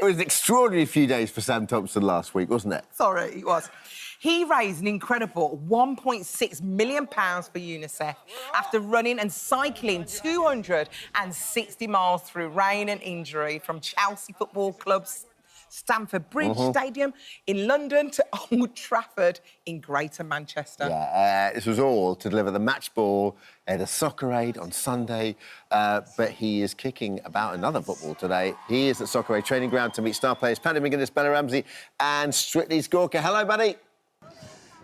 It was an extraordinary few days for Sam Thompson last week, wasn't it? Sorry, it was. He raised an incredible £1.6 million for UNICEF after running and cycling 260 miles through rain and injury from Chelsea Football Club's Stamford Bridge Stadium in London to Old Trafford in Greater Manchester. Yeah, this was all to deliver the match ball at a soccer aid on Sunday, but he is kicking about another football today. He is at Soccer Aid training ground to meet star players Paddy McGuinness, Bella Ramsey and Strictly's Gorka. Hello, buddy.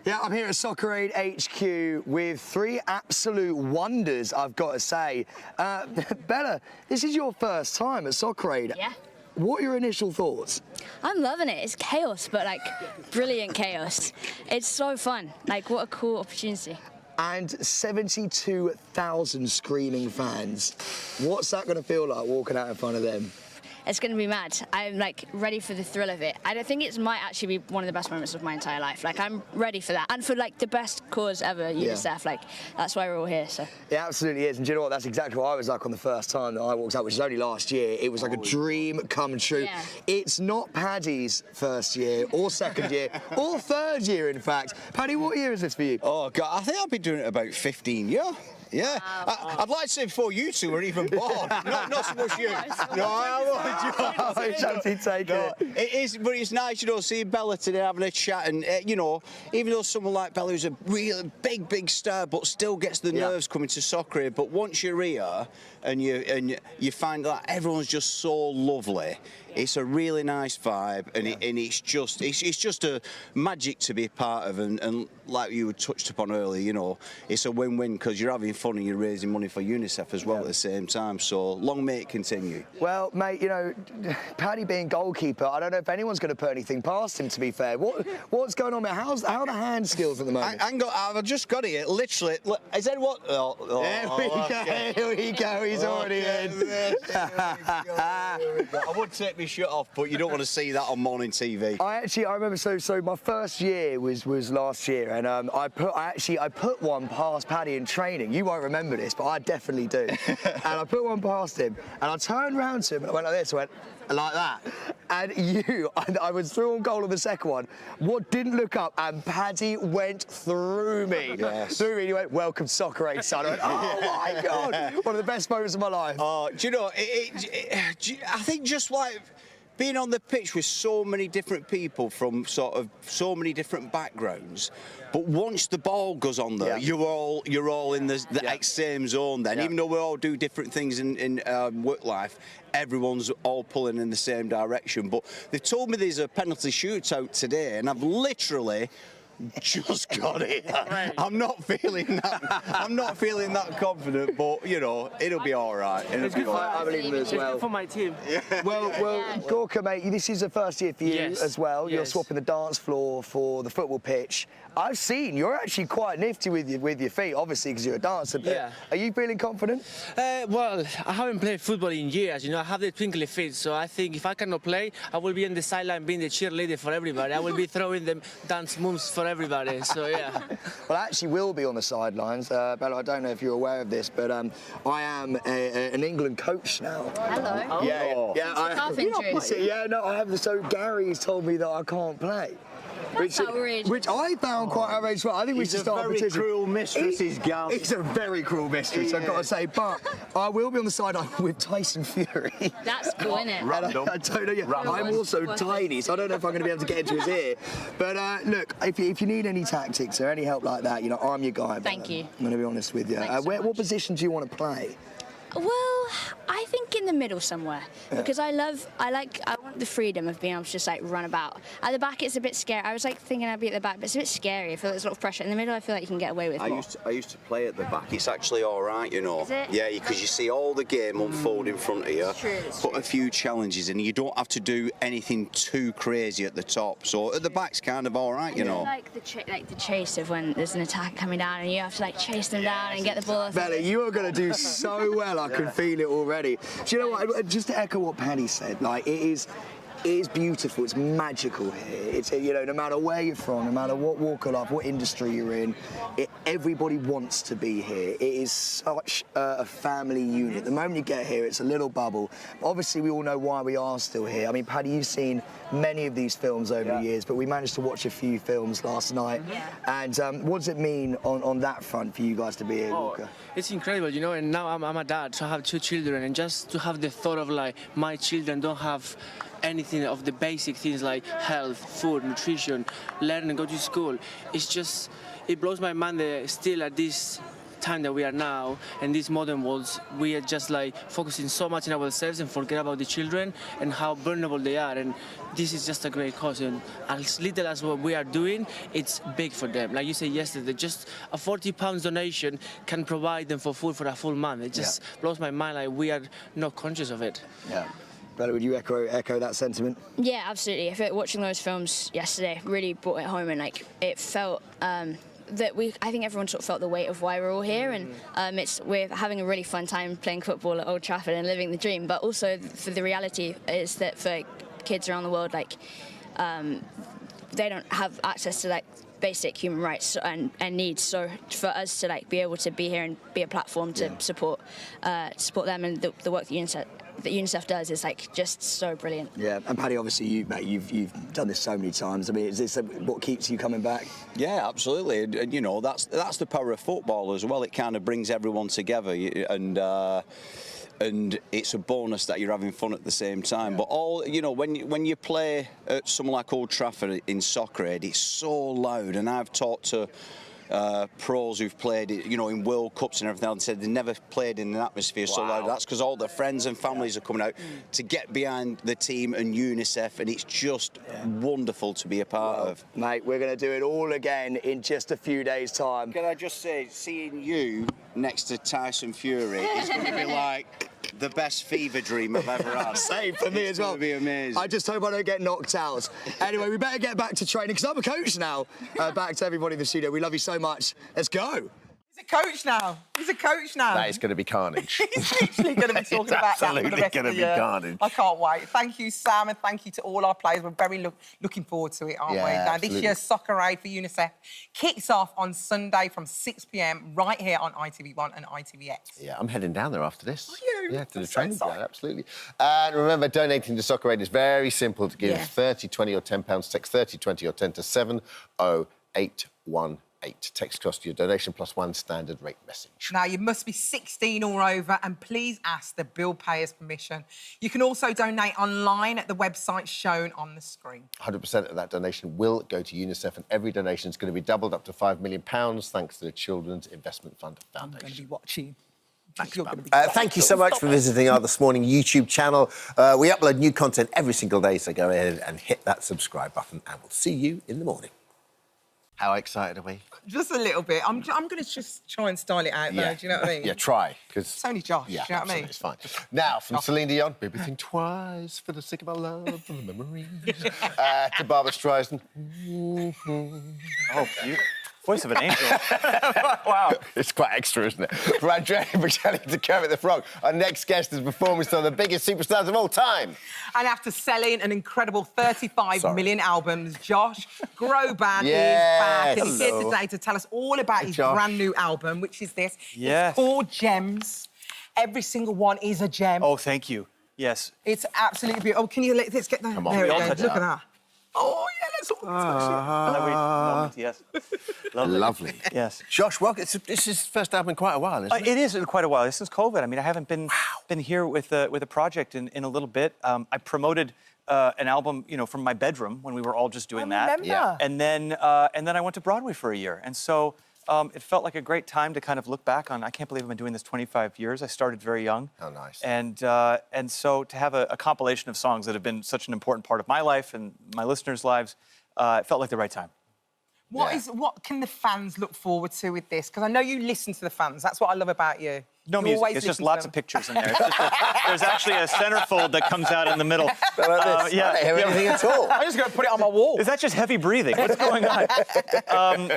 Yeah, I'm here at Soccer Aid HQ with three absolute wonders, I've got to say. Bella, this is your first time at Soccer Aid. Yeah. What are your initial thoughts? I'm loving it. It's chaos, but, like, brilliant chaos. It's so fun. Like, what a cool opportunity. And 72,000 screaming fans. What's that going to feel like, walking out in front of them? It's going to be mad. I'm, like, ready for the thrill of it. I don't think it might actually be one of the best moments of my entire life. Like, I'm ready for that. And for, like, the best cause ever, UNICEF. Yeah. Like, that's why we're all here, so. It absolutely is. And do you know what? That's exactly what I was like on the first time that I walked out, which was only last year. It was like a dream come true. Yeah. It's not Paddy's first year or second year or third year, in fact. Paddy, what year is this for you? Oh, God, I think I've been doing it about 15 years. Yeah, wow. I'd like to say before you two were even born. not so much you. It is, but it's nice, you know, seeing Bella today having a chat, and you know, even though someone like Bella who's a really big star, but still gets the nerves coming to soccer. But once you're here and you find that everyone's just so lovely. It's a really nice vibe, and, it's just a magic to be a part of, and like you touched upon earlier, you know, it's a win-win because you're having fun and you're raising money for UNICEF as well at the same time. So long may it continue. Well, mate, you know, Paddy being goalkeeper, I don't know if anyone's going to put anything past him. To be fair, what's going on, mate? How are the hand skills at the moment? I've just got it. Literally, is that what? There we go. Here we go. He's already in. I would take my shirt off, but you don't want to see that on morning TV. I remember. So my first year was last year, and I put one past Paddy in training. You won't remember this, but I definitely do. And I put one past him, and I turned round to him and I went like this. I went like that. And I was through on goal on the second one. What didn't look up, and Paddy went through me. Yes. Through me, and he went, "Welcome, Soccer Aid, son." I went, "Oh my God!" One of the best moments of my life. Oh, do you know? I think just like being on the pitch with so many different people from sort of so many different backgrounds, but once the ball goes on there, you're all in the same zone then. Even though we all do different things in work life, everyone's all pulling in the same direction. But they've told me there's a penalty shootout today, and I've literally just got it. Right. I'm not feeling that confident, but you know, it'll be all right. It's good for I believe it as well. It's good for my team. Yeah. Well, Gorka, mate, this is the first year for you as well. Yes. You're swapping the dance floor for the football pitch. I've seen you're actually quite nifty with your feet, obviously, because you're a dancer. But are you feeling confident? Well, I haven't played football in years. You know, I have the twinkly feet, so I think if I cannot play, I will be on the sideline being the cheerleader for everybody. I will be throwing them dance moves for everybody. So yeah. Well, I actually will be on the sidelines. Bella, I don't know if you're aware of this, but I am an England coach now. Hello. I have. So Gary's told me that I can't play. That's outrageous. Which I found quite outrageous. Well, I think we should start a petition. He's a very cruel mistress, his gal. He's a very cruel mistress, I've got to say. But I will be on the sideline with Tyson Fury. That's cool, isn't it? I don't know. I'm also tiny, so I don't know if I'm going to be able to get into his ear. But look, if you need any tactics or any help like that, you know, I'm your guy. Thank you. I'm going to be honest with you. What position do you want to play? Well, I think in the middle somewhere, because I want the freedom of being able to just like run about. At the back, it's a bit scary. I was like thinking I'd be at the back, but it's a bit scary. I feel there's a lot of pressure. In the middle, I feel like you can get away with more. I used to play at the back. It's actually all right, you know. Is it? Yeah, because you see all the game unfold in front of you. Put a few challenges in. You don't have to do anything too crazy at the top. So at the back's kind of all right, you know. Like the chase of when there's an attack coming down and you have to like chase them down and get the ball. Bella, you are going to do so well. I can feel it already. Do you know what? Just to echo what Paddy said, like it is. it is beautiful. It's magical here. It's, you know, no matter where you're from, no matter what walk of life, what industry you're in, everybody wants to be here. It is such a family unit. The moment you get here, it's a little bubble. Obviously, we all know why we are still here. I mean, Paddy, you've seen many of these films over the years, but we managed to watch a few films last night. And what does it mean on that front for you guys to be here, Walker? It's incredible, you know, and now I'm a dad, so I have 2 children, and just to have the thought of, like, my children don't have anything of the basic things like health, food, nutrition, learn and go to school. It's just, it blows my mind that still at this time that we are now, in these modern worlds, we are just like focusing so much on ourselves and forget about the children and how vulnerable they are. And this is just a great cause. And as little as what we are doing, it's big for them. Like you said yesterday, just a £40 donation can provide them for food for a full month. It just blows my mind. Like we are not conscious of it. Yeah. Bella, would you echo that sentiment? Yeah, absolutely. I feel like watching those films yesterday really brought it home, and like it felt that I think everyone sort of felt the weight of why we're all here, and we're having a really fun time playing football at Old Trafford and living the dream. But also for the reality is that for kids around the world, like they don't have access to like basic human rights and needs. So for us to like be able to be here and be a platform to support them and the work that UNICEF does is like just so brilliant. Yeah, and Paddy, obviously you've done this so many times. I mean, is this what keeps you coming back? Yeah, absolutely. And you know, that's the power of football as well. It kind of brings everyone together, and it's a bonus that you're having fun at the same time. But all, you know, when you play at somewhere like Old Trafford in Soccer Aid, it's so loud. And I've talked to pros who've played, you know, in World Cups and everything else, and said they never played in an atmosphere so loud. That's because all their friends and families are coming out to get behind the team and UNICEF, and it's just wonderful to be a part of. Mate, we're going to do it all again in just a few days' time. Can I just say, seeing you next to Tyson Fury is going to be like the best fever dream I've ever had. Same for me as well. It's going to be amazing. I just hope I don't get knocked out. Anyway, we better get back to training, because I'm a coach now. Back to everybody in the studio. We love you so much. Let's go. He's a coach now. He's a coach now. That is going to be carnage. He's literally going to be talking about that for the rest of the year. Carnage. I can't wait. Thank you, Sam, and thank you to all our players. We're very looking forward to it, aren't we? Now, absolutely. this year's Soccer Aid for UNICEF kicks off on Sunday from 6 p.m. right here on ITV1 and ITVX. Yeah, I'm heading down there after this. Are you? Yeah, to the I'm so training ground, excited. absolutely. And remember, donating to Soccer Aid is very simple to give. Yeah. 30, 20 or £10. Text 30, 20 or 10 to 70818. Text cost your donation plus one standard rate message. Now, you must be 16 or over, and please ask the bill payer's permission. You can also donate online at the website shown on the screen. 100% of that donation will go to UNICEF, and every donation is going to be doubled up to £5 million thanks to the Children's Investment Fund Foundation. I'm going to be watching. Thank you so much for visiting our This Morning YouTube channel. We upload new content every single day, so go ahead and hit that subscribe button, and we'll see you in the morning. How excited are we? Just a little bit. I'm going to just try and style it out, though. Do you know what I mean? Yeah, try. It's only Josh, Yeah, do you know what I mean? It's fine. Now, from Celine Dion, Baby Think Twice for the sake of our love, for the memories. To Barbara Streisand. Oh, you... Voice of an angel. Wow. It's quite extra, isn't it? For Andrea Bocelli to Kermit the Frog, our next guest is performing some of the biggest superstars of all time. And after selling an incredible 35 million albums, Josh Groban is Yes. back. And he's here Hello. today to tell us all about his Josh. brand new album, which is this. Yes. It's called Gems. Every single one is a gem. Oh, thank you. Yes. It's absolutely beautiful. Oh, can you let's get there? Come on, there we we all go. touch Look it at that. Oh, yeah, let's all touch it. Yes. Lovely. Lovely. Yes. Josh, welcome. This is his first album in quite a while, isn't it? It is in quite a while. Since COVID. I mean, I haven't been here with a project in a little bit. I promoted an album, you know, from my bedroom when we were all just doing that. remember. Yeah. And then I went to Broadway for a year, and so it felt like a great time to kind of look back on. I can't believe I've been doing this 25 years. I started very young. Oh, nice. And so to have a compilation of songs that have been such an important part of my life and my listeners' lives, it felt like the right time. What can the fans look forward to with this? Because I know you listen to the fans. That's what I love about you. No You music. always It's just listen to lots them. of pictures in there. There's actually a centerfold that comes out in the middle. I don't hear anything at all. I'm just going to put it on my wall. Is that just heavy breathing? What's going on?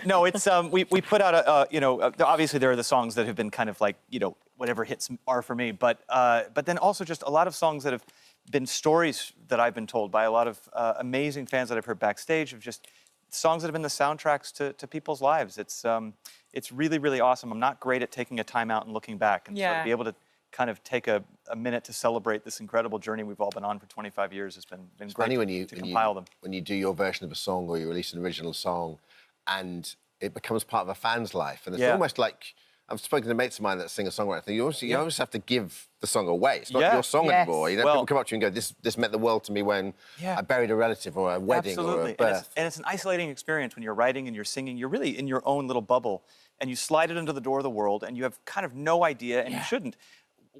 No, it's we put out you know, obviously there are the songs that have been kind of like, you know, whatever hits are for me, but then also just a lot of songs that have been stories that I've been told by a lot of amazing fans that I've heard backstage of just songs that have been the soundtracks to people's lives. It's really, really awesome. I'm not great at taking a time out and looking back. And so to be able to kind of take a minute to celebrate this incredible journey we've all been on for 25 years has been great funny to compile them. When you do your version of a song or you release an original song and it becomes part of a fan's life. And it's almost like, I've spoken to mates of mine that sing a songwriter. You always have to give the song away. It's not your song anymore. You know, people come up to you and go, this meant the world to me when I buried a relative or a wedding or a birth. And it's an isolating experience when you're writing and you're singing. You're really in your own little bubble and you slide it into the door of the world and you have kind of no idea, and you shouldn't,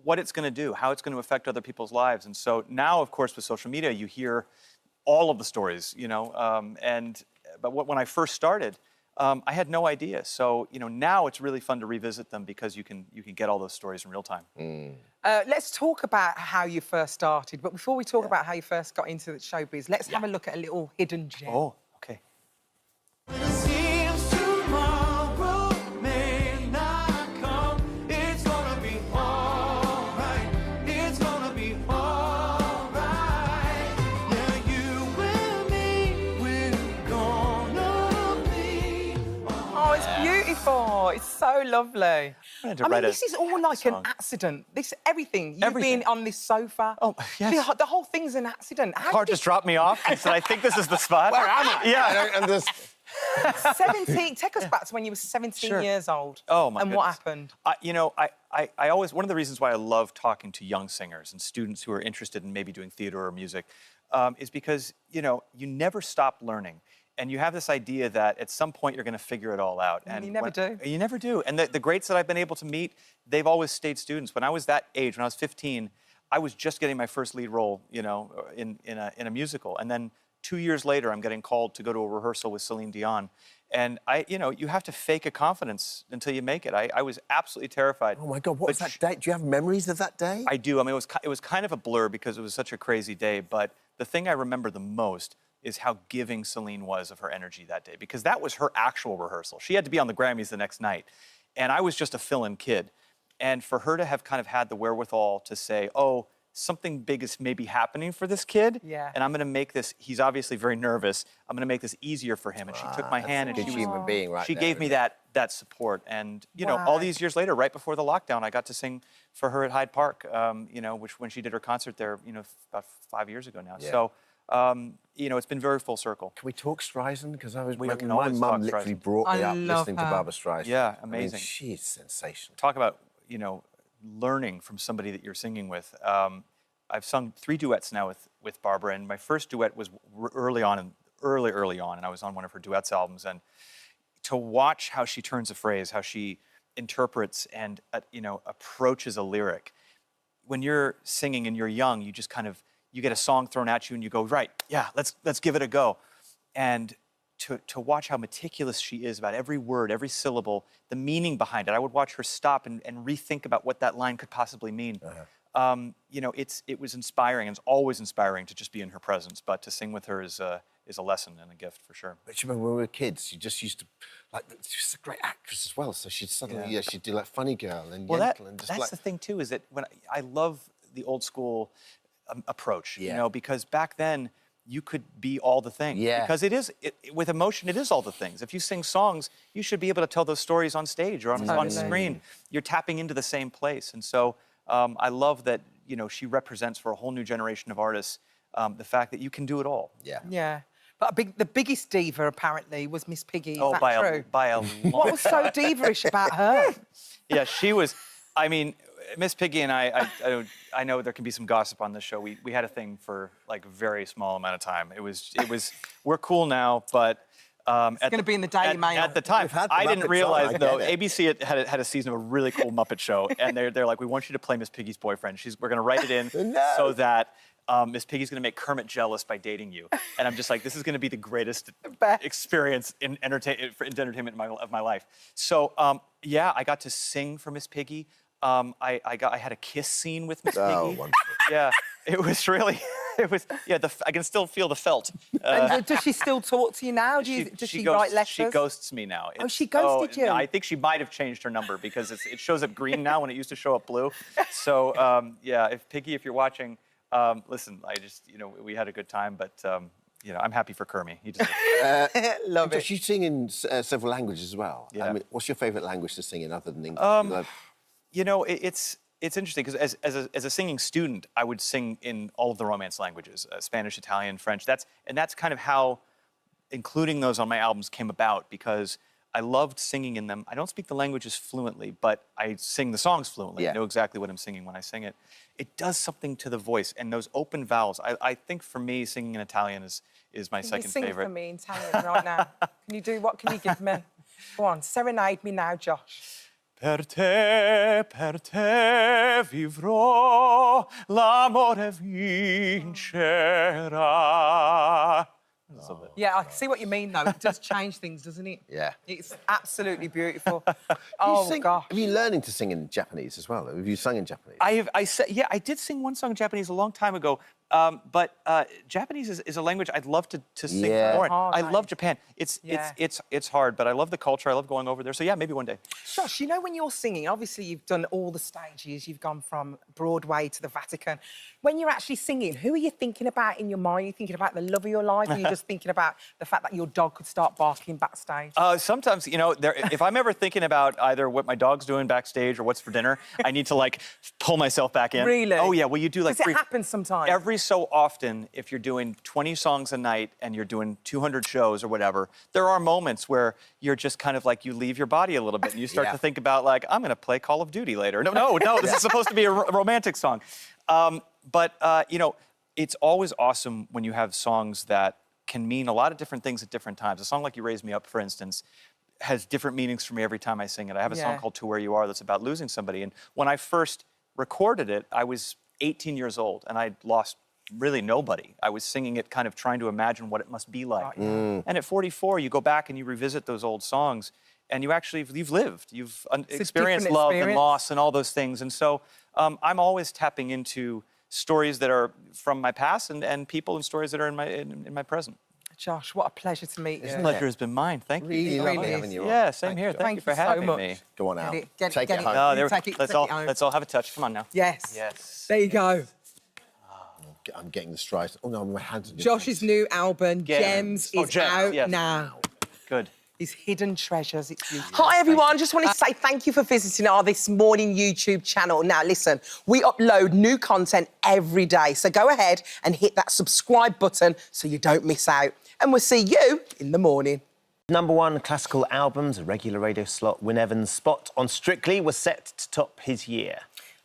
what it's going to do, how it's going to affect other people's lives. And so now, of course, with social media, you hear all of the stories, you know, but when I first started, I had no idea. So, you know, now it's really fun to revisit them because you can get all those stories in real time. Let's talk about how you first started. But before we talk about how you first got into the showbiz, let's have a look at a little hidden gem. Oh, okay. It's so lovely. I mean, this is all like an accident. Everything. You've been on this sofa. Oh, yes. The whole thing's an accident. The car just dropped me off and said, I think this is the spot. Where am I? Yeah. And this... 17. Take us back to when you were 17 years old. Oh, my goodness. What happened? You know, I always... One of the reasons why I love talking to young singers and students who are interested in maybe doing theater or music is because, you know, you never stop learning. And you have this idea that at some point you're going to figure it all out. And you never do. You never do. And the greats that I've been able to meet, they've always stayed students. When I was that age, when I was 15, I was just getting my first lead role, you know, in a musical. And then 2 years later, I'm getting called to go to a rehearsal with Celine Dion. And you know, you have to fake a confidence until you make it. I was absolutely terrified. Oh my God, what was that day? Do you have memories of that day? I do. I mean, it was kind of a blur because it was such a crazy day. But the thing I remember the most is how giving Celine was of her energy that day, because that was her actual rehearsal. She had to be on the Grammys the next night, and I was just a fill-in kid. And for her to have kind of had the wherewithal to say, oh, something big is maybe happening for this kid, and I'm going to make this, he's obviously very nervous, I'm going to make this easier for him. And she took my hand and she gave me that support. And, you know, all these years later, right before the lockdown, I got to sing for her at Hyde Park, you know, when she did her concert there, you know, about 5 years ago now. So, you know, it's been very full circle. Can we talk Streisand? Because my always mum talk literally Streisand. brought me up listening to Barbra Streisand. Yeah, amazing. I mean, she's sensational. Talk about, you know, learning from somebody that you're singing with. I've sung 3 duets now with Barbra, and my first duet was early on, and I was on one of her duets albums. And to watch how she turns a phrase, how she interprets and, you know, approaches a lyric. When you're singing and you're young, you just kind of, you get a song thrown at you and you go, right, yeah, let's give it a go. And to watch how meticulous she is about every word, every syllable, the meaning behind it. I would watch her stop and rethink about what that line could possibly mean. You know, it was inspiring, and it's always inspiring to just be in her presence, but to sing with her is a lesson and a gift for sure. But you remember when we were kids, she just used to, like, she's a great actress as well, so she'd suddenly, she'd do like Funny Girl and Yentl and just that's the thing too, is that when I love the old school approach, you know, because back then you could be all the things. Because with emotion, it is all the things. If you sing songs, you should be able to tell those stories on stage or on screen. You're tapping into the same place. And so I love that, you know, she represents for a whole new generation of artists the fact that you can do it all. Yeah. But the biggest diva, apparently, was Miss Piggy. Is that true? By a long What was so diva-ish about her? Yeah, she was, I mean, Miss Piggy and I know there can be some gossip on this show. We had a thing for like a very small amount of time. It was, we're cool now, but it's going to be in the Daily Mail. At the time, I didn't realize though. ABC had a season of a really cool Muppet show, and they're like, we want you to play Miss Piggy's boyfriend. We're going to write it in so that Miss Piggy's going to make Kermit jealous by dating you. And I'm just like, this is going to be the greatest experience in entertainment of my life. So yeah, I got to sing for Miss Piggy. I had a kiss scene with Miss Piggy. Wonderful. Yeah, it was really, I can still feel the felt. And does she still talk to you now? Does she write letters? She ghosts me now. Oh, she ghosted you? No, I think she might have changed her number because it shows up green now when it used to show up blue. So, yeah, if you're watching, Listen, we had a good time, but I'm happy for Kermie. He deserves it. Love it. Josh, you sing in several languages as well. Yeah. I mean, what's your favourite language to sing in other than English? It's interesting because as a singing student, I would sing in all of the Romance languages, Spanish, Italian, French. That's kind of how including those on my albums came about, because I loved singing in them. I don't speak the languages fluently, but I sing the songs fluently. Yeah. I know exactly what I'm singing when I sing it. It does something to the voice, and those open vowels. I think for me, singing in Italian is my second Can you favorite. sing for me in Italian right now? What can you give me? Go on, serenade me now, Josh. Per te vivrò, l'amore vincerà. Yeah, I see what you mean, though. It does change things, doesn't it? Yeah. It's absolutely beautiful. Have gosh. you learning to sing in Japanese as well? Have you sung in Japanese? I did sing one song in Japanese a long time ago, but Japanese is a language I'd love to sing more in. Hard, I eh? love Japan. It's hard, but I love the culture. I love going over there. So yeah, maybe one day. Josh, when you're singing, obviously you've done all the stages. You've gone from Broadway to the Vatican. When you're actually singing, who are you thinking about in your mind? Are you thinking about the love of your life? Or are you just thinking about the fact that your dog could start barking backstage? Sometimes, if I'm ever thinking about either what my dog's doing backstage or what's for dinner, I need to pull myself back in. Really? Oh yeah. Well, you do Does it happen sometimes? Every so often, if you're doing 20 songs a night and you're doing 200 shows or whatever, there are moments where you're just kind of you leave your body a little bit and you start to think about I'm going to play Call of Duty later. No, this is supposed to be a romantic song. But it's always awesome when you have songs that can mean a lot of different things at different times. A song like You Raise Me Up, for instance, has different meanings for me every time I sing it. I have a song called To Where You Are that's about losing somebody. And when I first recorded it, I was 18 years old and I'd lost really nobody. I was singing it kind of trying to imagine what it must be like. And at 44, you go back and you revisit those old songs and you've lived. You've experienced love and loss and all those things. And so I'm always tapping into stories that are from my past and people and stories that are in my present. Josh, what a pleasure to meet you. The pleasure has been mine. Thank you. Really lovely having you on. Yeah, same here. Thank you for having me. Go on out. Take it home. Let's all have a touch. Come on now. Yes. Yes. There you go. I'm getting the strides. Oh no, my hands are just... Josh's new album, Gems, is out now. Good. His Hidden Treasures. It's beautiful. Hi, everyone. Just wanted to say thank you for visiting our This Morning YouTube channel. Now, listen, we upload new content every day, so go ahead and hit that subscribe button so you don't miss out. And we'll see you in the morning. #1 classical albums, a regular radio slot. Wyn Evans' spot on Strictly was set to top his year.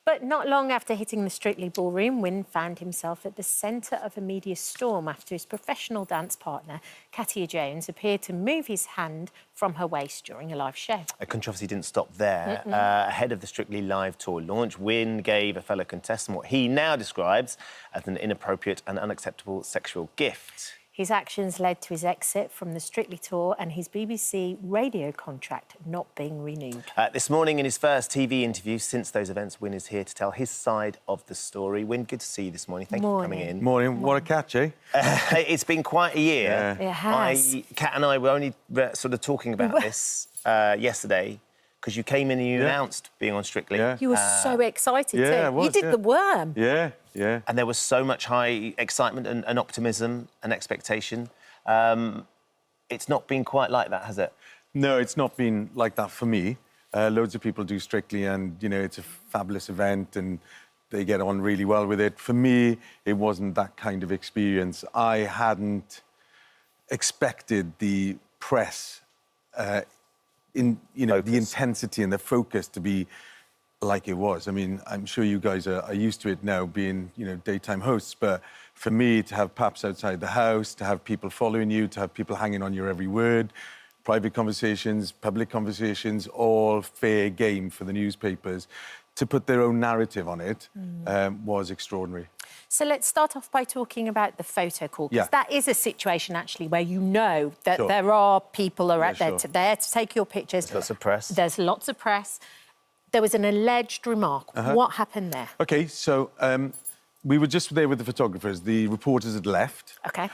But not long after hitting the Strictly ballroom, Wyn found himself at the centre of a media storm after his professional dance partner, Katia Jones, appeared to move his hand from her waist during a live show. A controversy didn't stop there. Ahead of the Strictly Live tour launch, Wyn gave a fellow contestant what he now describes as an inappropriate and unacceptable sexual gift. His actions led to his exit from the Strictly tour and his BBC radio contract not being renewed. This morning, in his first TV interview since those events, Wyn is here to tell his side of the story. Wyn, good to see you this morning. Thank you for coming in. Morning. What a catch, eh? It's been quite a year. Yeah. It has. Kat and I were only sort of talking about this yesterday, because you came in and you announced being on Strictly. Yeah. You were so excited too. I was, you did the worm. Yeah, yeah. And there was so much high excitement and optimism and expectation. It's not been quite like that, has it? No, it's not been like that for me. Loads of people do Strictly and, it's a fabulous event and they get on really well with it. For me, it wasn't that kind of experience. I hadn't expected the press the intensity and the focus to be like it was. I mean, I'm sure you guys are used to it now, being, daytime hosts, but for me, to have paps outside the house, to have people following you, to have people hanging on your every word, private conversations, public conversations, all fair game for the newspapers, to put their own narrative on it was extraordinary. So let's start off by talking about the photo call, because that is a situation, actually, where that there are people there to take your pictures. There's lots of press. There's lots of press. There was an alleged remark. What happened there? OK, so we were just there with the photographers. The reporters had left. OK.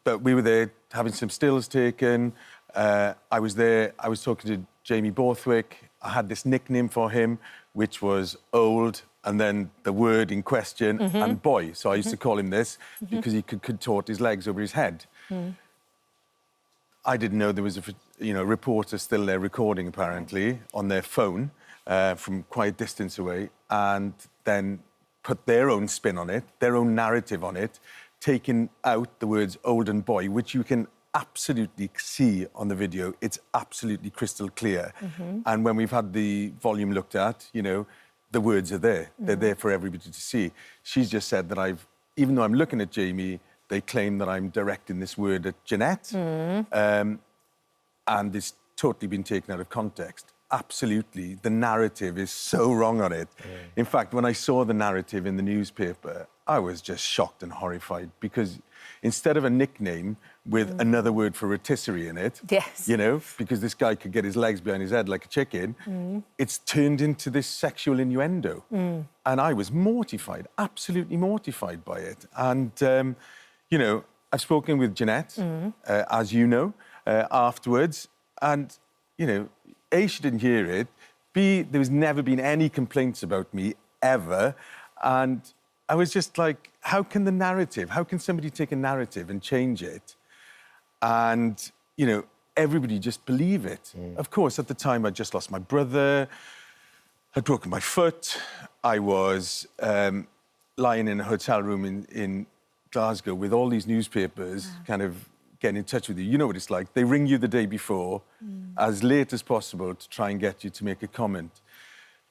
But we were there having some stills taken. I was there. I was talking to Jamie Borthwick. I had this nickname for him, which was Old. and then the word in question, and boy. So I used to call him this because he could contort his legs over his head. I didn't know there was a reporter still there recording, apparently, on their phone from quite a distance away, and then put their own spin on it, their own narrative on it, taking out the words old and boy, which you can absolutely see on the video. It's absolutely crystal clear. And when we've had the volume looked at, the words are there. They're there for everybody to see. She's just said that even though I'm looking at Jamie, they claim that I'm directing this word at Jeanette. And it's totally been taken out of context. Absolutely. The narrative is so wrong on it. In fact, when I saw the narrative in the newspaper, I was just shocked and horrified because instead of a nickname with another word for rotisserie in it, because this guy could get his legs behind his head like a chicken, it's turned into this sexual innuendo. And I was mortified, absolutely mortified by it. And, I've spoken with Jeanette, as you know, afterwards, and, A, she didn't hear it, B, there was never been any complaints about me, ever, and I was just like, how can somebody take a narrative and change it? And, everybody just believe it. Of course, at the time, I'd just lost my brother, I'd broken my foot, I was lying in a hotel room in Glasgow with all these newspapers kind of getting in touch with you. You know what it's like. They ring you the day before, as late as possible, to try and get you to make a comment.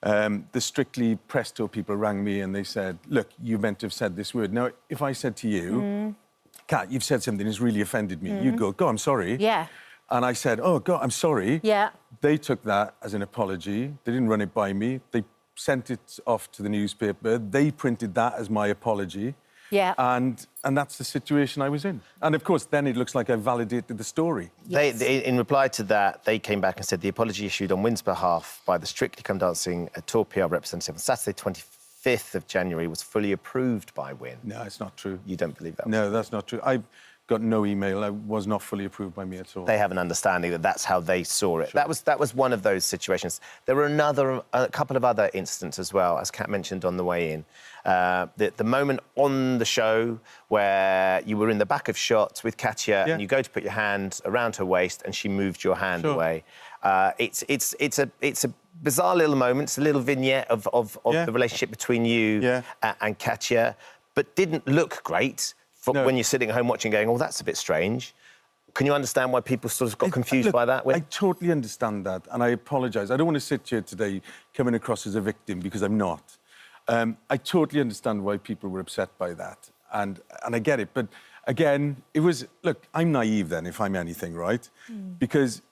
The Strictly press tour people rang me and they said, look, you meant to have said this word. Now, if I said to you, Kat, you've said something that's really offended me, you'd go, I'm sorry. Yeah. And I said, oh, God, I'm sorry. Yeah. They took that as an apology. They didn't run it by me. They sent it off to the newspaper. They printed that as my apology. Yeah. And that's the situation I was in. And, of course, then it looks like I validated the story. Yes. In reply to that, they came back and said the apology issued on Wynn's behalf by the Strictly Come Dancing tour PR representative on Saturday, 25th of January, was fully approved by Wynn. No, it's not true. You don't believe that? No, that's not true. I got no email. I was not fully approved by me at all. They have an understanding that that's how they saw it. Sure. That was one of those situations. There were a couple of other incidents as well, as Kat mentioned on the way in. The moment on the show where you were in the back of shots with Katya and you go to put your hand around her waist and she moved your hand away. It's a bizarre little moment. It's a little vignette of the relationship between you and Katya, but didn't look great when you're sitting at home watching, going, oh, that's a bit strange. Can you understand why people sort of got confused by that? I totally understand that, and I apologise. I don't want to sit here today coming across as a victim, because I'm not. I totally understand why people were upset by that, and I get it. But, again, it was... Look, I'm naive then, if I'm anything, right? Because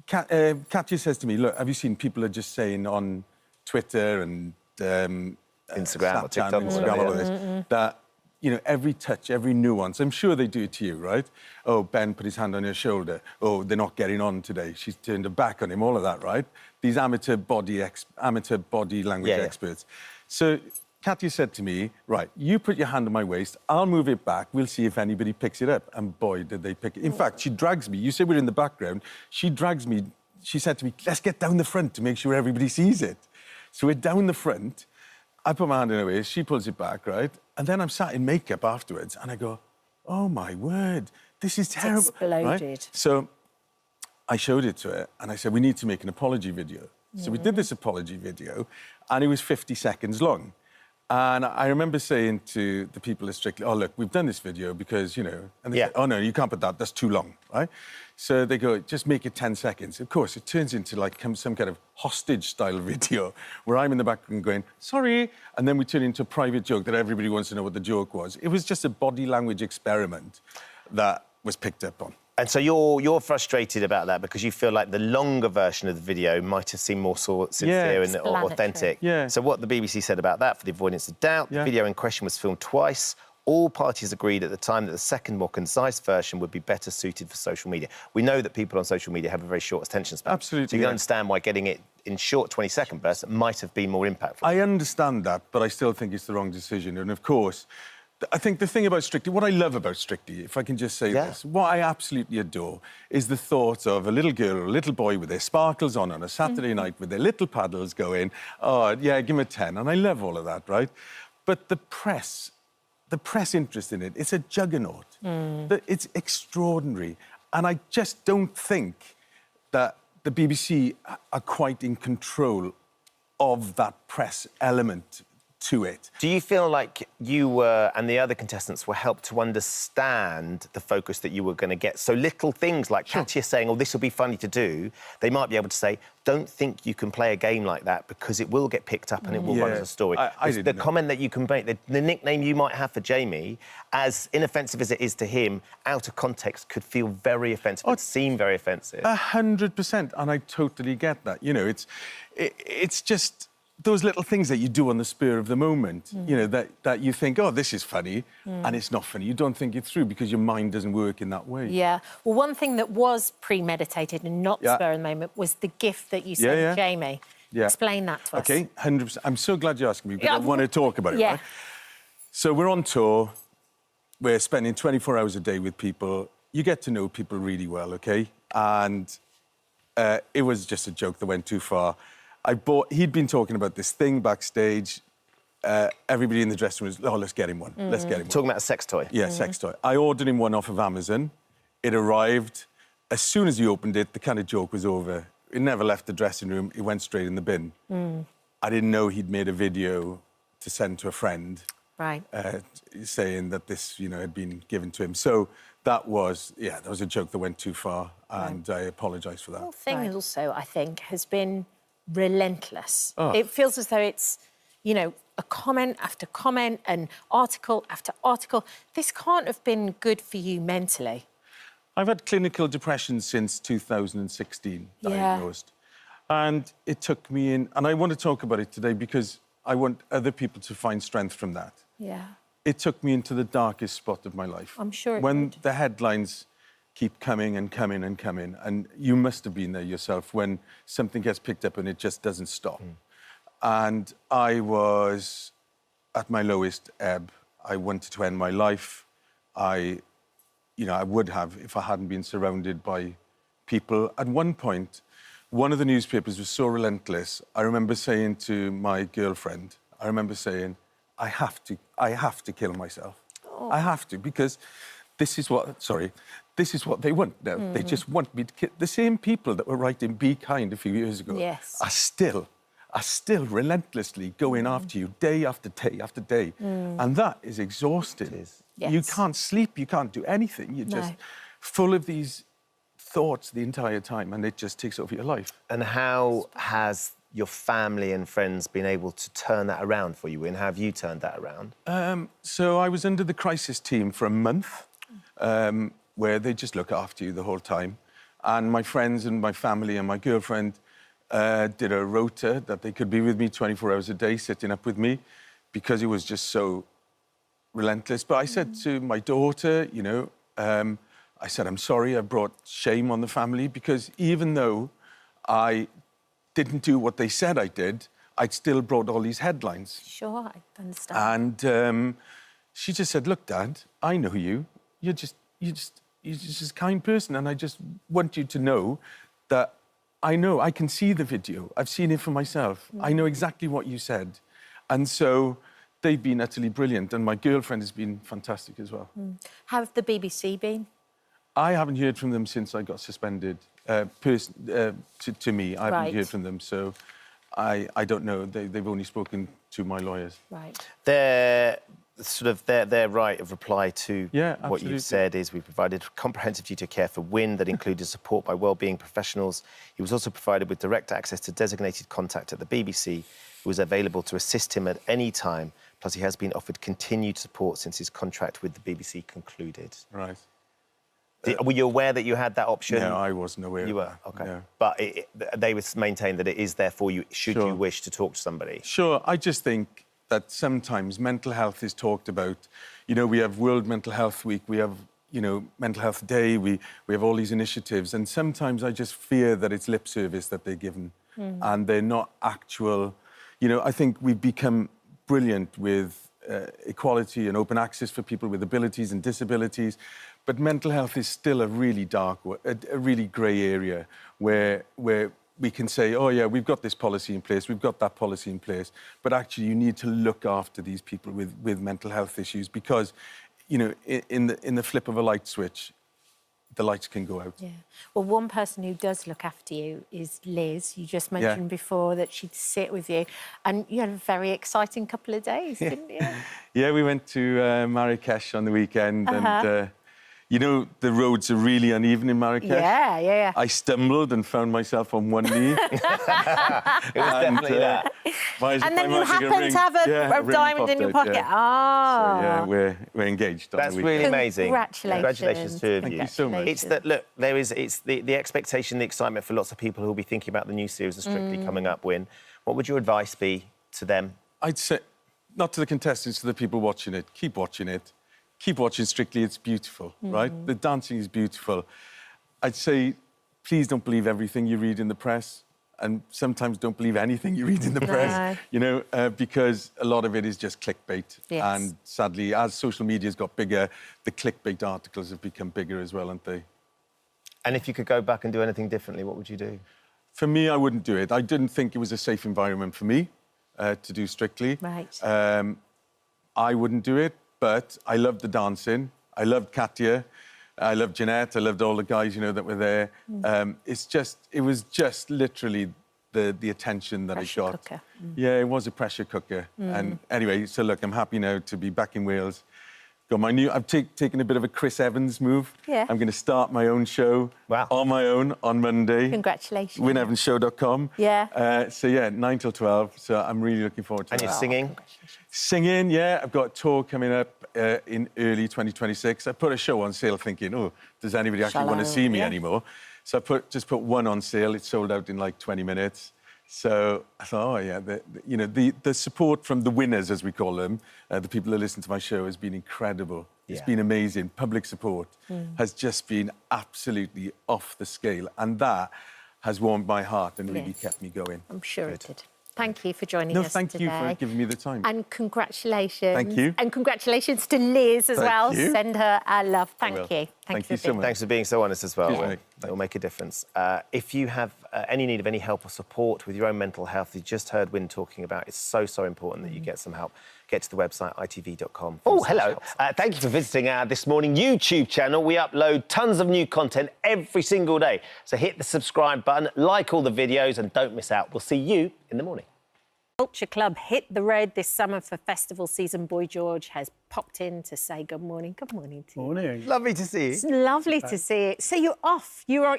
Katya says to me, look, have you seen people are just saying on Twitter and... Instagram or TikTok Instagram, all of this, that... every touch, every nuance. I'm sure they do it to you, right? Oh, Ben put his hand on your shoulder. Oh, they're not getting on today. She's turned her back on him, all of that, right? These amateur body language experts. So Katya said to me, right, you put your hand on my waist, I'll move it back, we'll see if anybody picks it up. And boy, did they pick it. In fact, she drags me. You said we're in the background. She drags me. She said to me, let's get down the front to make sure everybody sees it. So we're down the front. I put my hand in her waist, she pulls it back, right? And then I'm sat in makeup afterwards, and I go, oh, my word, this is terrible. It's exploded. Right? So I showed it to her, and I said, we need to make an apology video. So we did this apology video, and it was 50 seconds long. And I remember saying to the people at Strictly, oh, look, we've done this video because, and they said, oh, no, you can't put that, that's too long, right? So they go, just make it 10 seconds. Of course, it turns into, like, some kind of hostage-style video where I'm in the background going, sorry, and then we turn into a private joke that everybody wants to know what the joke was. It was just a body language experiment that was picked up on. And so you're frustrated about that because you feel like the longer version of the video might have seemed more sincere and authentic. Yeah. So what the BBC said about that, for the avoidance of doubt, the video in question was filmed twice. All parties agreed at the time that the second, more concise version would be better suited for social media. We know that people on social media have a very short attention span. Absolutely. So you can understand why getting it in short 20-second bursts might have been more impactful. I understand that, but I still think it's the wrong decision. And, of course, I think the thing about Strictly, what I love about Strictly, if I can just say this, what I absolutely adore is the thought of a little girl or a little boy with their sparkles on a Saturday night with their little paddles going, oh, yeah, give him a 10. And I love all of that, right? But the press interest in it, it's a juggernaut. It's extraordinary. And I just don't think that the BBC are quite in control of that press element to it. Do you feel like you were, and the other contestants were helped to understand the focus that you were going to get? So little things like Katya saying, oh, this will be funny to do, they might be able to say, don't think you can play a game like that because it will get picked up and it will run as a story. The comment that you can make, the nickname you might have for Jamie, as inoffensive as it is to him, out of context could feel very offensive, it seem very offensive. 100%, and I totally get that. You know, it's just those little things that you do on the spur of the moment, you know, that you think, oh, this is funny, and it's not funny. You don't think it through because your mind doesn't work in that way. Yeah. Well, one thing that was premeditated and not spur of the moment was the gift that you sent Jamie. Explain that to us. OK, 100%. I'm so glad you're asking me because I want to talk about it, right? So we're on tour. We're spending 24 hours a day with people. You get to know people really well, OK? And it was just a joke that went too far. He'd been talking about this thing backstage. Everybody in the dressing room was, oh, let's get him one. Let's get him one. Talking about a sex toy? Yeah, sex toy. I ordered him one off of Amazon. It arrived. As soon as he opened it, the kind of joke was over. It never left the dressing room. It went straight in the bin. I didn't know he'd made a video to send to a friend. Right. Saying that this, you know, had been given to him. So that was a joke that went too far, and I apologise for that. The whole thing also, I think, has been relentless. It feels as though it's, you know, a comment after comment and article after article. This can't have been good for you mentally. I've had clinical depression since 2016, diagnosed. And it took me in, and I want to talk about it today because I want other people to find strength from that. Yeah. It took me into the darkest spot of my life. I'm sure it When did. the headlines keep coming and coming and coming, and you must have been there yourself when something gets picked up and it just doesn't stop. And I was at my lowest ebb. I wanted to end my life. I would have if I hadn't been surrounded by people. At one point, one of the newspapers was so relentless. I remember saying to my girlfriend, I have to kill myself. I have to, because this is what they want now. They just want me to kill. The same people that were writing Be Kind a few years ago are still relentlessly going after you day after day after day. And that is exhausting. You can't sleep, you can't do anything. You're just full of these thoughts the entire time, and it just takes over your life. And how has your family and friends been able to turn that around for you, and how have you turned that around? So I was under the crisis team for a month, where they just look after you the whole time. And my friends and my family and my girlfriend did a rota that they could be with me 24 hours a day, sitting up with me, because it was just so relentless. But I said to my daughter, you know, I said, I'm sorry I brought shame on the family, because even though I didn't do what they said I did, I'd still brought all these headlines. Sure, I understand. And she just said, look, Dad, I know you. You're just a kind person, and I just want you to know that I can see the video. I've seen it for myself. I know exactly what you said. And so they've been utterly brilliant, and my girlfriend has been fantastic as well. How have the BBC been? I haven't heard from them since I got suspended. To me, I haven't heard from them, so I don't know. They've only spoken to my lawyers. Right. Their right of reply to what you've said is we provided comprehensive duty of care for Wynne that included support by wellbeing professionals. He was also provided with direct access to designated contact at the BBC, who was available to assist him at any time. Plus, he has been offered continued support since his contract with the BBC concluded. Right. Were you aware that you had that option? No, I wasn't aware. You of were? that. OK. No. But they would maintain that it is there for you, should you wish to talk to somebody. Sure. I just think that sometimes mental health is talked about. You know, we have World Mental Health Week, we have, you know, Mental Health Day, we have all these initiatives, and sometimes I just fear that it's lip service that they're given, and they're not actual. You know, I think we've become brilliant with equality and open access for people with abilities and disabilities. But mental health is still a really dark, a really grey area where we can say, oh, yeah, we've got this policy in place, we've got that policy in place, but actually you need to look after these people with mental health issues because, you know, in the flip of a light switch, the lights can go out. Yeah. Well, one person who does look after you is Liz. You just mentioned before that she'd sit with you, and you had a very exciting couple of days, didn't you? Yeah, we went to Marrakesh on the weekend, and you know, the roads are really uneven in Marrakesh. Yeah. I stumbled and found myself on one knee. It was definitely that. And then you happened to have a diamond in your pocket. Yeah. Oh. So, yeah, we're engaged on That's the weekend. really amazing. Congratulations to you. Thank you so much. It's that, look, it's the expectation, the excitement for lots of people who will be thinking about the new series of Strictly coming up, Win. What would your advice be to them? I'd say, not to the contestants, to the people watching it, keep watching it. Keep watching Strictly, it's beautiful, right? The dancing is beautiful. I'd say, please don't believe everything you read in the press, and sometimes don't believe anything you read in the press, you know, because a lot of it is just clickbait. Yes. And sadly, as social media's got bigger, the clickbait articles have become bigger as well, haven't they? And if you could go back and do anything differently, what would you do? For me, I wouldn't do it. I didn't think it was a safe environment for me to do Strictly. Right. I wouldn't do it. But I loved the dancing. I loved Katya. I loved Jeanette. I loved all the guys, you know, that were there. It was just literally the attention that Pressure I got. cooker. Yeah, it was a pressure cooker. And anyway, so look, I'm happy now to be back in Wales. Got my new. I've taken a bit of a Chris Evans move. Yeah. I'm going to start my own show on my own on Monday. Congratulations. WinEvansShow.com. Yeah. So yeah, 9 till 12. So I'm really looking forward to And that. you're singing? Singing, yeah. I've got a tour coming up in early 2026. I put a show on sale thinking, oh, does anybody actually want to see me anymore? So I just put one on sale. It sold out in like 20 minutes. So I thought, oh, yeah, the support from the winners, as we call them, the people who listen to my show, has been incredible. It's been amazing. Public support has just been absolutely off the scale. And that has warmed my heart and really kept me going. I'm sure it did. Thank you for joining us today. No, thank you for giving me the time. And congratulations. Thank you. And congratulations to Liz as well. You. Send her our love. Thank you. Thank you so much. Thanks for being so honest as well. Cheers, It will make a difference. If you have any need of any help or support with your own mental health, you just heard Win talking about, it's so important that you get some help. Get to the website, itv.com. Oh, hello. Thank you for visiting our This Morning YouTube channel. We upload tons of new content every single day. So hit the subscribe button, like all the videos, and don't miss out. We'll see you in the morning. Culture Club hit the road this summer for festival season. Boy George has popped in to say good morning. Good morning to you. Morning. Lovely to see you. It's lovely to see it. So you're off. You're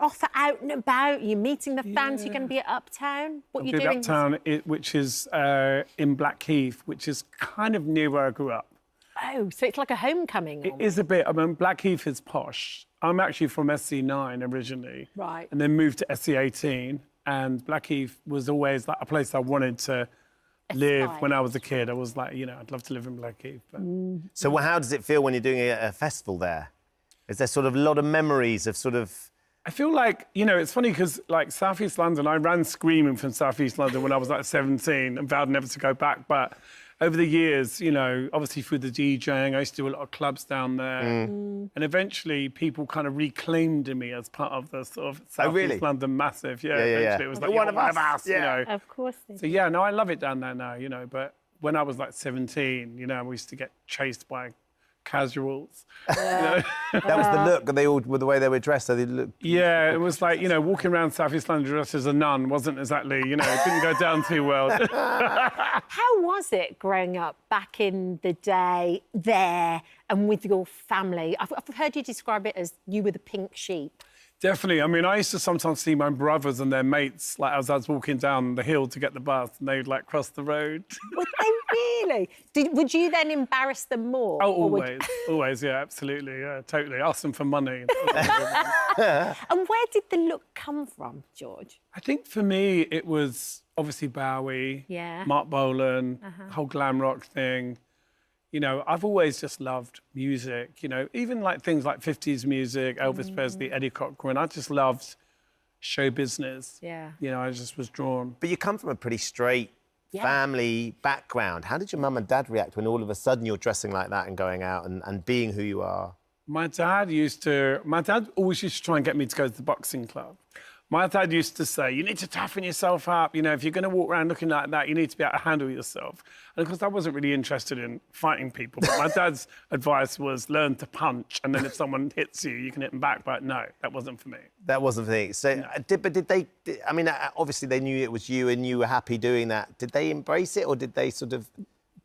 off out and about. You're meeting the fans. You're going to be at Uptown. What are you doing? Uptown, which is in Blackheath, which is kind of near where I grew up. Oh, so it's like a homecoming. It is a bit. I mean, Blackheath is posh. I'm actually from SC9 originally. Right. And then moved to SC18. And Blackheath was always like a place I wanted to live when I was a kid. I was like, you know, I'd love to live in Blackheath. But... So how does it feel when you're doing a festival there? Is there sort of a lot of memories of sort of... I feel like, you know, it's funny because, like, South East London, I ran screaming from South East London when I was, like, 17 and vowed never to go back. But over the years, you know, obviously through the DJing, I used to do a lot of clubs down there. And eventually people kind of reclaimed me as part of the sort of South East London massive. Yeah, eventually it was like, one of us, you know. Of course. So, yeah, no, I love it down there now, you know. But when I was, like, 17, you know, we used to get chased by casuals. That was the look, and they all, with the way they were dressed, so they looked... Yeah, it was like, you know, walking around South East London dressed as a nun wasn't exactly, you know, it didn't go down too well. How was it growing up back in the day there and with your family? I've heard you describe it as you were the pink sheep. Definitely. I mean, I used to sometimes see my brothers and their mates, like, as I was walking down the hill to get the bus, and they'd, like, cross the road. Would they really? Would you then embarrass them more? Oh, always. Always, yeah, absolutely. Yeah, totally. Ask them for money. And where did the look come from, George? I think for me, it was obviously Bowie, Mark Bolan, the whole glam rock thing. You know, I've always just loved music, you know, even like things like 50s music, Elvis Presley, Eddie Cochran. I just loved show business. Yeah. You know, I just was drawn. But you come from a pretty straight family background. How did your mum and dad react when all of a sudden you're dressing like that and going out and being who you are? My dad always used to try and get me to go to the boxing club. My dad used to say, you need to toughen yourself up. You know, if you're going to walk around looking like that, you need to be able to handle yourself. And of course, I wasn't really interested in fighting people. But my dad's advice was learn to punch. And then if someone hits you, you can hit them back. But no, that wasn't for me. That wasn't for me. So, no. I mean, obviously they knew it was you and you were happy doing that. Did they embrace it or did they sort of...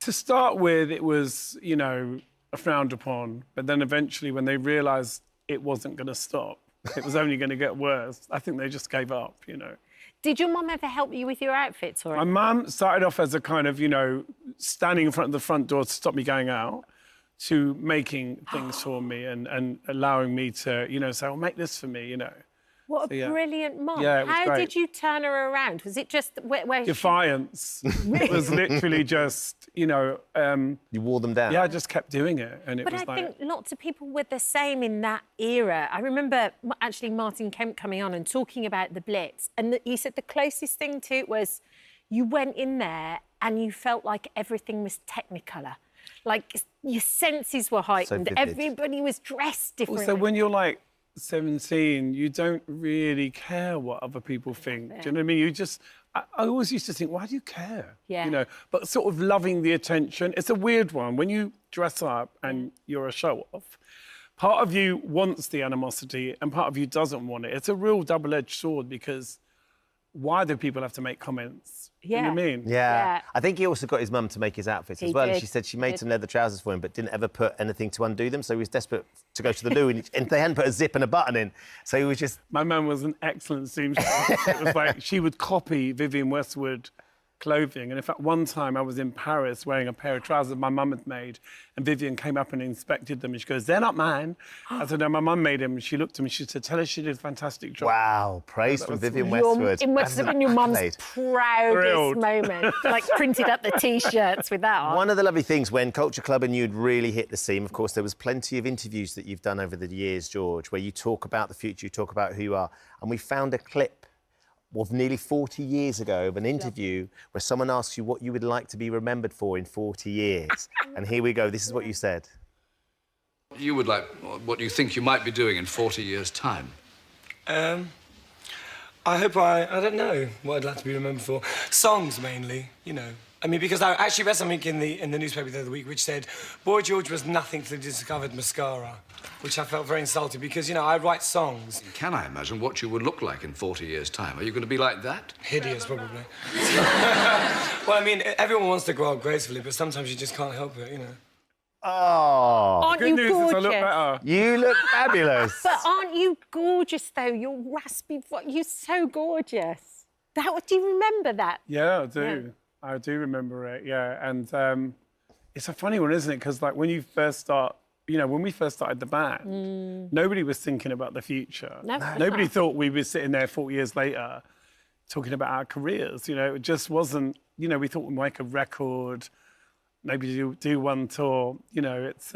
To start with, it was, you know, frowned upon. But then eventually when they realised it wasn't going to stop, it was only going to get worse, I think they just gave up, you know. Did your mum ever help you with your outfits? Or My mum started off as a kind of, you know, standing in front of the front door to stop me going out, to making things for me and allowing me to, you know, say, oh, make this for me, you know. What a brilliant mum. Yeah, it was How great. did you turn her around? Was it just where Defiance. It was literally just, you know... you wore them down? Yeah, I just kept doing it. And it But was I like... think lots of people were the same in that era. I remember actually Martin Kemp coming on and talking about the Blitz. And he said the closest thing to it was you went in there and you felt like everything was Technicolor. Like your senses were heightened. So everybody was dressed differently. Also, when you're like 17, you don't really care what other people think. Do you know what I mean? You just... I always used to think, why do you care? Yeah. You know, but sort of loving the attention. It's a weird one. When you dress up and you're a show-off, part of you wants the animosity and part of you doesn't want it. It's a real double-edged sword because why do people have to make comments? You know what I mean? Yeah. I think he also got his mum to make his outfits as well. Did. And she said she made some leather trousers for him, but didn't ever put anything to undo them. So he was desperate to go to the loo, and they hadn't put a zip and a button in. So he was just... My mum was an excellent seamstress. It was like she would copy Vivienne Westwood clothing. And in fact, one time I was in Paris wearing a pair of trousers my mum had made, and Vivienne came up and inspected them, and she goes, they're not mine. I said, no, my mum made them. And she looked at me, she said, tell her she did a fantastic job. Wow, praise from Vivienne Westwood. It must have been your mum's proudest moment, like printed up the T-shirts with that on. One of the lovely things when Culture Club and you'd really hit the scene, of course, there was plenty of interviews that you've done over the years, George, where you talk about the future, you talk about who you are. And we found a clip of nearly 40 years ago of an interview where someone asks you what you would like to be remembered for in 40 years. And here we go. This is what you said. You would like, what do you think you might be doing in 40 years' time? I hope I don't know what I'd like to be remembered for. Songs, mainly, you know. I mean, because I actually read something in the newspaper the other week which said Boy George was nothing to the discovered mascara, which I felt very insulted because, you know, I write songs. Can I imagine what you would look like in 40 years' time? Are you going to be like that? Hideous, probably. Well, I mean, everyone wants to grow up gracefully, but sometimes you just can't help it, you know. Oh. Aren't you gorgeous? I look better. You look fabulous. But aren't you gorgeous, though? Your raspy voice, you're so gorgeous. Do you remember that? Yeah, I do. Yeah. I do remember it, yeah. And it's a funny one, isn't it? Because, like, when you first start, you know, when we first started the band, nobody was thinking about the future. No. Nobody thought we were sitting there 40 years later talking about our careers, you know. It just wasn't, you know, we thought we'd make a record, maybe do one tour. You know, it's...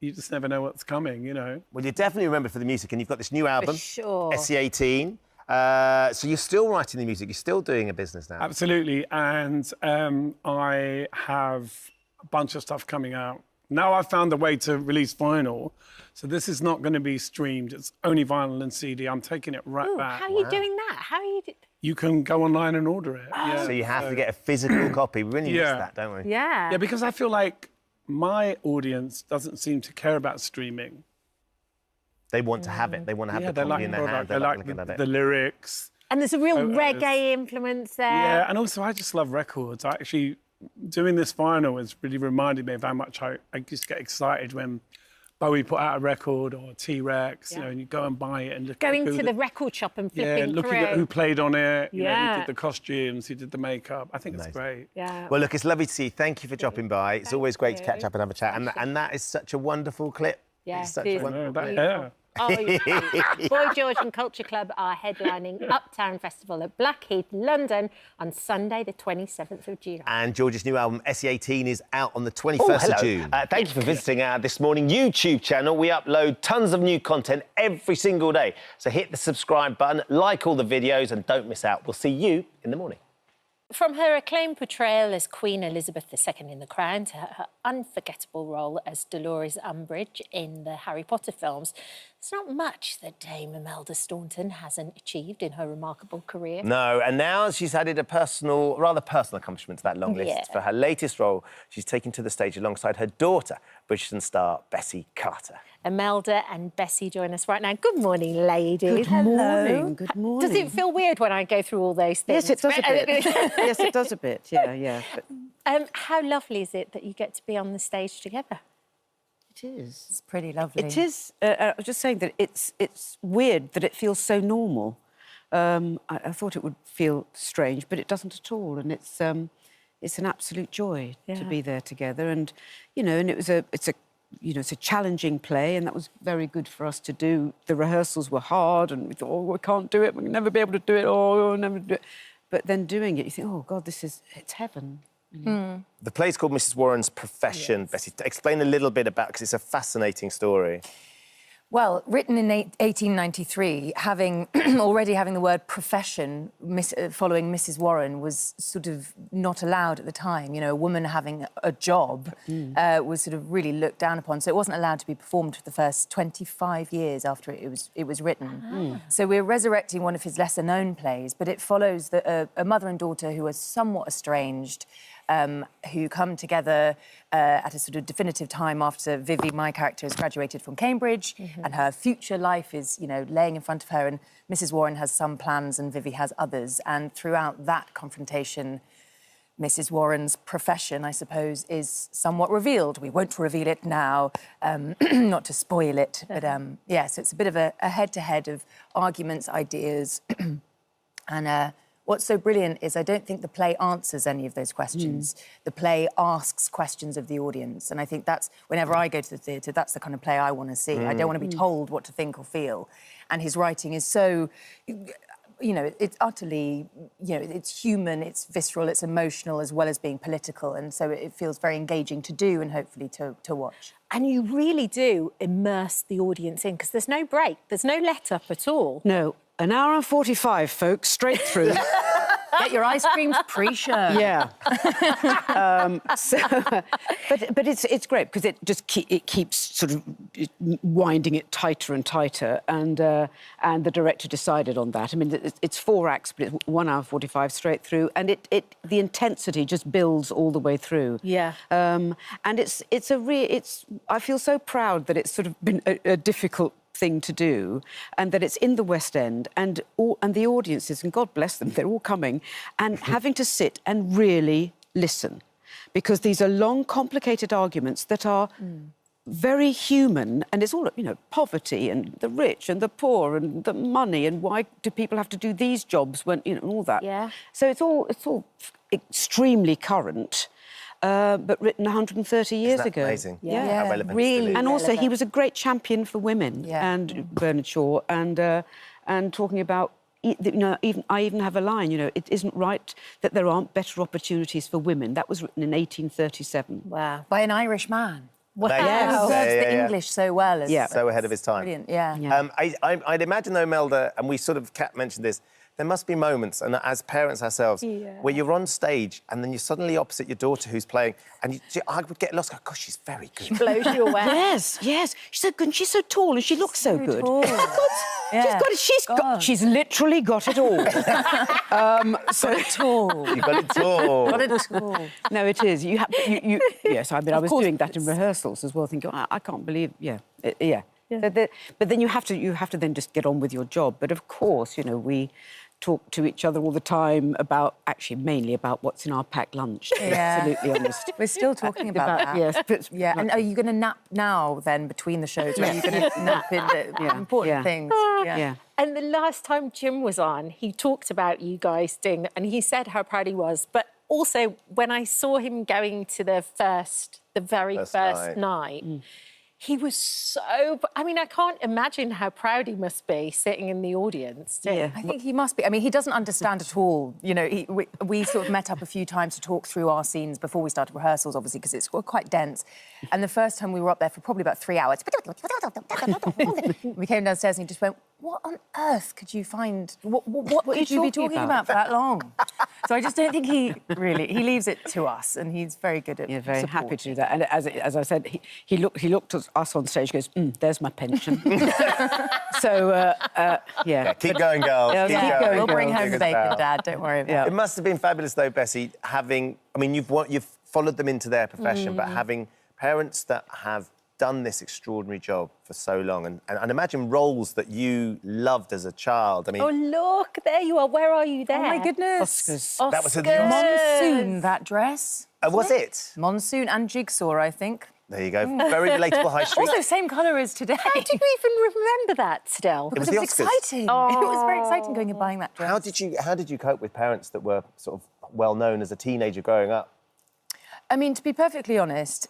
you just never know what's coming, you know. Well, you're definitely remembered for the music, and you've got this new album, For sure. SE18. So you're still writing the music, you're still doing a business now. Absolutely, and I have a bunch of stuff coming out. Now I've found a way to release vinyl, so this is not going to be streamed. It's only vinyl and CD. I'm taking it right back. How are you doing that? How are you... You can go online and order it. Yeah. So you have to get a physical copy. We really miss that, don't we? Yeah. Yeah, because I feel like my audience doesn't seem to care about streaming. They want to have it. They want to have the copy in their hand. They like the lyrics. And there's a real reggae influence there. Yeah, and also I just love records. I actually, doing this vinyl has really reminded me of how much I just get excited when Bowie put out a record or T-Rex, you know, and you go and buy it and look Going at to the record shop and flipping looking through. at who played on it, you know, Yeah. who did the costumes, who did the makeup. I think it's great. Yeah. Well, look, it's lovely to see you. Thank you for dropping by. It's always great to catch up and have a chat. And that is such a wonderful clip. Yeah, It's such it a is. wonderful clip. Yeah. Oh, yeah. Boy George and Culture Club are headlining Uptown Festival at Blackheath, London on Sunday, the 27th of June. And George's new album, SE18, is out on the 21st of June. Thank you for visiting our This Morning YouTube channel. We upload tons of new content every single day. So hit the subscribe button, like all the videos, and don't miss out. We'll see you in the morning. From her acclaimed portrayal as Queen Elizabeth II in The Crown to her unforgettable role as Dolores Umbridge in the Harry Potter films, there's not much that Dame Imelda Staunton hasn't achieved in her remarkable career. No, and now she's added a rather personal accomplishment to that long list. Yeah. For her latest role, she's taken to the stage alongside her daughter, Bridgerton star Bessie Carter. Imelda and Bessie join us right now. Good morning, ladies. Good morning. Good morning. Does it feel weird when I go through all those things? Yes, it does a bit. Yes, it does a bit. Yeah. But... how lovely is it that you get to be on the stage together? It is. It's pretty lovely. It is. I was just saying that it's weird that it feels so normal. I thought it would feel strange, but it doesn't at all, and it's an absolute joy to be there together. And and it's a challenging play, and that was very good for us to do. The rehearsals were hard, and we thought, oh, we can't do it. We'll never be able to do it. Oh, we'll never do it. But then doing it, you think, oh God, it's heaven. The play's called Mrs. Warren's Profession. Yes. Bessie, explain a little bit about, because it's a fascinating story. Well, written in 1893, already having the word profession following Mrs. Warren was sort of not allowed at the time. A woman having a job was sort of really looked down upon. So it wasn't allowed to be performed for the first 25 years after it was written. So we're resurrecting one of his lesser-known plays, but it follows a mother and daughter who are somewhat estranged, who come together at a sort of definitive time after Vivi, my character, has graduated from Cambridge, and her future life is, laying in front of her, and Mrs. Warren has some plans and Vivi has others. And throughout that confrontation, Mrs. Warren's profession, I suppose, is somewhat revealed. We won't reveal it now, not to spoil it, but so it's a bit of a head-to-head of arguments, ideas, and what's so brilliant is I don't think the play answers any of those questions. The play asks questions of the audience. And I think that's, whenever I go to the theatre, that's the kind of play I want to see. I don't want to be told what to think or feel. And his writing is so, it's utterly, it's human, it's visceral, it's emotional, as well as being political. And so it feels very engaging to do and hopefully to watch. And you really do immerse the audience in, because there's no break, there's no let-up at all. No. An hour and 45, folks, straight through. Get your ice creams pre-show. Yeah. But it's great because it keeps sort of winding it tighter and tighter, and the director decided on that. I mean, it's 4 acts, but it's 1 hour 45 straight through, and the intensity just builds all the way through. Yeah. And I feel so proud that it's sort of been a difficult thing to do, and that it's in the West End, and the audiences, and God bless them, they're all coming, and having to sit and really listen, because these are long, complicated arguments that are very human, and it's all, poverty and the rich and the poor and the money, and why do people have to do these jobs when, all that. Yeah. So it's all extremely current. But written 130 years ago. Amazing. Yeah. How relevant really. And also, he was a great champion for women, and Bernard Shaw, and talking about, I even have a line, it isn't right that there aren't better opportunities for women. That was written in 1837. Wow. By an Irish man. Wow. Yes. He serves the English so well. So ahead of his time. Brilliant, yeah. I'd imagine, though, Imelda, and we sort of, Kat mentioned this, there must be moments, and as parents ourselves, where you're on stage and then you're suddenly opposite your daughter who's playing, and I would get lost. Gosh, she's very good. She blows you away. Yes. She's so good, and she's so tall, and she looks so good. Tall. She's literally got it all. So tall. You've got it tall. Got it tall. No, it is. Yes, I mean, I was doing that in rehearsals as well, thinking, I can't believe, yeah. So but then you have to then just get on with your job. But of course, we talk to each other all the time mainly about what's in our packed lunch. To be absolutely honest. We're still talking about that. Yes. But, and are you going to nap now, then, between the shows? Or are you going to nap in the important things? Yeah. And the last time Jim was on, he talked about you guys doing, and he said how proud he was. But also, when I saw him going to the very first night, he was so... I mean, I can't imagine how proud he must be sitting in the audience. Yeah. I think he must be. I mean, he doesn't understand at all. We sort of met up a few times to talk through our scenes before we started rehearsals, obviously, because it's quite dense. And the first time we were up there for probably about 3 hours, we came downstairs and he just went, what on earth could you find? What are could you you be talking talking about for that long? So I just don't think he leaves it to us, and he's very good at. Yeah, very happy to do that. And as I said, he looked at us on stage. Goes, there's my pension. So yeah. Keep going, girls. Yeah, keep going. We'll bring home the bacon, Dad. Don't worry about it. It must have been fabulous, though, Bessie, having... I mean, you've followed them into their profession, but having parents that have done this extraordinary job for so long, and imagine roles that you loved as a child. I mean... Oh, look, there you are. Where are you there? Oh, my goodness. Oscars. That was a Monsoon, that dress. Was it? Monsoon and Jigsaw, I think. There you go. Very relatable high street. Also, same colour as today. How do you even remember that still? It was It the was Oscars. exciting. Oh. It was very exciting going and buying that dress. How did you cope with parents that were sort of well known as a teenager growing up? I mean, to be perfectly honest,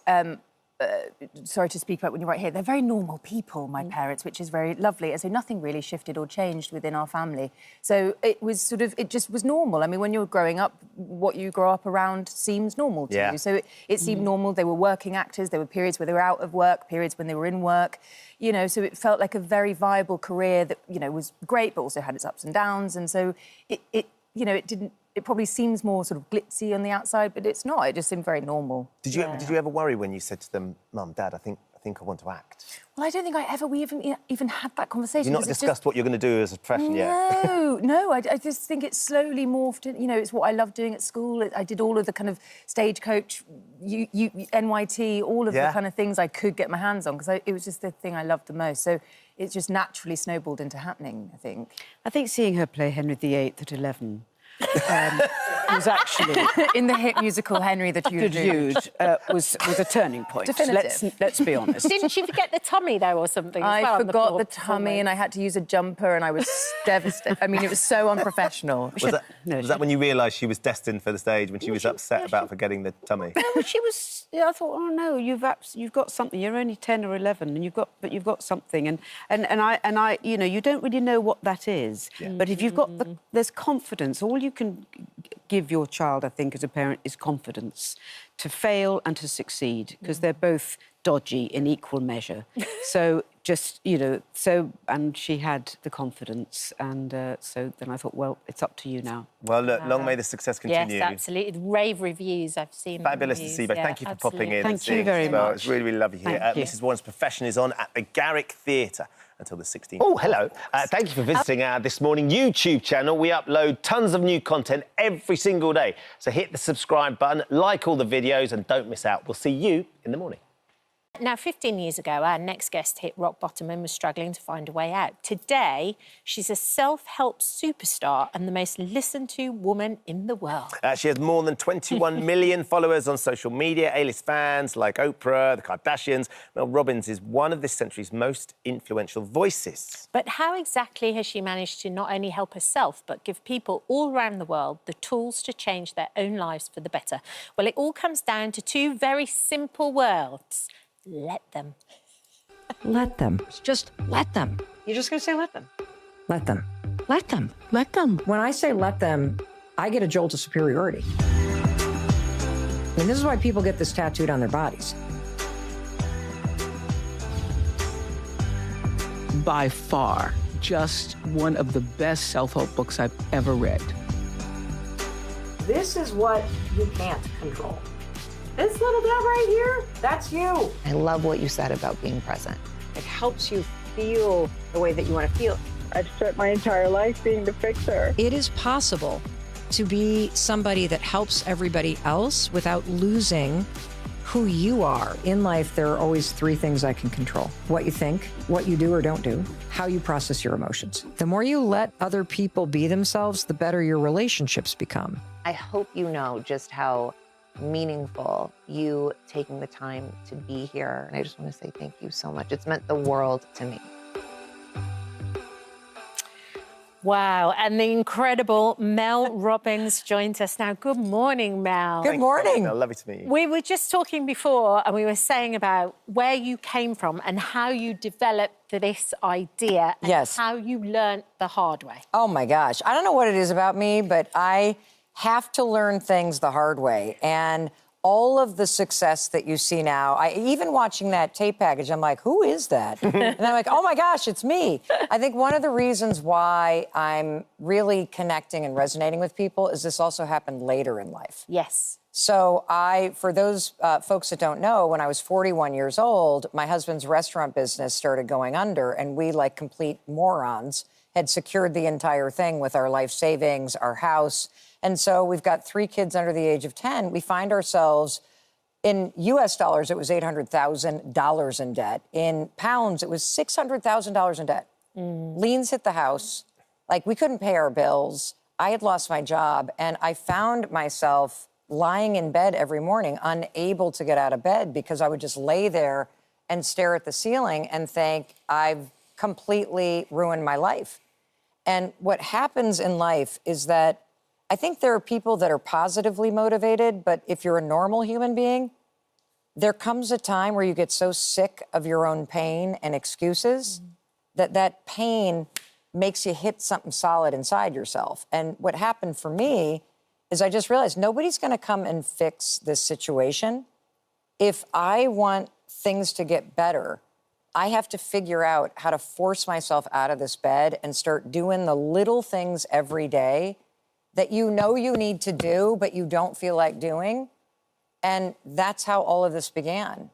sorry to speak about when you're right here, they're very normal people, my parents, which is very lovely. And so nothing really shifted or changed within our family. So it was it just was normal. I mean, when you're growing up, what you grow up around seems normal to you. So it seemed normal. They were working actors. There were periods where they were out of work, periods when they were in work. You know, so it felt like a very viable career that, you know, was great, but also had its ups and downs. And so it probably seems more sort of glitzy on the outside, but it's not. It just seemed very normal. Did you ever worry when you said to them, Mum, Dad, I think I want to act? Well, I don't think we even had that conversation. You've not discussed what you're going to do as a profession yet? No. I just think it's slowly morphed. You know, it's what I love doing at school. I did all of the kind of stagecoach, NYT, all of the kind of things I could get my hands on, because it was just the thing I loved the most. So it just naturally snowballed into happening, I think. I think seeing her play Henry VIII at 11... was actually in the hit musical Henry the Jude was a turning point. Definitive. Let's be honest. Didn't she forget the tummy though, or something? I forgot the tummy, and I had to use a jumper, and I was devastated. I mean, it was so unproffessional. Was that when you realised she was destined for the stage, when she was upset about forgetting the tummy? No, she was. I thought, oh no, you've got something. You're only 10 or 11, and you've got something, and I, you know, you don't really know what that is. Yeah. But if you've got there's confidence. All you can give your child, I think, as a parent, is confidence to fail and to succeed, because they're both dodgy in equal measure. So just, you know, and she had the confidence, and so then I thought, well, it's up to you now. Well, look, long may the success continue. Yes, absolutely. Rave reviews I've seen. Fabulous to see you both. Thank you for popping in. Thank you very much. It's really, really lovely here. Mrs. Warren's Profession is on at the Garrick Theatre until the 16th. Oh, hello. Thank you for visiting our This Morning YouTube channel. We upload tons of new content every single day. So hit the subscribe button, like all the videos, and don't miss out. We'll see you in the morning. Now, 15 years ago, our next guest hit rock bottom and was struggling to find a way out. Today, she's a self-help superstar and the most listened-to woman in the world. She has more than 21 million followers on social media, A-list fans like Oprah, the Kardashians. Mel Robbins is one of this century's most influential voices. But how exactly has she managed to not only help herself, but give people all around the world the tools to change their own lives for the better? Well, it all comes down to two very simple words. Let them. Let them. Just let them. You're just going to say let them? Let them. Let them. Let them. When I say let them, I get a jolt of superiority. And this is why people get this tattooed on their bodies. By far, just one of the best self-help books I've ever read. This is what you can't control. This little dot right here, that's you. I love what you said about being present. It helps you feel the way that you want to feel. I've spent my entire life being the fixer. It is possible to be somebody that helps everybody else without losing who you are. In life, there are always three things I can control: what you think, what you do or don't do, how you process your emotions. The more you let other people be themselves, the better your relationships become. I hope you know just how meaningful you taking the time to be here. And I just want to say thank you so much. It's meant the world to me. Wow, and the incredible Mel Robbins joins us now. Good morning, Mel. Good morning. Mel. Lovely to meet you. We were just talking before, and we were saying about where you came from and how you developed this idea and how you learnt the hard way. Oh, my gosh. I don't know what it is about me, but I have to learn things the hard way. And all of the success that you see now, even watching that tape package, I'm like, who is that? And I'm like, oh my gosh, it's me. I think one of the reasons why I'm really connecting and resonating with people is this also happened later in life. Yes. So for those folks that don't know, when I was 41 years old, my husband's restaurant business started going under, and we, like complete morons, had secured the entire thing with our life savings, our house. And so we've got 3 kids under the age of 10. We find ourselves, in US dollars, it was $800,000 in debt. In pounds, it was $600,000 in debt. Liens hit the house. Like, we couldn't pay our bills. I had lost my job, and I found myself lying in bed every morning, unable to get out of bed, because I would just lay there and stare at the ceiling and think, I've completely ruined my life. And what happens in life is that I think there are people that are positively motivated, but if you're a normal human being, there comes a time where you get so sick of your own pain and excuses that that pain makes you hit something solid inside yourself. And what happened for me is I just realized nobody's going to come and fix this situation. If I want things to get better, I have to figure out how to force myself out of this bed and start doing the little things every day that you know you need to do, but you don't feel like doing. And that's how all of this began.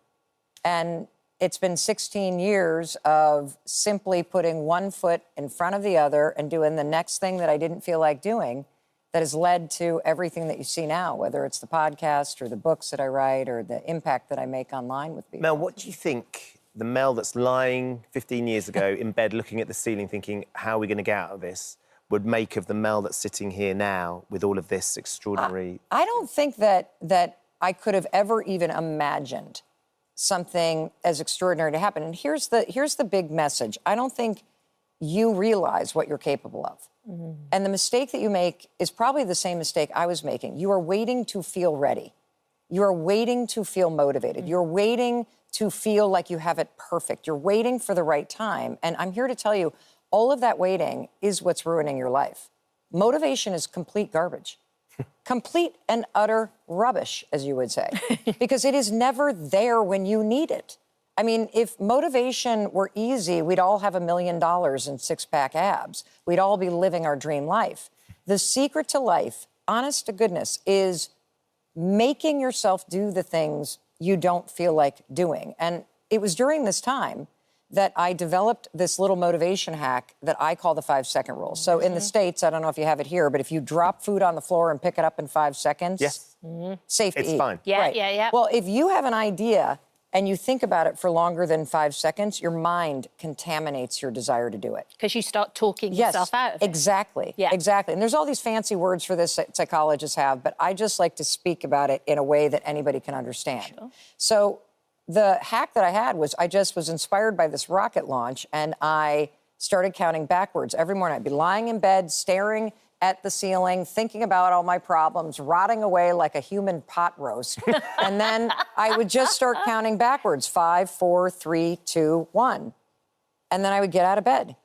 And it's been 16 years of simply putting one foot in front of the other and doing the next thing that I didn't feel like doing that has led to everything that you see now, whether it's the podcast or the books that I write or the impact that I make online with people. Mel, what do you think the Mel that's lying 15 years ago in bed looking at the ceiling thinking, how are we going to get out of this, would make of the Mel that's sitting here now with all of this extraordinary... I don't think that I could have ever even imagined something as extraordinary to happen. And here's the big message. I don't think you realize what you're capable of. And the mistake that you make is probably the same mistake I was making. You are waiting to feel ready. You are waiting to feel motivated. You're waiting to feel like you have it perfect. You're waiting for the right time. And I'm here to tell you, all of that waiting is what's ruining your life. Motivation is complete garbage. Complete and utter rubbish, as you would say, because it is never there when you need it. I mean, if motivation were easy, we'd all have $1 million and six-pack abs. We'd all be living our dream life. The secret to life, honest to goodness, is making yourself do the things you don't feel like doing. And it was during this time that I developed this little motivation hack that I call the 5-second rule. So in the States, I don't know if you have it here, but if you drop food on the floor and pick it up in 5 seconds, safe to eat. It's fine. Yeah, Right. yeah. Well, if you have an idea and you think about it for longer than 5 seconds, your mind contaminates your desire to do it. Because you start talking yourself out of it. Exactly. Yeah. Exactly. And there's all these fancy words for this that psychologists have, but I just like to speak about it in a way that anybody can understand. Sure. So the hack that I had was I just was inspired by this rocket launch, and I started counting backwards. Every morning I'd be lying in bed, staring at the ceiling, thinking about all my problems, rotting away like a human pot roast. And then I would just start counting backwards, 5, 4, 3, 2, 1. And then I would get out of bed.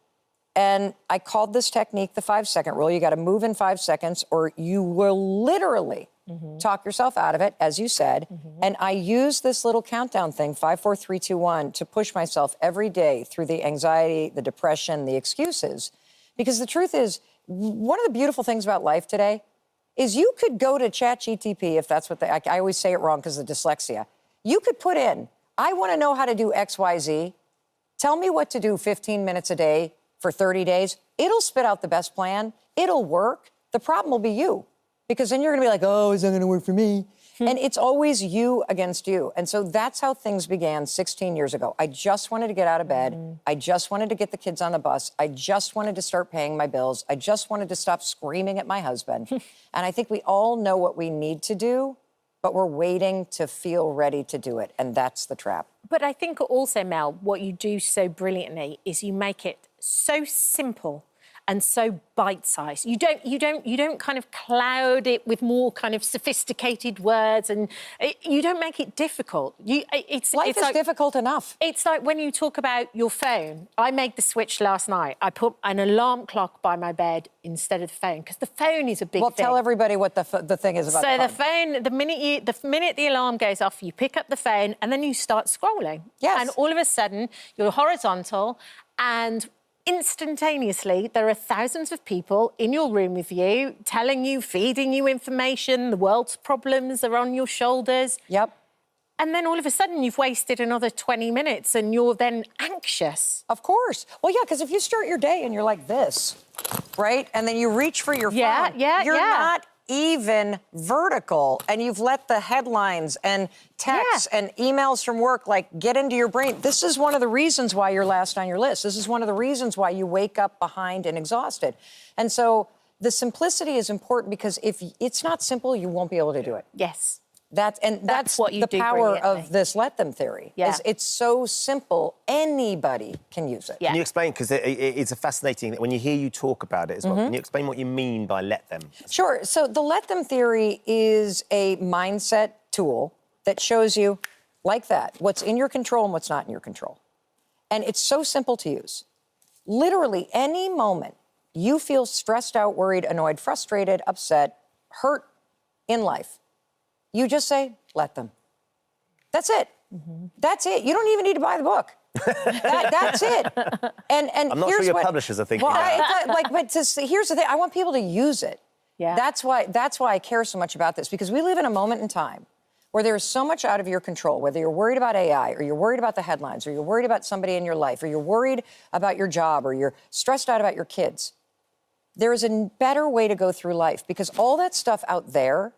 And I called this technique the 5-second rule. You got to move in 5 seconds or you will literally talk yourself out of it, as you said. And I use this little countdown thing, 5, 4, 3, 2, 1, to push myself every day through the anxiety, the depression, the excuses. Because the truth is, one of the beautiful things about life today is you could go to ChatGPT, if that's what I always say it wrong because of dyslexia. You could put in, I want to know how to do X, Y, Z. Tell me what to do 15 minutes a day for 30 days. It'll spit out the best plan. It'll work. The problem will be you. Because then you're going to be like, oh, is that going to work for me? And it's always you against you. And so that's how things began 16 years ago. I just wanted to get out of bed. I just wanted to get the kids on the bus. I just wanted to start paying my bills. I just wanted to stop screaming at my husband. And I think we all know what we need to do, but we're waiting to feel ready to do it. And that's the trap. But I think also, Mel, what you do so brilliantly is you make it so simple and so bite-sized. You don't kind of cloud it with more kind of sophisticated words, and you don't make it difficult. Life is difficult enough. It's like when you talk about your phone. I made the switch last night. I put an alarm clock by my bed instead of the phone, because the phone is a big thing. Well, tell everybody what the thing is about. So the phone, the minute the alarm goes off, you pick up the phone and then you start scrolling. Yes. And all of a sudden, you're horizontal, and instantaneously, there are thousands of people in your room with you, telling you, feeding you information, the world's problems are on your shoulders. Yep. And then all of a sudden, you've wasted another 20 minutes and you're then anxious. Of course. Well, yeah, because if you start your day and you're like this, right, and then you reach for your phone, you're not even vertical, and you've let the headlines and texts and emails from work get into your brain. This is one of the reasons why you're last on your list. This is one of the reasons why you wake up behind and exhausted. And so the simplicity is important, because if it's not simple, you won't be able to do it. Yes. That's what you the do power brilliantly. of this let them theory. Yeah. It's so simple, anybody can use it. Can you explain, because it's a fascinating, when you hear you talk about it as well, can you explain what you mean by let them? Sure. So the let them theory is a mindset tool that shows you, like that, what's in your control and what's not in your control. And it's so simple to use. Literally, any moment you feel stressed out, worried, annoyed, frustrated, upset, hurt in life, you just say, let them. That's it. That's it. You don't even need to buy the book. That's it. And I'm not sure your publishers are thinking that. Here's the thing. I want people to use it. Yeah. That's why I care so much about this, because we live in a moment in time where there is so much out of your control, whether you're worried about AI, or you're worried about the headlines, or you're worried about somebody in your life, or you're worried about your job, or you're stressed out about your kids. There is a better way to go through life, because all that stuff out there,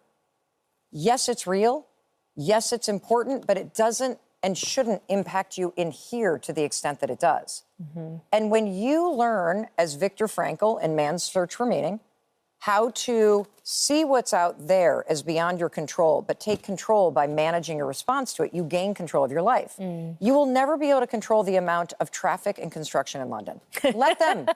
yes, it's real. Yes, it's important, but it doesn't and shouldn't impact you in here to the extent that it does. And when you learn, as Viktor Frankl in Man's Search for Meaning, how to see what's out there as beyond your control, but take control by managing your response to it, you gain control of your life. You will never be able to control the amount of traffic and construction in London. Let them.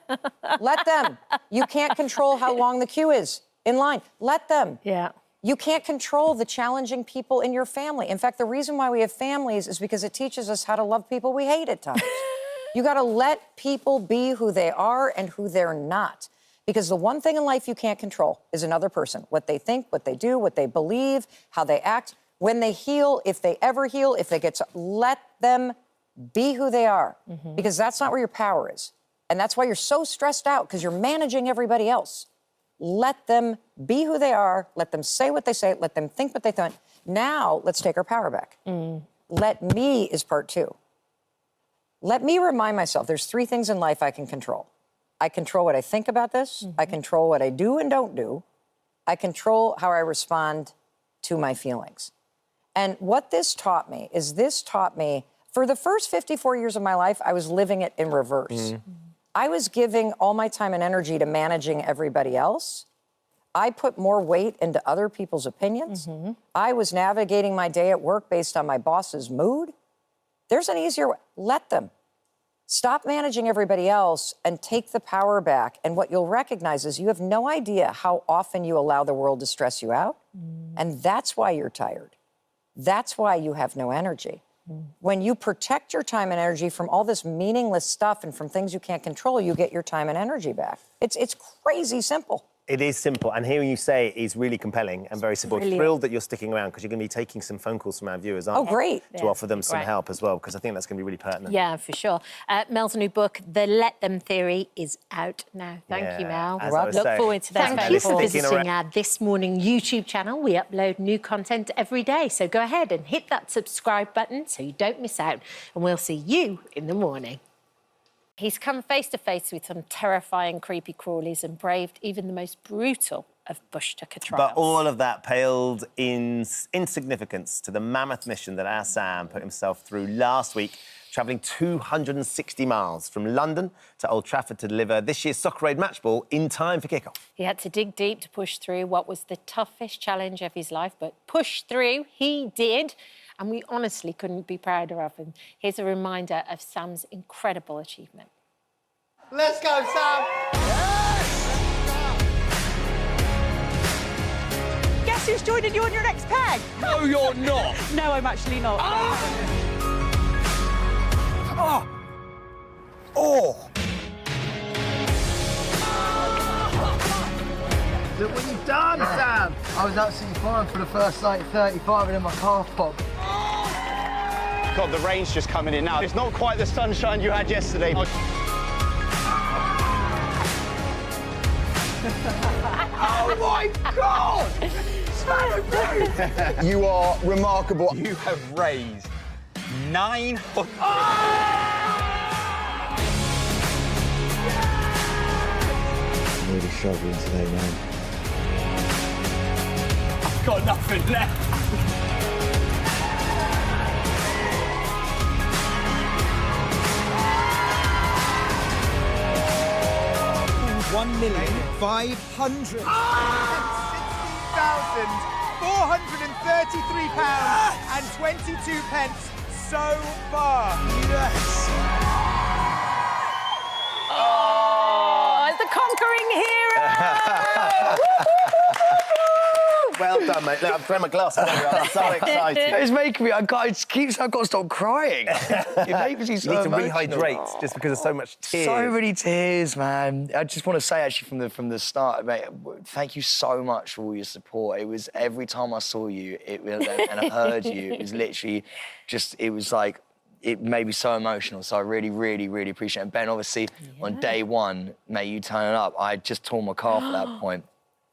Let them. You can't control how long the queue is in line. Let them. Yeah. You can't control the challenging people in your family. In fact, the reason why we have families is because it teaches us how to love people we hate at times. You got to let people be who they are and who they're not. Because the one thing in life you can't control is another person. What they think, what they do, what they believe, how they act. When they heal, if they ever heal, if they get to, let them be who they are. Because that's not where your power is. And that's why you're so stressed out, because you're managing everybody else. Let them be who they are. Let them say what they say. Let them think what they think. Now, let's take our power back. Let me is part two. Let me remind myself there's three things in life I can control. I control what I think about this. I control what I do and don't do. I control how I respond to my feelings. And what this taught me is for the first 54 years of my life, I was living it in reverse. I was giving all my time and energy to managing everybody else. I put more weight into other people's opinions. I was navigating my day at work based on my boss's mood. There's an easier way. Let them. Stop managing everybody else and take the power back. And what you'll recognize is you have no idea how often you allow the world to stress you out. And that's why you're tired. That's why you have no energy. When you protect your time and energy from all this meaningless stuff and from things you can't control, you get your time and energy back. It's crazy simple. It is simple, and hearing you say it is really compelling and very simple. Brilliant. Thrilled that you're sticking around, because you're going to be taking some phone calls from our viewers, aren't you? Oh, great. To offer them some help as well, because I think that's going to be really pertinent. Yeah, for sure. Mel's new book, The Let Them Theory, is out now. Thank you, Mel. Look forward to that. Thank you for visiting our This Morning YouTube channel. We upload new content every day, so go ahead and hit that subscribe button so you don't miss out, and we'll see you in the morning. He's come face to face with some terrifying creepy crawlies and braved even the most brutal of bush tucker trials. But all of that paled in insignificance to the mammoth mission that our Sam put himself through last week, travelling 260 miles from London to Old Trafford to deliver this year's Soccer Aid match ball in time for kickoff. He had to dig deep to push through what was the toughest challenge of his life, but push through he did, and we honestly couldn't be prouder of him. Here's a reminder of Sam's incredible achievement. Let's go, Sam! guess who's joining you on your next peg? No, you're not. No, I'm actually not. Oh! Oh! Look what you've done, Sam! I was absolutely fine for the first, like, 35, and then my car popped. God, the rain's just coming in now. It's not quite the sunshine you had yesterday. Oh my God! You are remarkable. You have raised 900. I'm really struggling today, man. I've got nothing left. £1,516,433.22 so far. Yes. Oh, the conquering hero! Well done, mate. Look, I've thrown my glass at you. I'm so excited. It's making me. I've got to stop crying. It makes me so You need to emotional. rehydrate just because of so much tears. So many tears, man. I just want to say, actually, from the start, mate, thank you so much for all your support. It was every time I saw you, and I heard you, it was literally just. It was like. It made me so emotional, so I really, really, really appreciate it. And Ben, obviously, on day one, mate, you turning up, I just tore my calf at that point,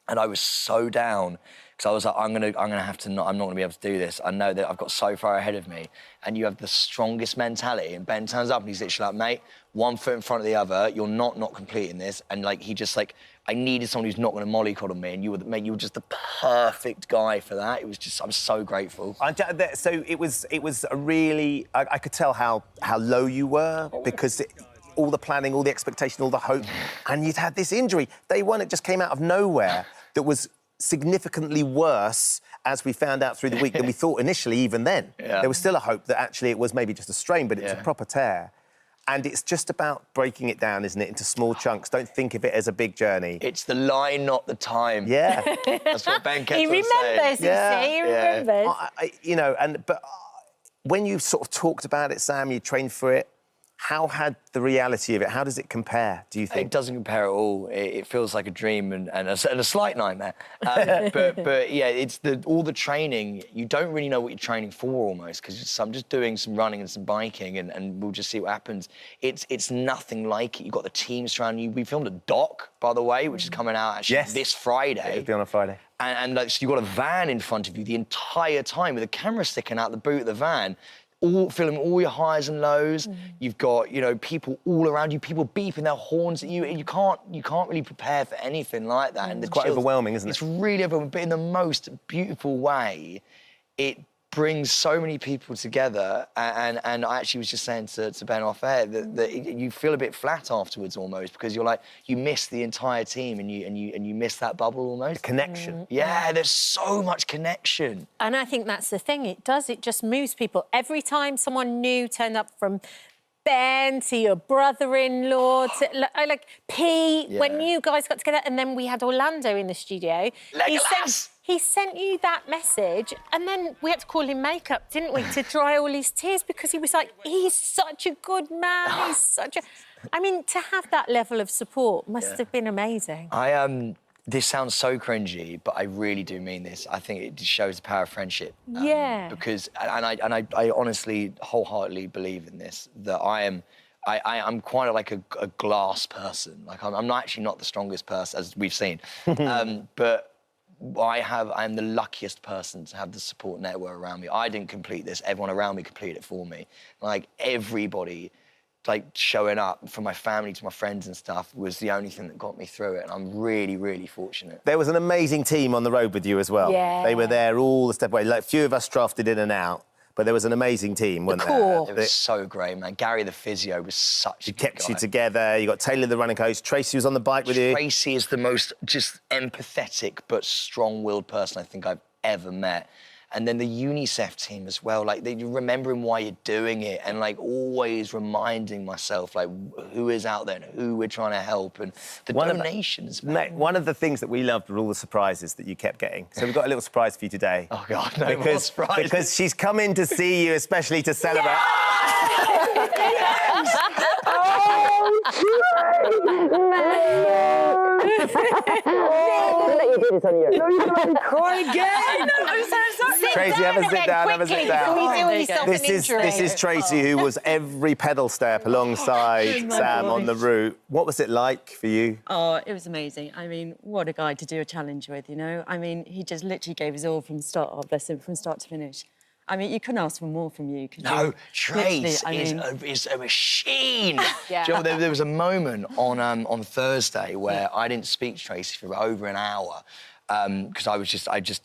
and I was so down because I was like, I'm gonna have to I'm not gonna be able to do this. I know that I've got so far ahead of me, and you have the strongest mentality. And Ben turns up and he's literally like, mate, one foot in front of the other. You're not completing this. And like he just like, I needed someone who's not going to mollycoddle me, and you were just the perfect guy for that. It was just, I'm so grateful. So it was a really, I could tell how low you were because all the planning, all the expectation, all the hope, and you'd had this injury. Day one, it just came out of nowhere that was significantly worse, as we found out through the week, than we thought initially, even then. Yeah. There was still a hope that actually it was maybe just a strain, but it was a proper tear. And it's just about breaking it down, isn't it, into small chunks. Don't think of it as a big journey. It's the line, not the time. Yeah. That's what Ben kept He on saying. remembers, he remembers. You know, but when you sort of talked about it, Sam, you trained for it, how had the reality of it, how does it compare, do you think? It doesn't compare at all. It feels like a dream and a slight nightmare. But yeah, it's all the training, you don't really know what you're training for almost, because I'm just doing some running and some biking and we'll just see what happens. It's nothing like it. You've got the team surrounding you. We filmed a doc, by the way, which is coming out actually this Friday. It'll be on a Friday. And like, so you've got a van in front of you the entire time with a camera sticking out the boot of the van, all filming all your highs and lows. You've got, you know, people all around you, people beeping their horns at you, and you can't really prepare for anything like that. And it's quite overwhelming, isn't it? It's really overwhelming, but in the most beautiful way. It brings so many people together, and I actually was just saying to Ben off air that you feel a bit flat afterwards almost, because you're like, you miss the entire team and you miss that bubble almost. The connection. Yeah, there's so much connection. And I think that's the thing, it just moves people. Every time someone new turned up, from Ben to your brother-in-law to like Pete, when you guys got together, and then we had Orlando in the studio. He sent you that message, and then we had to call him makeup, didn't we, to dry all his tears, because he was like, he's such a good man, he's such a... I mean, to have that level of support must have been amazing. This sounds so cringy, but I really do mean this. I think it shows the power of friendship. Because, and I honestly, wholeheartedly believe in this, that I'm quite like a glass person. Like, I'm actually not the strongest person, as we've seen. But I'm the luckiest person to have the support network around me. I didn't complete this. Everyone around me completed it for me. Like, everybody, like, showing up, from my family to my friends and stuff, was the only thing that got me through it, and I'm really, really fortunate. There was an amazing team on the road with you as well. Yeah. They were there all the step away. Like, few of us drafted in and out, but there was an amazing team, wasn't there? It was so great, man. Gary, the physio, was such a good kept guy. you together. You got Taylor, the running coach. Tracy was on the bike with you. Tracy is the most just empathetic but strong-willed person I think I've ever met. And then the UNICEF team as well, like remembering why you're doing it and like always reminding myself like who is out there and who we're trying to help and the donations. Mate, one of the things that we loved were all the surprises that you kept getting. So we've got a little surprise for you today. Oh God, no more surprises. Because she's come in to see you, especially to celebrate. Yes! No, you're going to cry again. I'm so sorry. Tracy, have a sit down, have a sit down. This is Tracy, who was every pedal step alongside Sam on the route. What was it like for you? Oh, it was amazing. I mean, what a guy to do a challenge with, you know? I mean, he just literally gave his all from start, oh, bless him, from start to finish. I mean, you couldn't ask for more from you. Could No, you? Trace is a machine. Yeah. Do you know, there was a moment on Thursday where I didn't speak to Tracy for over an hour because I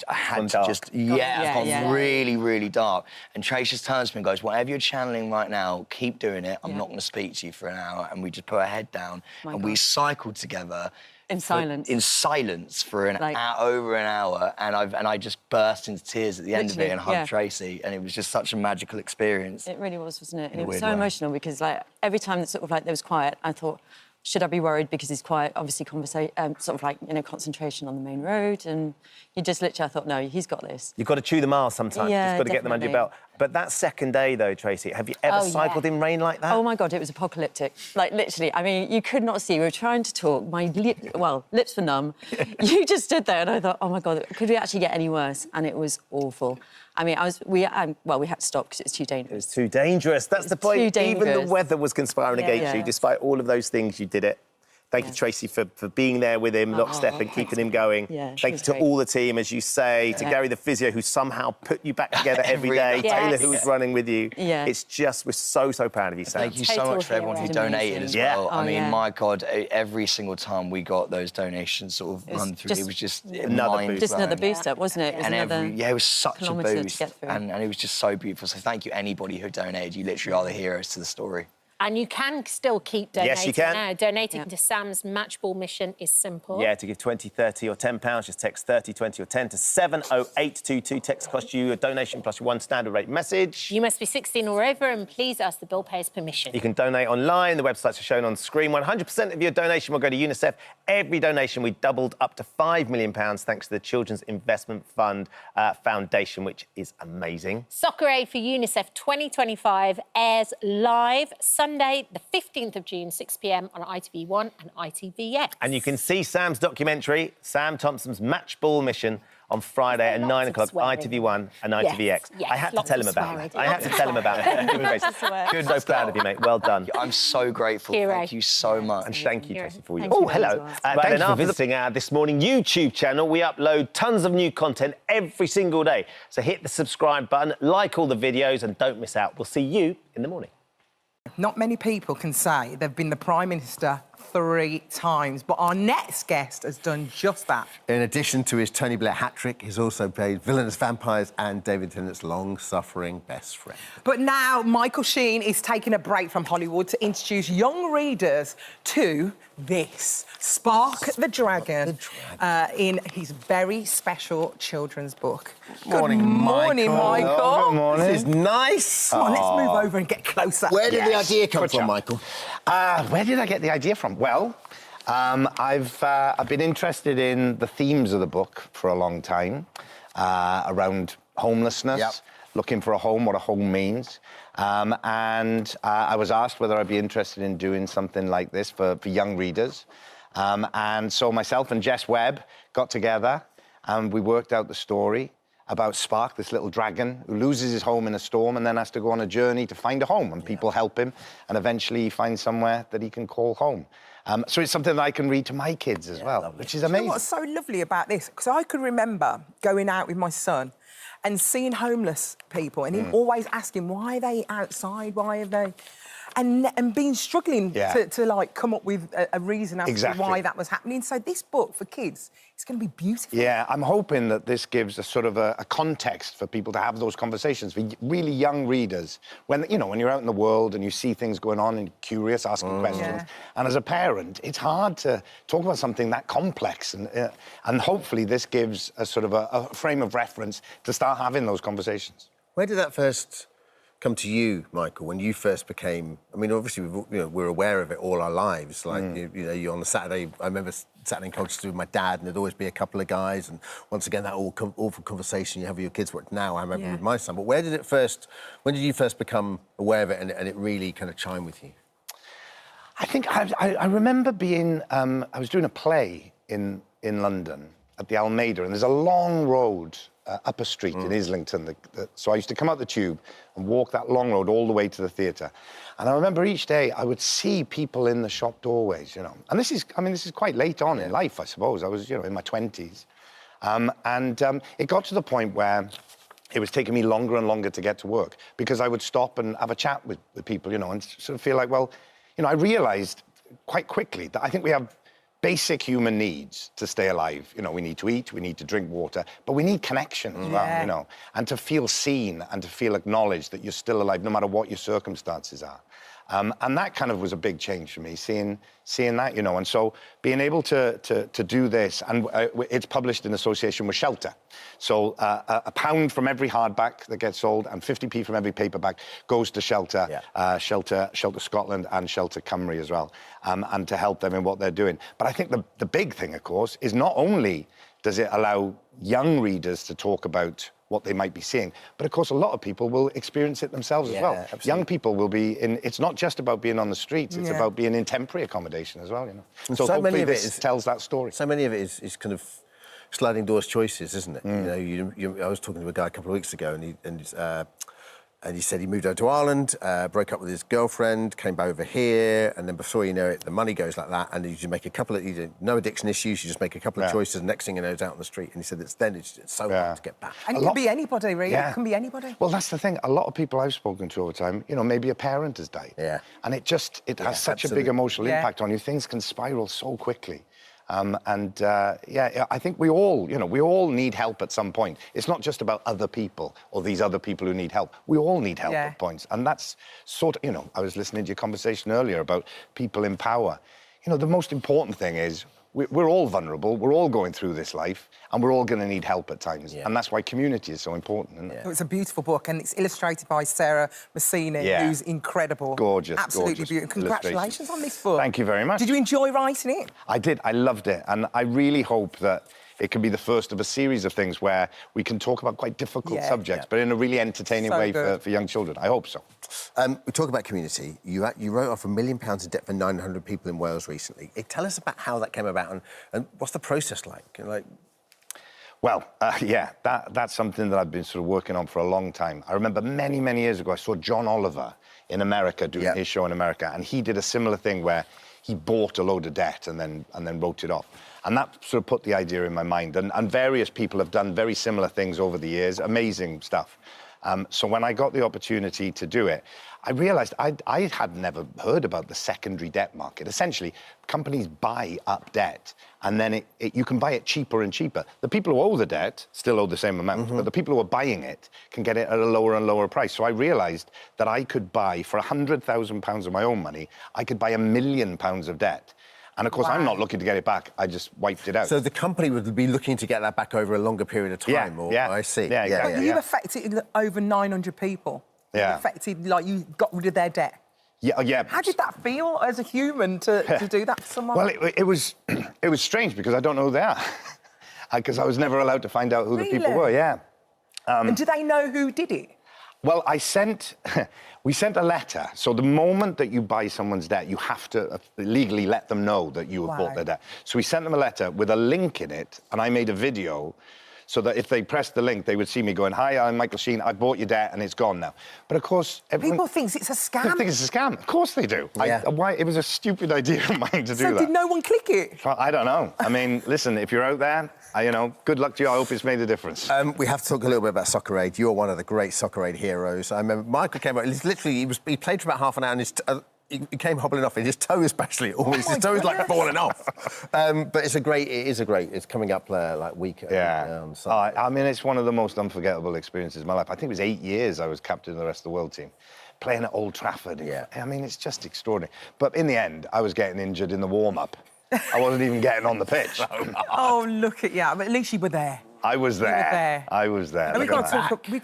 had gone really, really dark. And Trace just turns to me and goes, whatever you're channeling right now, keep doing it. I'm not going to speak to you for an hour. And we just put our head down we cycled together. In silence. In silence for over an hour, and I just burst into tears at the end of it and hugged Tracy, and it was just such a magical experience. It really was, wasn't it? And it was so emotional because, like, every time that sort of like there was quiet, I thought, should I be worried because he's quiet? Obviously, sort of like, you know, concentration on the main road, and you just literally, I thought, no, he's got this. You've got to chew the miles sometimes. Yeah, You've got to get them under your belt. But that second day, though, Tracy, have you ever cycled in rain like that? Oh, my God, it was apocalyptic. Like, literally, I mean, you could not see. We were trying to talk. My lips were numb. You just stood there, and I thought, oh, my God, could we actually get any worse? And it was awful. I mean, we had to stop because it was too dangerous. It was too dangerous. That's the point. Even the weather was conspiring against you. Despite all of those things, you did it. Thank you, Tracy, for being there with him, lockstep, and keeping him going. Thank you to all the team, as you say, to Gary the physio, who somehow put you back together every day, Taylor, who was running with you. It's just, we're so proud of you, Sam. Thank you so much for everyone who donated as well. I mean, my God, every single time we got those donations sort of run through, it was just another boost. Just another boost up, wasn't it? It was such a boost. And it was just so beautiful. So thank you, anybody who donated. You literally are the heroes to the story. And you can still keep donating. Yes, you can. Now. Donating to Sam's matchball mission is simple. Yeah, to give 20, 30 or £10, just text 30, 20 or 10 to 70822. Text costs you a donation plus one standard rate message. You must be 16 or over and please ask the bill payer's permission. You can donate online. The websites are shown on screen. 100% of your donation will go to UNICEF. Every donation, we doubled up to £5 million thanks to the Children's Investment Fund Foundation, which is amazing. Soccer Aid for UNICEF 2025 airs live Sunday, the 15th of June, 6 p.m. on ITV1 and ITVX. And you can see Sam's documentary, Sam Thompson's Matchball Mission, on Friday at 9 o'clock, ITV1 and ITVX. Yes, I had to tell him about it. I had to tell him about it. Good, so proud of you, mate. Well done. I'm so grateful. Thank you so much. And thank you, Tracy, for you. Oh, hello. Thanks for visiting our This Morning YouTube channel. We upload tons of new content every single day. So hit the subscribe button, like all the videos, and don't miss out. We'll see you in the morning. Not many people can say they've been the Prime Minister 3 times, but our next guest has done just that. In addition to his Tony Blair hat-trick, he's also played villainous vampires and David Tennant's long-suffering best friend. But now Michael Sheen is taking a break from Hollywood to introduce young readers to this, Spark the Dragon, in his very special children's book. Morning, Good morning, Michael. Oh, good morning. This is nice. Come on, let's move over and get closer. Where did the idea come from, Michael? Where did I get the idea from? Well, I've been interested in the themes of the book for a long time, around homelessness, looking for a home, what a home means. And I was asked whether I'd be interested in doing something like this for young readers. And so myself and Jess Webb got together and we worked out the story about Spark, this little dragon who loses his home in a storm and then has to go on a journey to find a home, and people help him, and eventually he finds somewhere that he can call home. So it's something that I can read to my kids as well, which is amazing. You know what's so lovely about this? Because I could remember going out with my son and seeing homeless people and him always asking, why are they outside? Why are they... and been struggling Yeah. to like come up with a reason as to why that was happening. So this book for kids, it's going to be beautiful. Yeah, I'm hoping that this gives a sort of a context for people to have those conversations for really young readers. When when you're out in the world and you see things going on and you're curious, asking questions, and as a parent, it's hard to talk about something that complex. And hopefully this gives a sort of a frame of reference to start having those conversations. Where did that first come to you, Michael, when you first became... I mean, obviously, we're aware of it all our lives. Like, you on the Saturday... I remember Saturday in Colchester with my dad, and there'd always be a couple of guys, and once again, that awful conversation you have with your kids, what now I remember with my son. But when did you first become aware of it and it really kind of chimed with you? I think I remember being... I was doing a play in London at the Almeida, and there's a long road up a street in Islington. So I used to come out the tube and walk that long road all the way to the theatre. And I remember each day I would see people in the shop doorways, And this is quite late on in life, I suppose. I was, in my 20s. It got to the point where it was taking me longer and longer to get to work because I would stop and have a chat with people, and sort of feel like, well, I realised quite quickly that I think we have basic human needs to stay alive. We need to eat, we need to drink water, but we need connection as well, and to feel seen and to feel acknowledged that you're still alive, no matter what your circumstances are. And that kind of was a big change for me, seeing that, and so being able to do this, and it's published in association with Shelter. So a £1 from every hardback that gets sold and 50p from every paperback goes to Shelter, Shelter Scotland and Shelter Cymru as well, and to help them in what they're doing. But I think the big thing, of course, is not only does it allow young readers to talk about what they might be seeing, but of course a lot of people will experience it themselves as well. Absolutely. Young people will be in... It's not just about being on the streets, it's about being in temporary accommodation as well, And So many hopefully of this tells that story. So many of it is kind of sliding doors choices, isn't it? I was talking to a guy a couple of weeks ago, and he said he moved over to Ireland, broke up with his girlfriend, came back over here, and then before you know it, the money goes like that, and you make a couple of... no addiction issues, you just make a couple of choices, and next thing you know, it's out on the street. And he said it's so hard to get back. And it can be anybody, really. It can be anybody. Well, that's the thing. A lot of people I've spoken to over time, maybe a parent has died. Yeah. And it has such a big emotional impact on you. Things can spiral so quickly. I think we all need help at some point. It's not just about other people or these other people who need help. We all need help at points. And that's sort of, I was listening to your conversation earlier about people in power. The most important thing is we're all vulnerable, we're all going through this life, and we're all going to need help at times. And that's why community is so important, isn't it? It's a beautiful book, and it's illustrated by Sarah Massini, who's incredible. Gorgeous, absolutely beautiful. Congratulations on this book. Thank you very much. Did you enjoy writing it? I did. I loved it, and I really hope that it can be the first of a series of things where we can talk about quite difficult subjects, but in a really entertaining way for young children. I hope so. We talk about community. You wrote off £1 million in debt for 900 people in Wales recently. Tell us about how that came about and what's the process like? Well, that's something that I've been sort of working on for a long time. I remember many, many years ago, I saw John Oliver in America doing his show in America, and he did a similar thing where he bought a load of debt and then wrote it off. And that sort of put the idea in my mind. And various people have done very similar things over the years, amazing stuff. So when I got the opportunity to do it, I realised I had never heard about the secondary debt market. Essentially, companies buy up debt, and then you can buy it cheaper and cheaper. The people who owe the debt still owe the same amount, but the people who are buying it can get it at a lower and lower price. So I realised that I could buy, for £100,000 of my own money, I could buy £1 million of debt. And, of course, I'm not looking to get it back. I just wiped it out. So the company would be looking to get that back over a longer period of time? I see. Yeah, exactly. But you affected over 900 people. You affected, you got rid of their debt. Yeah. How did that feel as a human to do that for someone? Well, it was strange because I don't know who they are. Because I was never allowed to find out who the people were, and do they know who did it? Well, we sent a letter. So the moment that you buy someone's debt, you have to legally let them know that you have bought their debt. So we sent them a letter with a link in it, and I made a video so that if they pressed the link, they would see me going, "Hi, I'm Michael Sheen. I bought your debt, and it's gone now." But of course, People think it's a scam. People think it's a scam. Of course they do. Yeah. Why? It was a stupid idea of mine to do that. So did no one click it? Well, I don't know. I mean, listen, if you're out there, you know, good luck to you. I hope it's made a difference. We have to talk a little bit about Soccer Aid. You're one of the great Soccer Aid heroes. I remember Michael came out. Literally, he played for about half an hour, and he came hobbling off, and his toe especially always. His toe is like falling off. But it's coming up like week. Yeah. I mean, it's one of the most unforgettable experiences of my life. I think it was 8 years I was captain of the rest of the world team, playing at Old Trafford. Yeah. I mean, it's just extraordinary. But in the end, I was getting injured in the warm-up. I wasn't even getting on the pitch. Oh, look at you! But at least you were there. I was there. You were there. I was there. And we've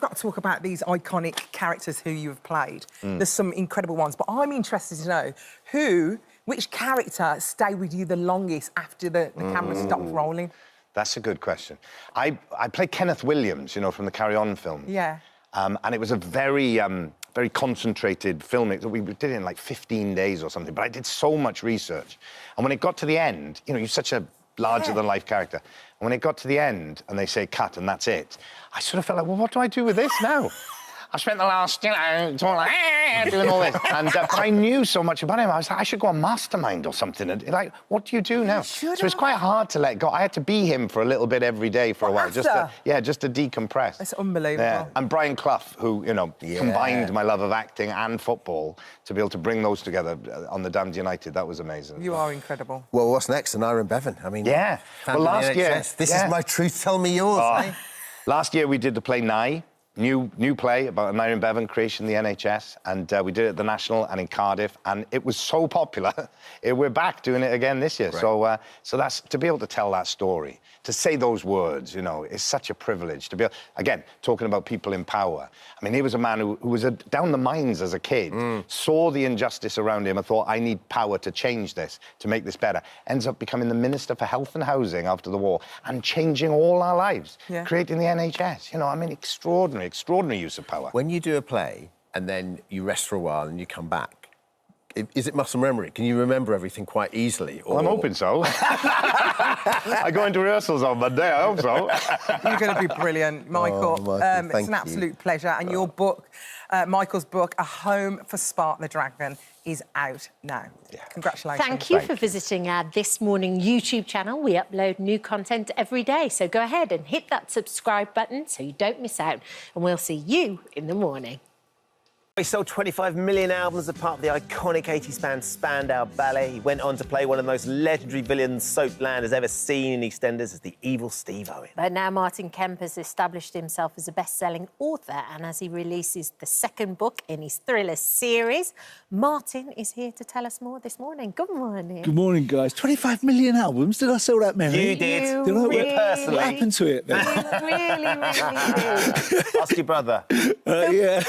got to talk about these iconic characters who you have played. There's some incredible ones, but I'm interested to know which character stayed with you the longest after the camera stopped rolling? That's a good question. I played Kenneth Williams, you know, from the Carry On film. Yeah. And it was a very concentrated filming. We did it in like 15 days or something, but I did so much research. And when it got to the end, you know, you're such a larger-than-life character. And when it got to the end and they say cut and that's it, I sort of felt like, well, what do I do with this now? I spent the last, you know, doing all this. And but I knew so much about him. I was like, I should go on Mastermind or something. And like, what do you do now? So it's quite hard to let go. I had to be him for a little bit every day for a while, just to decompress. It's unbelievable. Yeah. And Brian Clough, who, you know, combined my love of acting and football to be able to bring those together on The Damned United, that was amazing. You are incredible. Well, what's next? And Aaron Bevan. I mean, yeah. Well, last year, this is my truth. Tell me yours. Eh? Last year we did the play Nye. New play about an Aaron Bevan creation in the NHS, and we did it at the National and in Cardiff, and it was so popular. We're back doing it again this year. Right. So that's to be able to tell that story, to say those words, you know, is such a privilege. To be again talking about people in power. I mean, he was a man who was down the mines as a kid, saw the injustice around him, and thought, I need power to change this, to make this better. Ends up becoming the Minister for Health and Housing after the war, and changing all our lives, creating the NHS. You know, I mean, extraordinary use of power. When you do a play and then you rest for a while and you come back, is it muscle memory? Can you remember everything quite easily? Or... Well, I'm hoping so. I go into rehearsals on Monday, I hope so. You're going to be brilliant, Michael. It's an absolute pleasure. And your book, Michael's book, A Home for Spark the Dragon, is out now. Congratulations. Thank you for visiting our This Morning YouTube channel. We upload new content every day, so go ahead and hit that subscribe button so you don't miss out. And we'll see you in the morning. He sold 25 million albums as part of the iconic 80s band Spandau Ballet. He went on to play one of the most legendary villains Soapland has ever seen in EastEnders as the evil Steve Owen. But now Martin Kemp has established himself as a best-selling author, and as he releases the second book in his thriller series, Martin is here to tell us more this morning. Good morning. Good morning, guys. 25 million albums? Did I sell that many? You did. Did I? You personally. What happened to it, then? You really did. Ask your brother. Yeah.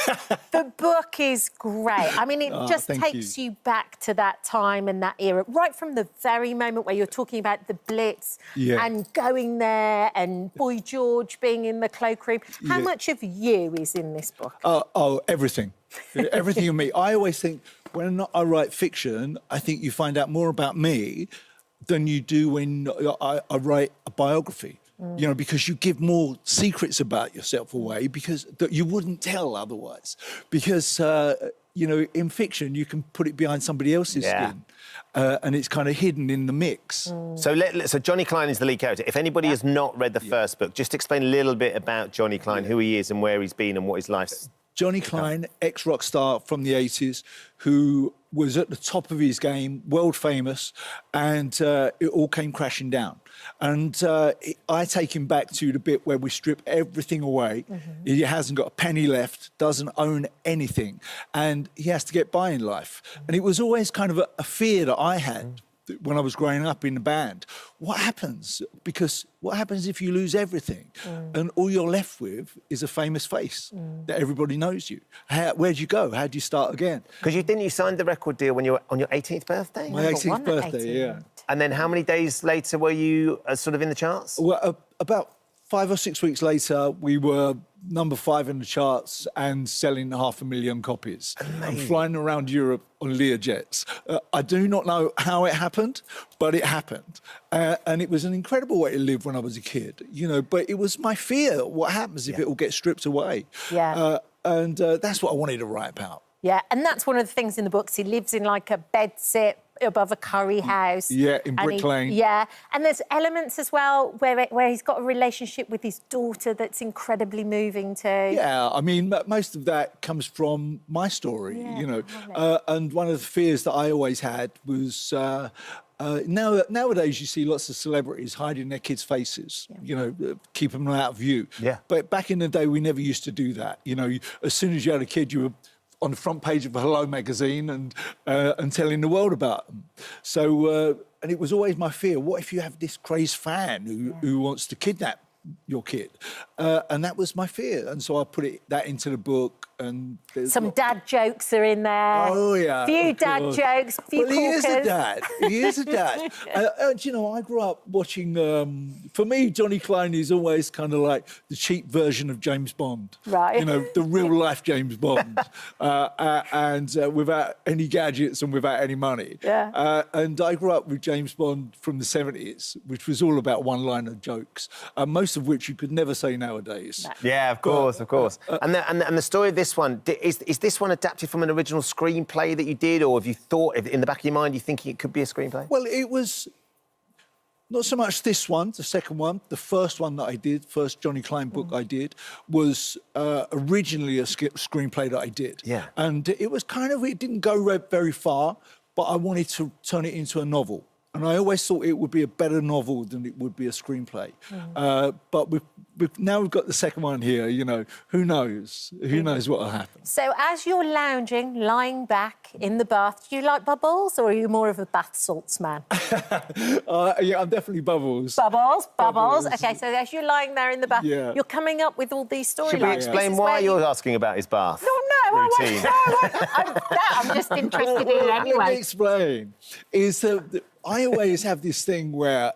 The book is great. I mean, it just takes you back to that time and that era, right from the very moment where you're talking about the Blitz and going there and Boy George being in the cloakroom. How much of you is in this book? Everything. Everything in me. I always think when I write fiction, I think you find out more about me than you do when I write a biography. You know, because you give more secrets about yourself away because that you wouldn't tell otherwise. Because, you know, in fiction, you can put it behind somebody else's skin. And it's kind of hidden in the mix. So Johnny Klein is the lead character. If anybody has not read the first book, just explain a little bit about Johnny Klein, who he is and where he's been and what his life's... Johnny Klein, ex-rock star from the 80s, who was at the top of his game, world famous, and it all came crashing down. And I take him back to the bit where we strip everything away. He hasn't got a penny left, doesn't own anything, and he has to get by in life. And it was always kind of a fear that I had when I was growing up in the band. What happens? Because what happens if you lose everything and all you're left with is a famous face that everybody knows you? Where'd you go? How'd you start again? Because didn't you sign the record deal when you were on your 18th birthday? My 18th birthday, yeah. And then how many days later were you sort of in the charts? Well, about 5 or 6 weeks later, we were #5 in the charts and selling 500,000 copies. And flying around Europe on Learjets. I do not know how it happened, but it happened. And it was an incredible way to live when I was a kid, you know, but it was my fear, what happens if it all gets stripped away. Yeah. And that's what I wanted to write about. Yeah, and that's one of the things in the books. He lives in like a bedsit above a curry house. Yeah, in Brick Lane. Yeah, and there's elements as well where he's got a relationship with his daughter that's incredibly moving too. Yeah, I mean, most of that comes from my story, you know. And one of the fears that I always had was... nowadays, you see lots of celebrities hiding their kids' faces, you know, keeping them out of view. Yeah. But back in the day, we never used to do that. You know, as soon as you had a kid, you were on the front page of a Hello magazine and telling the world about them. So, and it was always my fear, what if you have this crazed fan who wants to kidnap your kid? And that was my fear. And so I put that into the book. And some dad jokes are in there. Oh, yeah. Few dad jokes, few Well, he is a corkers. dad. He is a dad. And, you know, I grew up watching... for me, Johnny Clyne is always kind of like the cheap version of James Bond. Right. You know, the real-life James Bond. And without any gadgets and without any money. Yeah. And I grew up with James Bond from the 70s, which was all about one-liner jokes, most of which you could never say nowadays. Yeah, of course, of course. And the story of this one, is this one adapted from an original screenplay that you did, or have you thought, in the back of your mind, you thinking it could be a screenplay? Well, it was not so much this one, the second one. The first one that I did, first Johnny Clyne book I did, was originally a screenplay that I did. Yeah. And it was kind of, it didn't go very far, but I wanted to turn it into a novel. And I always thought it would be a better novel than it would be a screenplay. But now we've got the second one here, you know, who knows? Who knows what will happen? So as you're lounging, lying back in the bath, do you like bubbles or are you more of a bath salts man? Yeah, I'm definitely bubbles. Bubbles. OK, so as you're lying there in the bath, Yeah. you're coming up with all these storylines. Should we explain why you're asking about his bath? routine? I'm just interested in it anyway. Let me explain. Is that I always have this thing where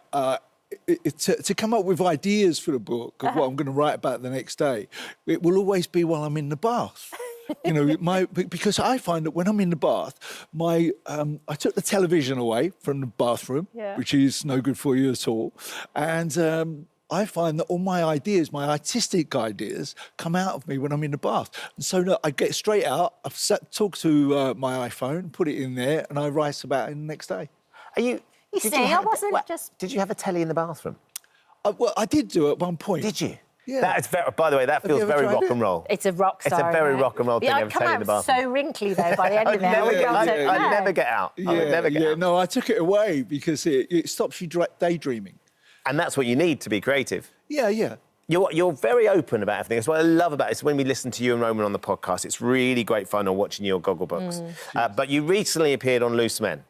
to come up with ideas for the book of what I'm going to write about the next day, it will always be while I'm in the bath. You know, because I find that when I'm in the bath, I took the television away from the bathroom, which is no good for you at all, and I find that all my ideas, my artistic ideas, come out of me when I'm in the bath. And so look, I get straight out, talk to my iPhone, put it in there, and I write about it the next day. Are you? You see, I wasn't just... Did you have a telly in the bathroom? Well, I did do at one point. Did you? Yeah. That is very, by the way, that feels very rock and roll. It's a rock star. It's a very rock and roll thing. I'd come in the out bathroom. so wrinkly, though, by the end of it. I'd never get out. I would never get out. No, I took it away because it stops you daydreaming. And that's what you need to be creative. Yeah, yeah. You're very open about everything. That's what I love about it. It's when we listen to you and Roman on the podcast. It's really great fun on watching your Gogglebox. But you recently appeared on Loose Men,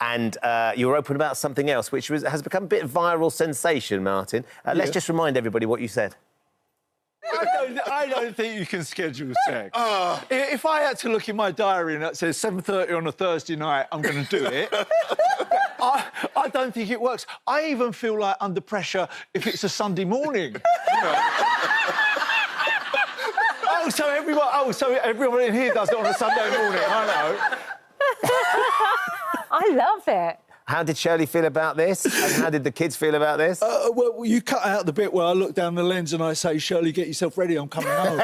and you were open about something else, which has become a bit of viral sensation, Martin. Let's just remind everybody what you said. I don't think you can schedule sex. If I had to look in my diary and it says 7:30 on a Thursday night, I'm going to do it. I don't think it works. I even feel like under pressure if it's a Sunday morning. You know? so everyone in here does it on a Sunday morning. I know. I love it. How did Shirley feel about this? And how did the kids feel about this? Well, you cut out the bit where I look down the lens and I say, Shirley, get yourself ready, I'm coming home.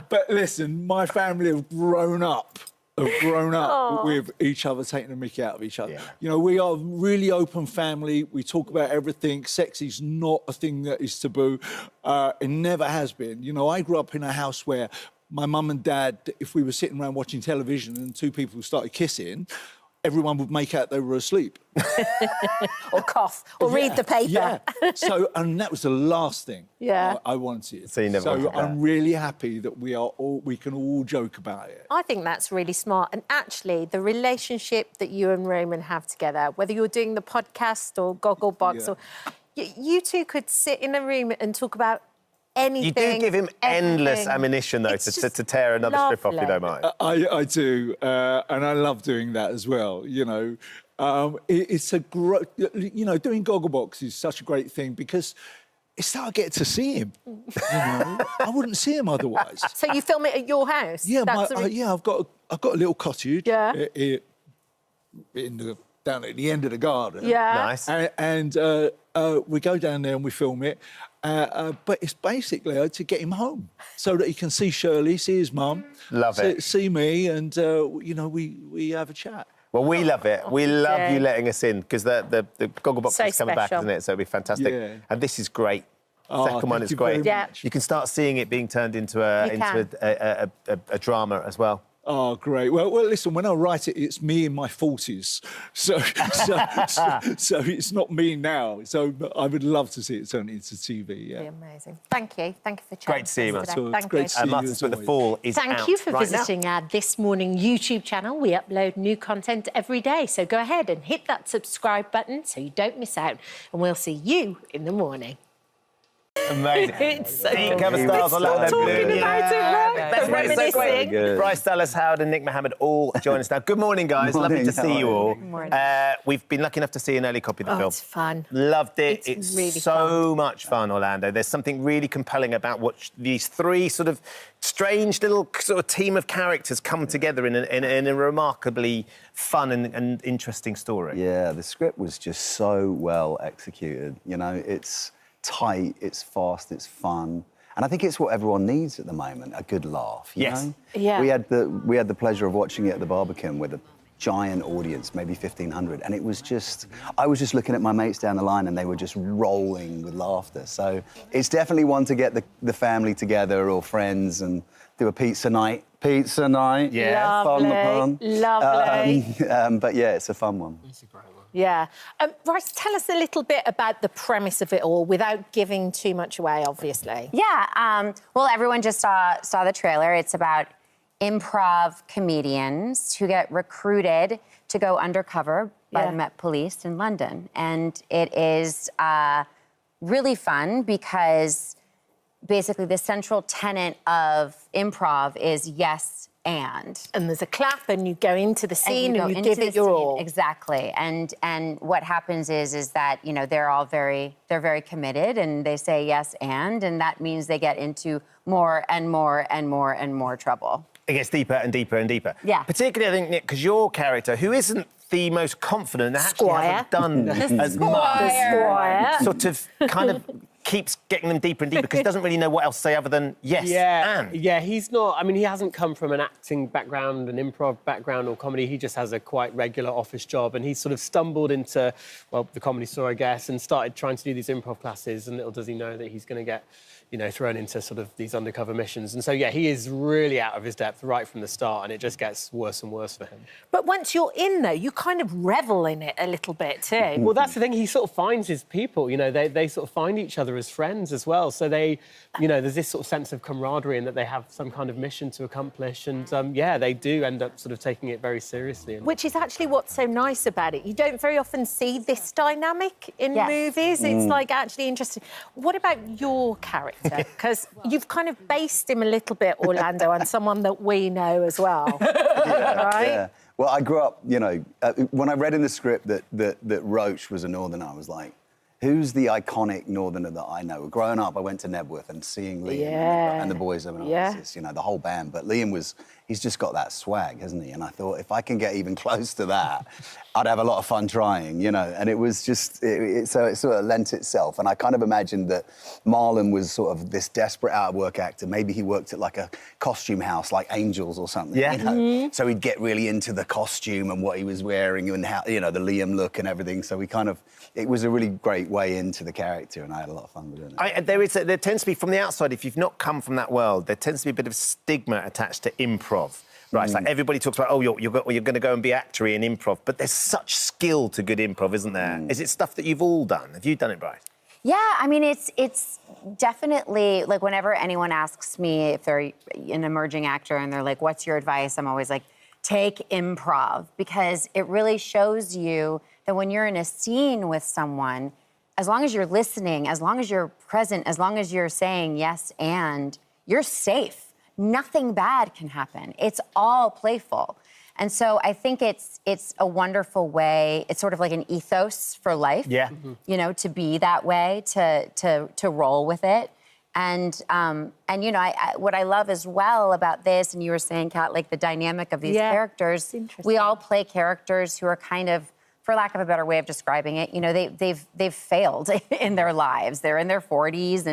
but listen, my family have grown up with each other, taking the mickey out of each other. Yeah. You know, we are a really open family. We talk about everything. Sex is not a thing that is taboo. It never has been. You know, I grew up in a house where my mum and dad, if we were sitting around watching television and two people started kissing, everyone would make out they were asleep. Or cough, or read the paper. Yeah. So, and that was the last thing I wanted. So you never wanted that. I'm really happy that we can all joke about it. I think that's really smart. And actually, the relationship that you and Roman have together, whether you're doing the podcast or Gogglebox, or you two could sit in a room and talk about anything. You do give him endless ammunition, though, to tear another strip off, you don't mind. I do, and I love doing that as well, you know. It's a great... You know, doing Gogglebox is such a great thing because it's that I get to see him. You know, I wouldn't see him otherwise. So you film it at your house? Yeah, That's I've got a little cottage. Yeah. Down at the end of the garden. Yeah. Nice. And we go down there and we film it. But it's basically to get him home so that he can see Shirley, see his mum. Love it. See me, and, you know, we have a chat. Well, we love it. We love you letting us in, because the Gogglebox So is coming back, special. isn't it? So it'll be fantastic. Yeah. And this is great. Oh, Second one thank is you great. very Yeah. much. You can start seeing it being turned into a drama as well. Oh, great. Well, listen, when I write it, it's me in my 40s. So it's not me now. So I would love to see it turned into TV, yeah. Amazing. Thank you. Thank you for chatting Great to see you, to us man. today. It's Thank great you. to see you Martins as with the always. Fall is Thank out you for right now. visiting our This Morning YouTube channel. We upload new content every day, so go ahead and hit that subscribe button so you don't miss out. And we'll see you in the morning. Amazing. It's so Deep good. cover stars on We're Lando talking Blue. about it, right? That's The why it's so great. reminiscing. Bryce Dallas Howard and Nick Mohammed all join us now. Good morning, guys. Morning, Lovely to see how you are all. you? Morning. We've been lucky enough to see an early copy of the film. It's fun. Loved it. It's really so much fun, Orlando. There's something really compelling about what these three sort of strange little sort of team of characters come together in a remarkably fun and interesting story. Yeah, the script was just so well executed. You know, it's tight, it's fast, it's fun. And I think it's what everyone needs at the moment, a good laugh, you know? Yeah. We had the pleasure of watching it at the Barbican with a giant audience, maybe 1,500, and it was just, I was just looking at my mates down the line and they were just rolling with laughter. So it's definitely one to get the family together or friends and do a pizza night. Pizza night. Yeah. Lovely. Fun. Lovely. But yeah, it's a fun one. Yeah. Bryce, tell us a little bit about the premise of it all without giving too much away, obviously. Yeah. Well, everyone just saw the trailer. It's about improv comedians who get recruited to go undercover by the Met Police in London. And it is really fun because basically the central tenet of improv is yes and there's a clap and you go into the scene and you into give the it your scene. all. Exactly. And what happens is that, you know, they're very committed and they say yes and that means they get into more and more and more and more trouble. It gets deeper and deeper and deeper. Yeah. Particularly, I think, Nick, because your character, who isn't the most confident, actually hasn't done as much. Squire. Sort of, kind of keeps getting them deeper and deeper because he doesn't really know what else to say other than yes and. Yeah, he's not... I mean, he hasn't come from an acting background, an improv background or comedy. He just has a quite regular office job and he sort of stumbled into, well, the Comedy Store, I guess, and started trying to do these improv classes and little does he know that he's going to get, you know, thrown into sort of these undercover missions. And so, yeah, he is really out of his depth right from the start and it just gets worse and worse for him. But once you're in, though, you kind of revel in it a little bit, too. Well, that's the thing. He sort of finds his people, you know, they sort of find each other as friends as well. So they, you know, there's this sort of sense of camaraderie and that they have some kind of mission to accomplish. And, yeah, they do end up sort of taking it very seriously. Which is actually what's so nice about it. You don't very often see this dynamic in movies. It's, like, actually interesting. What about your character? Because you've kind of based him a little bit, Orlando, on someone that we know as well, right? Yeah. Well, I grew up, you know, when I read in the script that Roach was a Northerner, I was like, who's the iconic Northerner that I know? Growing up, I went to Nebworth and seeing Liam and the boys of Analysis, you know, the whole band. But Liam he's just got that swag, hasn't he? And I thought, if I can get even close to that, I'd have a lot of fun trying, you know. And it was just, so it sort of lent itself. And I kind of imagined that Marlon was sort of this desperate out-of-work actor. Maybe he worked at like a costume house, like Angels or something, you know? So he'd get really into the costume and what he was wearing and how, you know, the Liam look and everything. So we kind of, it was a really great way into the character and I had a lot of fun with it. There tends to be, from the outside, if you've not come from that world, there tends to be a bit of stigma attached to improv. Right, it's like everybody talks about, oh, you're going to go and be actory in improv, but there's such skill to good improv, isn't there? Is it stuff that you've all done? Have you done it, Bryce? Yeah, I mean, it's definitely, like, whenever anyone asks me if they're an emerging actor and they're like, what's your advice? I'm always like, take improv, because it really shows you that when you're in a scene with someone, as long as you're listening, as long as you're present, as long as you're saying yes and, you're safe. Nothing bad can happen. It's all playful. And so I think it's a wonderful way. It's sort of like an ethos for life. Yeah. You know, to be that way, to roll with it. And you know, what I love as well about this, and you were saying, Kat, like the dynamic of these characters. We all play characters who are kind of, for lack of a better way of describing it, you know, they've failed in their lives. They're in their 40s,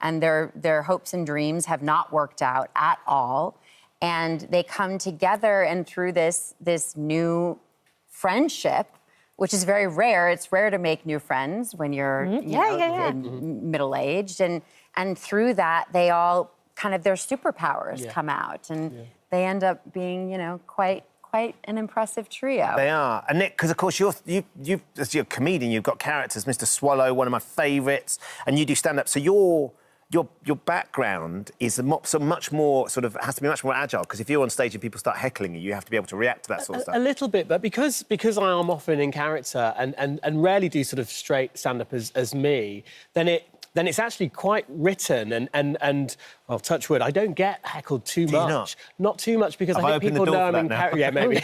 and their hopes and dreams have not worked out at all. And they come together, and through this new friendship, which is very rare. It's rare to make new friends when you're middle-aged, and through that, they all kind of their superpowers come out, and they end up being, you know, quite an impressive trio. They are. And Nick, because of course you're as you're a comedian, you've got characters, Mr. Swallow, one of my favourites, and you do stand-up. So your background is so much more sort of has to be much more agile, because if you're on stage and people start heckling you, you have to be able to react to that sort of stuff. A little bit, but because I am often in character and rarely do sort of straight stand-up as me, then it's actually quite written and well, touch wood, I don't get heckled too much. Not too much, because I think people know I'm in character. Yeah, maybe.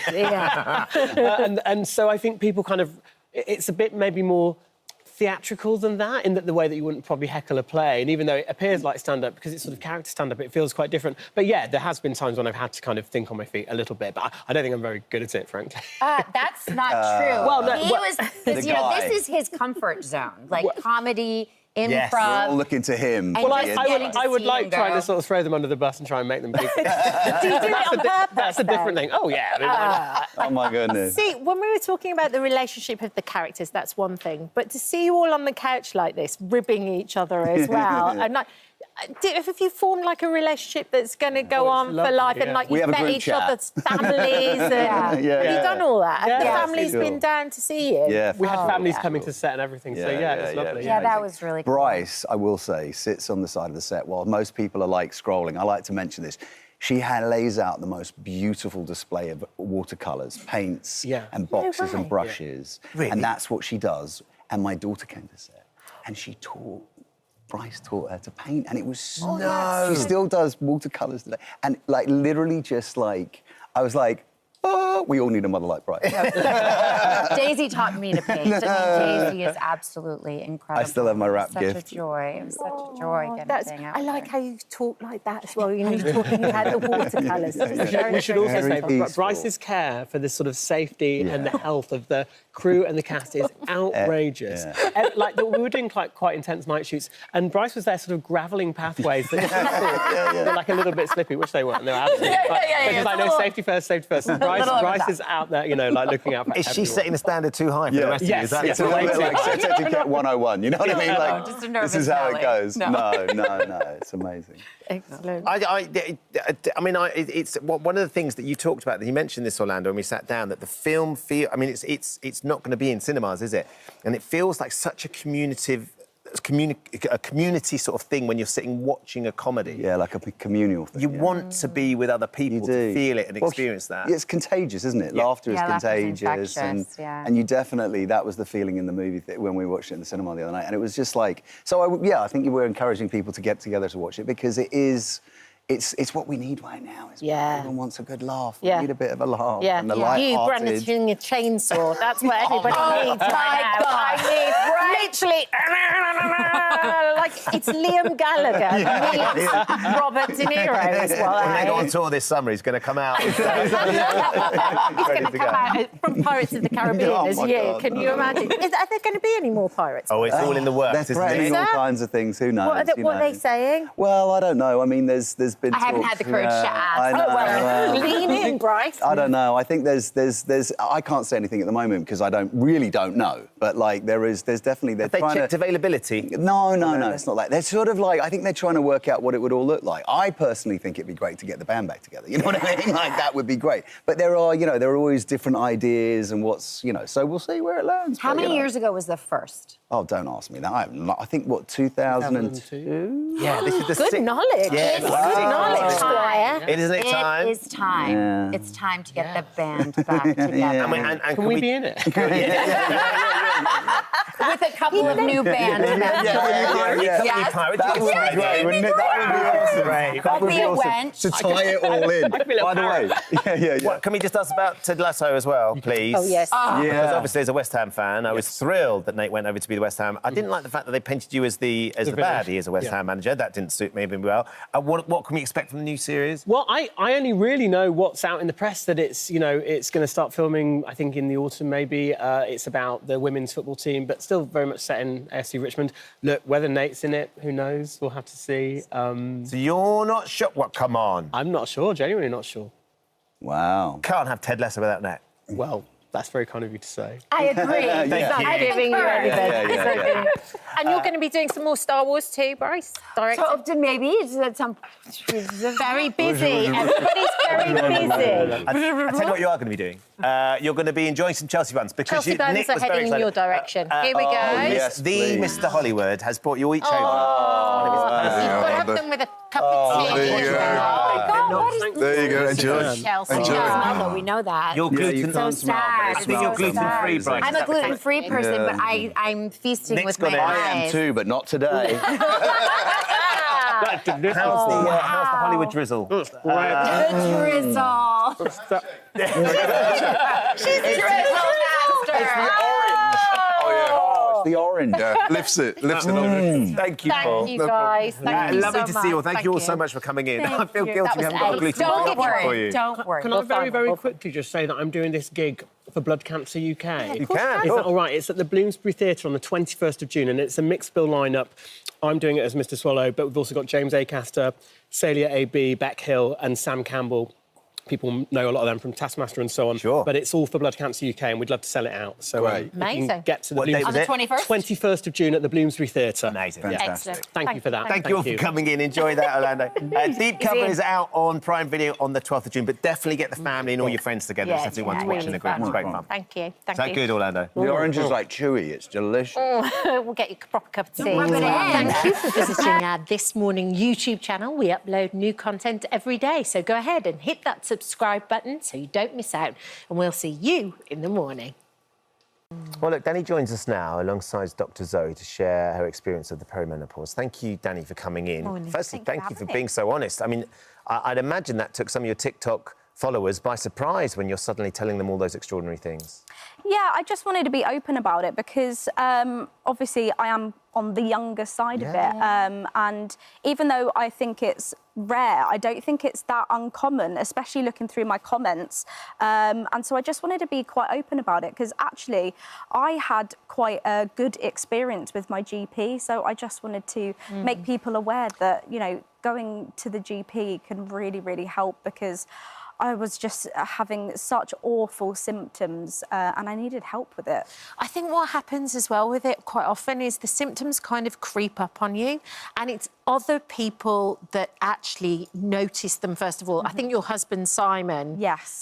and so I think people kind of, it's a bit maybe more theatrical than that, in the way that you wouldn't probably heckle a play. And even though it appears like stand-up, because it's sort of character stand-up, it feels quite different. But yeah, there has been times when I've had to kind of think on my feet a little bit, but I don't think I'm very good at it, frankly. That's not true. Well, no, he was, you know, this is his comfort zone, like comedy, improv. Yes, we're all looking to him. Well, I would like trying to sort of throw them under the bus and try and make them people. Do you do it on purpose? That's a different thing. Oh, yeah. I mean, oh, my goodness. See, when we were talking about the relationship of the characters, that's one thing. But to see you all on the couch like this, ribbing each other as well, and like, have you formed like a relationship that's going to go on for life, and like you've met each other's families? Have you done all that? Have the families been down to see you? Yeah, we had families coming to set and everything. So yeah, it's lovely. Yeah, that was really cool. Bryce, I will say, sits on the side of the set while most people are like scrolling. I like to mention this. She lays out the most beautiful display of watercolours, paints, and boxes and brushes. Really? And that's what she does. And my daughter came to set, and Bryce taught her to paint, and it was No. She still does watercolours today. And like literally just like, I was like, oh, we all need a mother like Bryce. Daisy taught me to paint. I mean, Daisy is absolutely incredible. I still have my rap gift. Such a joy. It was such a joy getting out I like how you talk like that as well. You know, you're talking about the watercolours. We should also say Bryce's care for the sort of safety and the health of the crew and the cast is outrageous. Like we were doing quite intense night shoots, and Bryce was there sort of gravelling pathways that were like a little bit slippy, which they weren't. They were absolutely because I know safety first. Bryce is out there, you know, like looking out for Is she setting the standard too high for the rest of you? Is that it's a little bit like sex etiquette 101, you know what I mean? Like, just a nervous this is how Nelly. it goes. No. No, it's amazing. Excellent. I mean, it's one of the things that you talked about, that you mentioned this, Orlando, when we sat down, that the film I mean, it's not going to be in cinemas, is it? And it feels like such a community sort of thing when you're sitting watching a comedy. Yeah, like a communal thing. You want to be with other people to feel it and experience that. It's contagious, isn't it? Laughter is contagious. And you definitely, that was the feeling in the movie when we watched it in the cinema the other night. And it was just like, so I think you were encouraging people to get together to watch it, because it's what we need right now. Everyone wants a good laugh. We need a bit of a laugh. Yeah. And the You brandishing a chainsaw. That's what everybody needs right now. I need literally like it's Liam Gallagher meets Robert De Niro as well. When they go on tour this summer, he's going to come out. He's going to come out from Pirates of the Caribbean as you. God, Can you imagine? Are there going to be any more pirates? Oh, it's all in the works. They're threatening all kinds of things. Who knows? What are they saying? Well, I don't know. I mean, there's been. I haven't had the courage to ask. I know. Lean in, Bryce. I don't know. I think there's. I can't say anything at the moment because I don't know. But like, there's definitely. Have they checked availability? No. It's not like. They're sort of like. I think they're trying to work out what it would all look like. I personally think it'd be great to get the band back together. You know what I mean? Like that would be great. But there are always different ideas and so we'll see where it lands. How many years ago was the first? Oh, don't ask me that. I think 2002. Yeah, this is the Good knowledge. Yeah, Good knowledge, Squire. Isn't it time? It is time. Yeah. It's time to get the band back together. Yeah. Can we be in it? With a couple of new band members. That would be great, wouldn't it? That would be awesome. That would be awesome. To tie it all in. By the way, What, can we just ask about Ted Lasso as well, please? Oh, yes. Because obviously, as a West Ham fan, I was thrilled that Nate went over to be the West Ham. I didn't like the fact that they painted you as the baddie as a West Ham manager. That didn't suit me very well. What can we expect from the new series? Well, I only really know what's out in the press, that it's, you know, it's going to start filming, I think, in the autumn maybe. It's about the women's football team, but still very much set in AFC Richmond. Look, whether Nate's in it, who knows? We'll have to see. So you're not sure? What, come on. I'm not sure, genuinely not sure. Wow. Can't have Ted Lasso without Nate. Well, that's very kind of you to say. I agree. Thank you. I'm giving you everything. Yeah. And you're going to be doing some more Star Wars too, Bryce? Directing? So maybe it's at some. Very busy. Everybody's very busy. I tell you what you are going to be doing. You're going to be enjoying some Chelsea buns because Chelsea buns Nick are was very heading in excited. your direction. Here we go. yes, the please. Mr. Hollywood has brought you each over. You've got to have them with a cup of tea. there you go. Oh, my God, what is There you go. Enjoy. Chelsea? Enjoy. Mother, we know that. You're gluten. So sad. I think you're gluten-free, Bryce. I'm a gluten-free person, but I'm feasting Nick's with my got it. eyes. I am too, but not today. How's the Hollywood drizzle? The drizzle. She's drizzle master. It's the orange. Yeah, lifts it on. Thank you, Paul. Thank you, guys. Thank you Lovely so to much. see you all. Thank you all so much for coming in. I feel guilty we haven't got a gluten-free Don't option for you. Don't worry. Can I very quickly just say that I'm doing this gig for Blood Cancer UK? You can. Is that all right? It's at the Bloomsbury Theatre on the 21st of June, and it's a mixed bill lineup. I'm doing it as Mr. Swallow, but we've also got James Acaster, Celia A.B., Beck Hill, and Sam Campbell. People know a lot of them from Taskmaster and so on. Sure. But it's all for Blood Cancer UK, and we'd love to sell it out. So Great. you can Amazing. get to the What date was Bloomsbury. it? On the 21st? 21st of June at the Bloomsbury Theatre. Amazing. Excellent. Thank you for that. Thank you all for coming in. Enjoy that, Orlando. Deep Cover is out on Prime Video on the 12th of June, but definitely get the family and all your friends together. Yeah, It's definitely one to watch in the group. It's great fun. Thank you. Is Thank that you. good, Orlando? The orange is like chewy. It's delicious. We'll get you a proper cup of tea. Rub it in. Thank you for visiting our This Morning YouTube channel. We upload new content every day, so go ahead and hit that subscribe button so you don't miss out. And we'll see you in the morning. Well, look, Danny joins us now alongside Dr. Zoe to share her experience of the perimenopause. Thank you, Danny, for coming in. Morning. Firstly, Thank thank you you for for having me. being so honest. I mean, I'd imagine that took some of your TikTok followers by surprise when you're suddenly telling them all those extraordinary things. Yeah, I just wanted to be open about it because obviously I am on the younger side of it. And even though I think it's rare, I don't think it's that uncommon, especially looking through my comments. And so I just wanted to be quite open about it because actually I had quite a good experience with my GP. So I just wanted to make people aware that, you know, going to the GP can really, really help because I was just having such awful symptoms and I needed help with it. I think what happens as well with it quite often is the symptoms kind of creep up on you and it's other people that actually notice them first of all. I think your husband, Simon,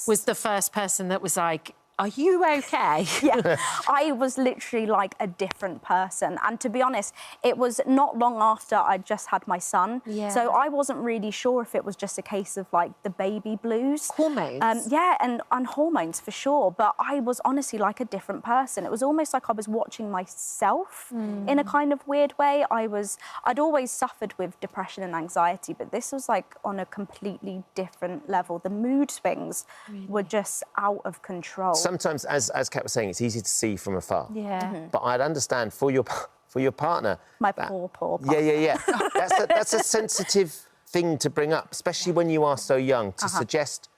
was the first person that was like, are you okay? Yeah, I was literally like a different person. And to be honest, it was not long after I'd just had my son. Yeah. So I wasn't really sure if it was just a case of like the baby blues. Hormones? Yeah, and hormones for sure. But I was honestly like a different person. It was almost like I was watching myself in a kind of weird way. I'd always suffered with depression and anxiety, but this was like on a completely different level. The mood swings were just out of control. Sometimes, as Kat was saying, it's easy to see from afar. Yeah. But I'd understand for your partner. My poor partner. Yeah. That's a sensitive thing to bring up, especially when you are so young, to suggest,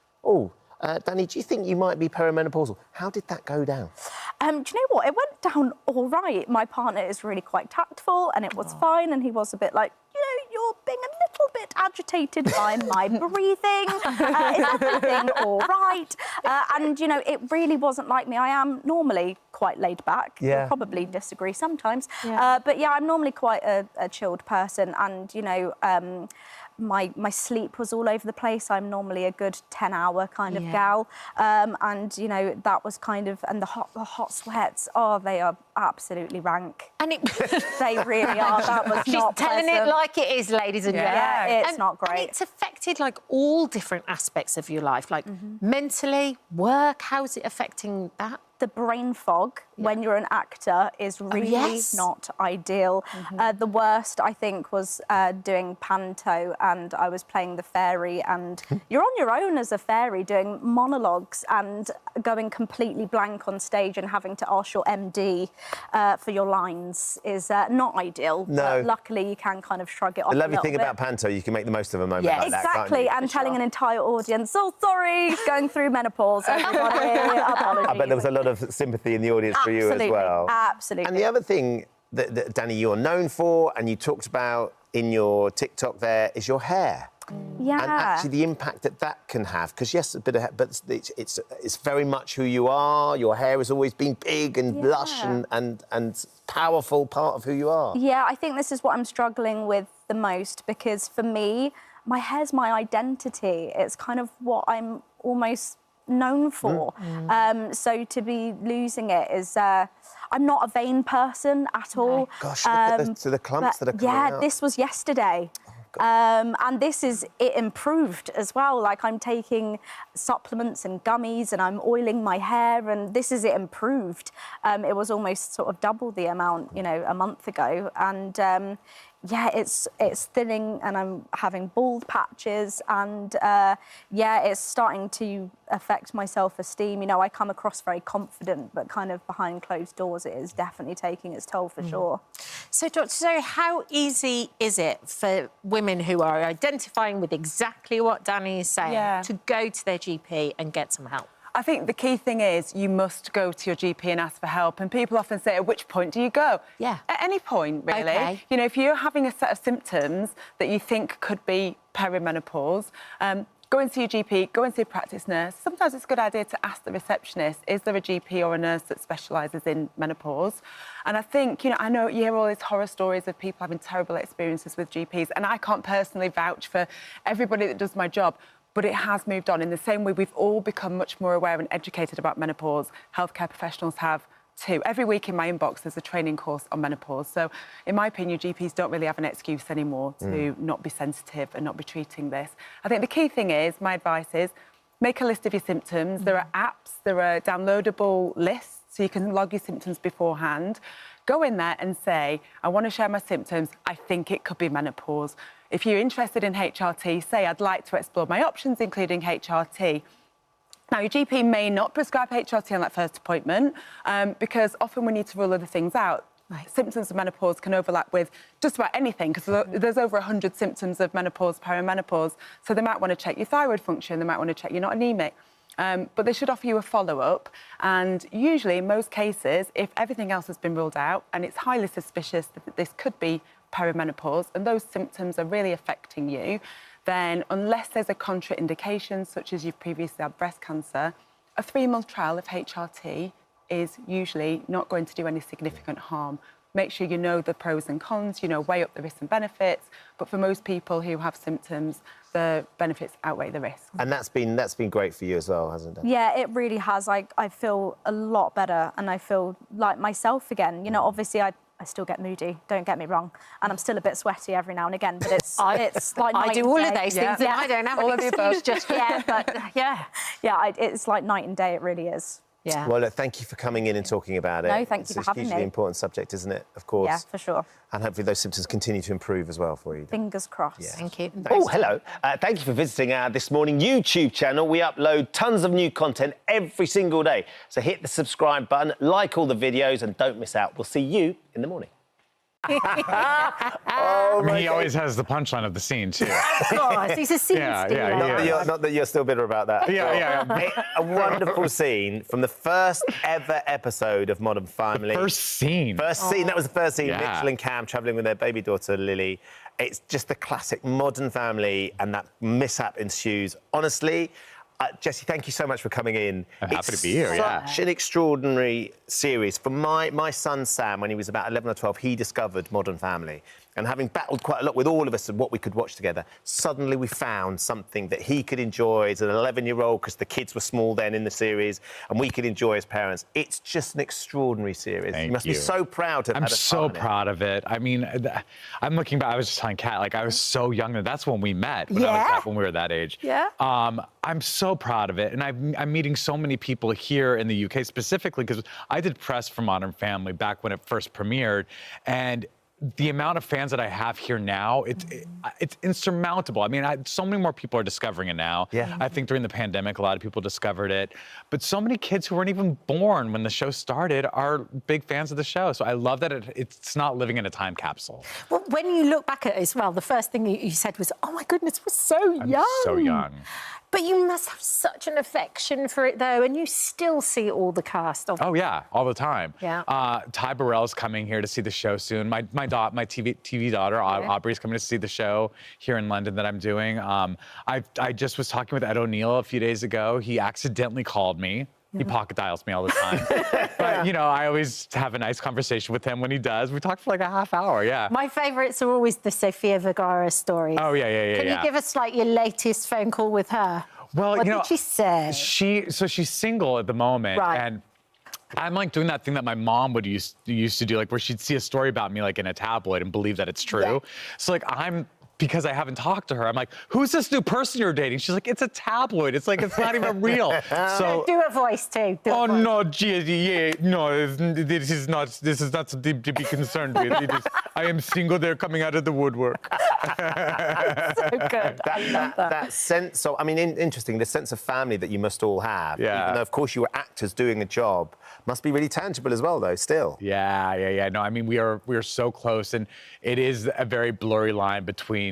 Danny, do you think you might be perimenopausal? How did that go down? Do you know what? It went down all right. My partner is really quite tactful and it was fine and he was a bit like, you know, you're being a little bit agitated by my breathing. Is everything all right? And, you know, it really wasn't like me. I am normally quite laid back. Yeah. You'll probably disagree sometimes. But yeah, I'm normally quite a chilled person and, you know, my sleep was all over the place. I'm normally a good 10-hour kind of gal. And, you know, that was kind of... And the hot sweats, they are absolutely rank. And they really are. That was She's not telling pleasant. it like it is, ladies and gentlemen. Yeah, it's not great. And it's affected, like, all different aspects of your life, like mentally, work. How's it affecting that? the brain fog when you're an actor is really not ideal. The worst, I think, was doing panto, and I was playing the fairy, and you're on your own as a fairy doing monologues and going completely blank on stage and having to ask your MD for your lines is not ideal. No. But luckily, you can kind of shrug it off. The lovely thing bit. about panto, you can make the most of a moment like that, can't exactly, you? and telling an entire audience, "Oh, sorry, going through menopause, everybody, apologies." I bet there was a lot of sympathy in the audience for you as well. Absolutely. And the other thing that Danny, you're known for, and you talked about in your TikTok there, is your hair. Yeah. And actually the impact that can have, because yes, a bit of, but it's very much who you are. Your hair has always been big and lush and powerful part of who you are. Yeah, I think this is what I'm struggling with the most, because for me, my hair's my identity. It's kind of what I'm almost known for. So to be losing it is... I'm not a vain person at all. Gosh, look at the clumps that are coming out. Yeah, this was yesterday. And this is, it improved as well. Like, I'm taking supplements and gummies and I'm oiling my hair, and this is it improved. It was almost sort of double the amount, you know, a month ago. And yeah, it's thinning, and I'm having bald patches, and yeah, it's starting to affect my self-esteem. You know, I come across very confident, but kind of behind closed doors, it is definitely taking its toll for sure. So, Dr. Zoe, how easy is it for women who are identifying with exactly what Danny is saying to go to their GP and get some help? I think the key thing is you must go to your GP and ask for help. And people often say, at which point do you go? Yeah. At any point, really. Okay. You know, if you're having a set of symptoms that you think could be perimenopause, go and see your GP, go and see a practice nurse. Sometimes it's a good idea to ask the receptionist, is there a GP or a nurse that specialises in menopause? And I think, you know you hear all these horror stories of people having terrible experiences with GPs, and I can't personally vouch for everybody that does my job, but it has moved on. In the same way, we've all become much more aware and educated about menopause. Healthcare professionals have too. Every week in my inbox, there's a training course on menopause. So, in my opinion, GPs don't really have an excuse anymore to not be sensitive and not be treating this. I think the key thing is, my advice is, make a list of your symptoms. There are apps, there are downloadable lists, so you can log your symptoms beforehand. Go in there and say, I want to share my symptoms. I think it could be menopause. If you're interested in HRT, say, I'd like to explore my options, including HRT. Now, your GP may not prescribe HRT on that first appointment because often we need to rule other things out. Symptoms of menopause can overlap with just about anything, because there's over 100 symptoms of menopause, perimenopause. So they might want to check your thyroid function, they might want to check you're not anemic. But they should offer you a follow-up. And usually, in most cases, if everything else has been ruled out and it's highly suspicious that this could be perimenopause and those symptoms are really affecting you, then unless there's a contraindication, such as you've previously had breast cancer, a 3-month trial of HRT is usually not going to do any significant harm. Make sure you know the pros and cons, you know, weigh up the risks and benefits. But for most people who have symptoms, the benefits outweigh the risks. And that's been great for you as well, hasn't it? Yeah, it really has. I feel a lot better, and I feel like myself again. You know, obviously I still get moody, don't get me wrong, and I'm still a bit sweaty every now and again, but it's like I do all of those things, and Yeah. I don't have all an of the excuse above. just yet, but yeah. It's like night and day, it really is. Yeah. Well, look, thank you for coming in and talking about it. No, thank you for having It's a me. hugely important subject, isn't it? Of course. Yeah, for sure. And hopefully those symptoms continue to improve as well for you. Fingers crossed. Thank you. Oh, hello. Thank you for visiting our This Morning YouTube channel. We upload tons of new content every single day. So hit the subscribe button, like all the videos, and don't miss out. We'll see you in the morning. He always has the punchline of the scene, too. Of course, he's a scene stealer. Not that you're still bitter about that. A wonderful scene from the first ever episode of Modern Family. First scene. First scene, that was the first scene. Yeah. Mitchell and Cam travelling with their baby daughter, Lily. It's just the classic Modern Family, and that mishap ensues. Honestly, Jesse, thank you so much for coming in. I'm happy to be here, Such an extraordinary series. For my son, Sam, when he was about 11 or 12, he discovered Modern Family. and having battled quite a lot with all of us and what we could watch together, suddenly we found something that he could enjoy as an 11-year-old, because the kids were small then in the series, and we could enjoy as parents. It's just an extraordinary series. Thank you must you. be so proud to have I'm had a so part in it. proud of it. I mean, I'm looking back. I was just telling Kat, like, I was so young, and that's when we met. When we were that age. Yeah. I'm so proud of it, and I'm meeting so many people here in the UK specifically because I did press for Modern Family back when it first premiered, and the amount of fans that I have here now, it's insurmountable. I mean, so many more people are discovering it now. Yeah. I think during the pandemic, a lot of people discovered it. But so many kids who weren't even born when the show started are big fans of the show. So I love that it's not living in a time capsule. Well, when you look back at it as well, the first thing you said was, oh, my goodness, we're so young. So young. But you must have such an affection for it, though, and you still see all the cast. Oh, yeah, all the time. Yeah. Ty Burrell's coming here to see the show soon. My TV daughter, Aubrey's coming to see the show here in London that I'm doing. I just was talking with Ed O'Neill a few days ago. He accidentally called me. He pocket dials me all the time. But, you know, I always have a nice conversation with him when he does. We talk for like a half hour, yeah. My favourites are always the Sofia Vergara stories. Oh, yeah. Can you give us, like, your latest phone call with her? Well, what did she say? So she's single at the moment. Right. And I'm like doing that thing that my mom would used to do, like where she'd see a story about me like in a tabloid and believe that it's true. Yeah. So like because I haven't talked to her, I'm like, who's this new person you're dating? She's like, it's a tabloid. It's like, it's not even real. So do a voice too. No, yeah, no, this is not something to be concerned with. I am single. They're coming out of the woodwork. So good. That sense of, I mean, interesting, the sense of family that you must all have. Yeah. Even though, of course, you were actors doing a job, must be really tangible as well, though, still. Yeah. No, I mean, we are so close, and it is a very blurry line between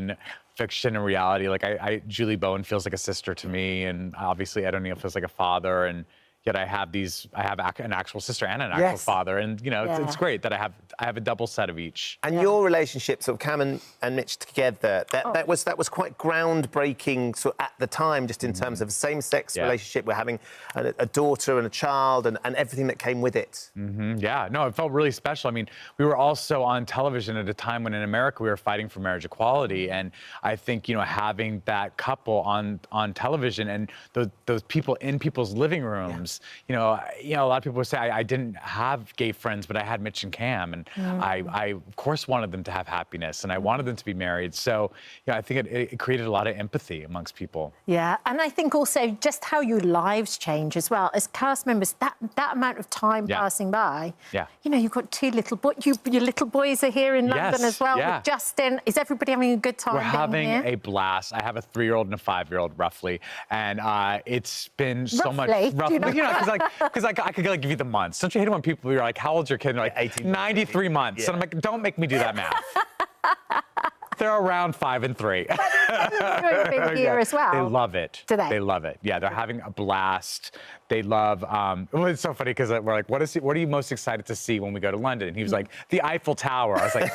fiction and reality. Like, Julie Bowen feels like a sister to me, and obviously Ed O'Neill feels like a father, and yet I have an actual sister and an actual father, and you know, it's great that I have a double set of each. And your relationship, sort of Cam and Mitch together, that was quite groundbreaking sort of at the time, just in terms of same-sex relationship. We're having a daughter and a child, and everything that came with it. Yeah, no, it felt really special. I mean, we were also on television at a time when in America we were fighting for marriage equality, and I think, you know, having that couple on television and those people in people's living rooms. You know, a lot of people would say I didn't have gay friends, but I had Mitch and Cam, and I of course wanted them to have happiness, and I wanted them to be married. So, I think it created a lot of empathy amongst people. Yeah, and I think also just how your lives change as well as cast members. That amount of time passing by. Yeah. You know, you've got two little boys. Your little boys are here in London as well. With Justin. Is everybody having a good time? We're having here? a blast. I have a 3-year-old and a 5-year-old, roughly, and it's been so much. Roughly. Because I could like give you the months. Don't you hate it when people are like, how old's your kid? And they're like, 18, 93 months. Yeah. And I'm like, don't make me do that math. They're around 5 and 3. Doing a big year as well. They love it. Do they? They love it. Yeah, they're having a blast. They love. Well, it's so funny because we're like, what are you most excited to see when we go to London? And he was like, the Eiffel Tower. I was like,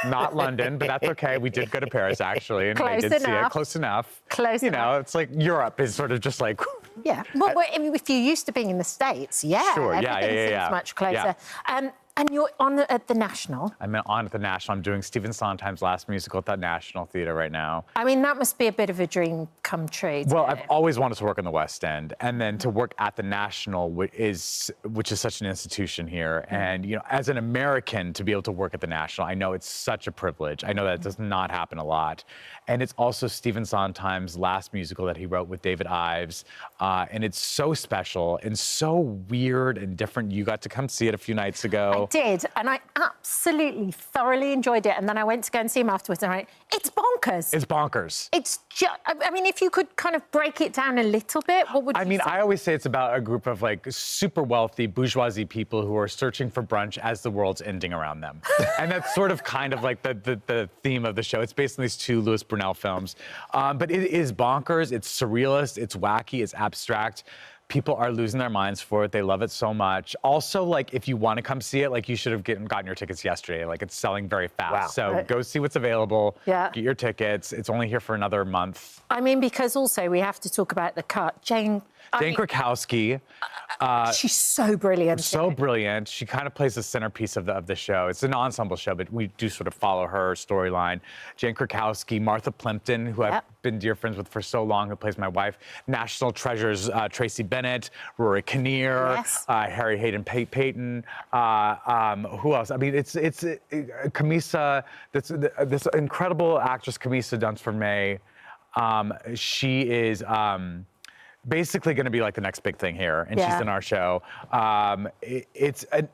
not London, but that's okay. We did go to Paris actually, and I did see it. Close enough. Close enough. You know, it's like Europe is sort of just like. Yeah. Well, if you're used to being in the States, sure. Everything seems much closer. Yeah. And you're on at the National. I'm on at the National. I'm doing Stephen Sondheim's last musical at the National Theatre right now. I mean, that must be a bit of a dream come true. Well, I've always wanted to work in the West End, and then to work at the National, which is such an institution here. And, you know, as an American, to be able to work at the National, I know it's such a privilege. I know that does not happen a lot. And it's also Stephen Sondheim's last musical that he wrote with David Ives. And it's so special and so weird and different. You got to come see it a few nights ago. I did, and I absolutely thoroughly enjoyed it. And then I went to go and see him afterwards, and I went, it's bonkers. It's bonkers. It's just, I mean, if you could kind of break it down a little bit, what would you say? I always say it's about a group of like super wealthy bourgeoisie people who are searching for brunch as the world's ending around them. And that's sort of kind of like the theme of the show. It's based on these 2 Louis Brunel films. But it is bonkers, it's surrealist, it's wacky, it's abstract. People are losing their minds for it. They love it so much. Also, like, if you want to come see it, like, you should have gotten your tickets yesterday. Like, it's selling very fast. Wow. So go see what's available. Yeah. Get your tickets. It's only here for another month. I mean, because also we have to talk about the cut. Jane Jane Krakowski. She's so brilliant. So brilliant. She kind of plays the centerpiece of the show. It's an ensemble show, but we do sort of follow her storyline. Jane Krakowski, Martha Plimpton, who I've been dear friends with for so long, who plays my wife. National treasures, Tracy Bennett, Rory Kinnear, Harry Hayden Payton. Who else? I mean, it's Camisa, this incredible actress, Camisa Dunsford-May. She is basically going to be like the next big thing here, and she's in our show. It's an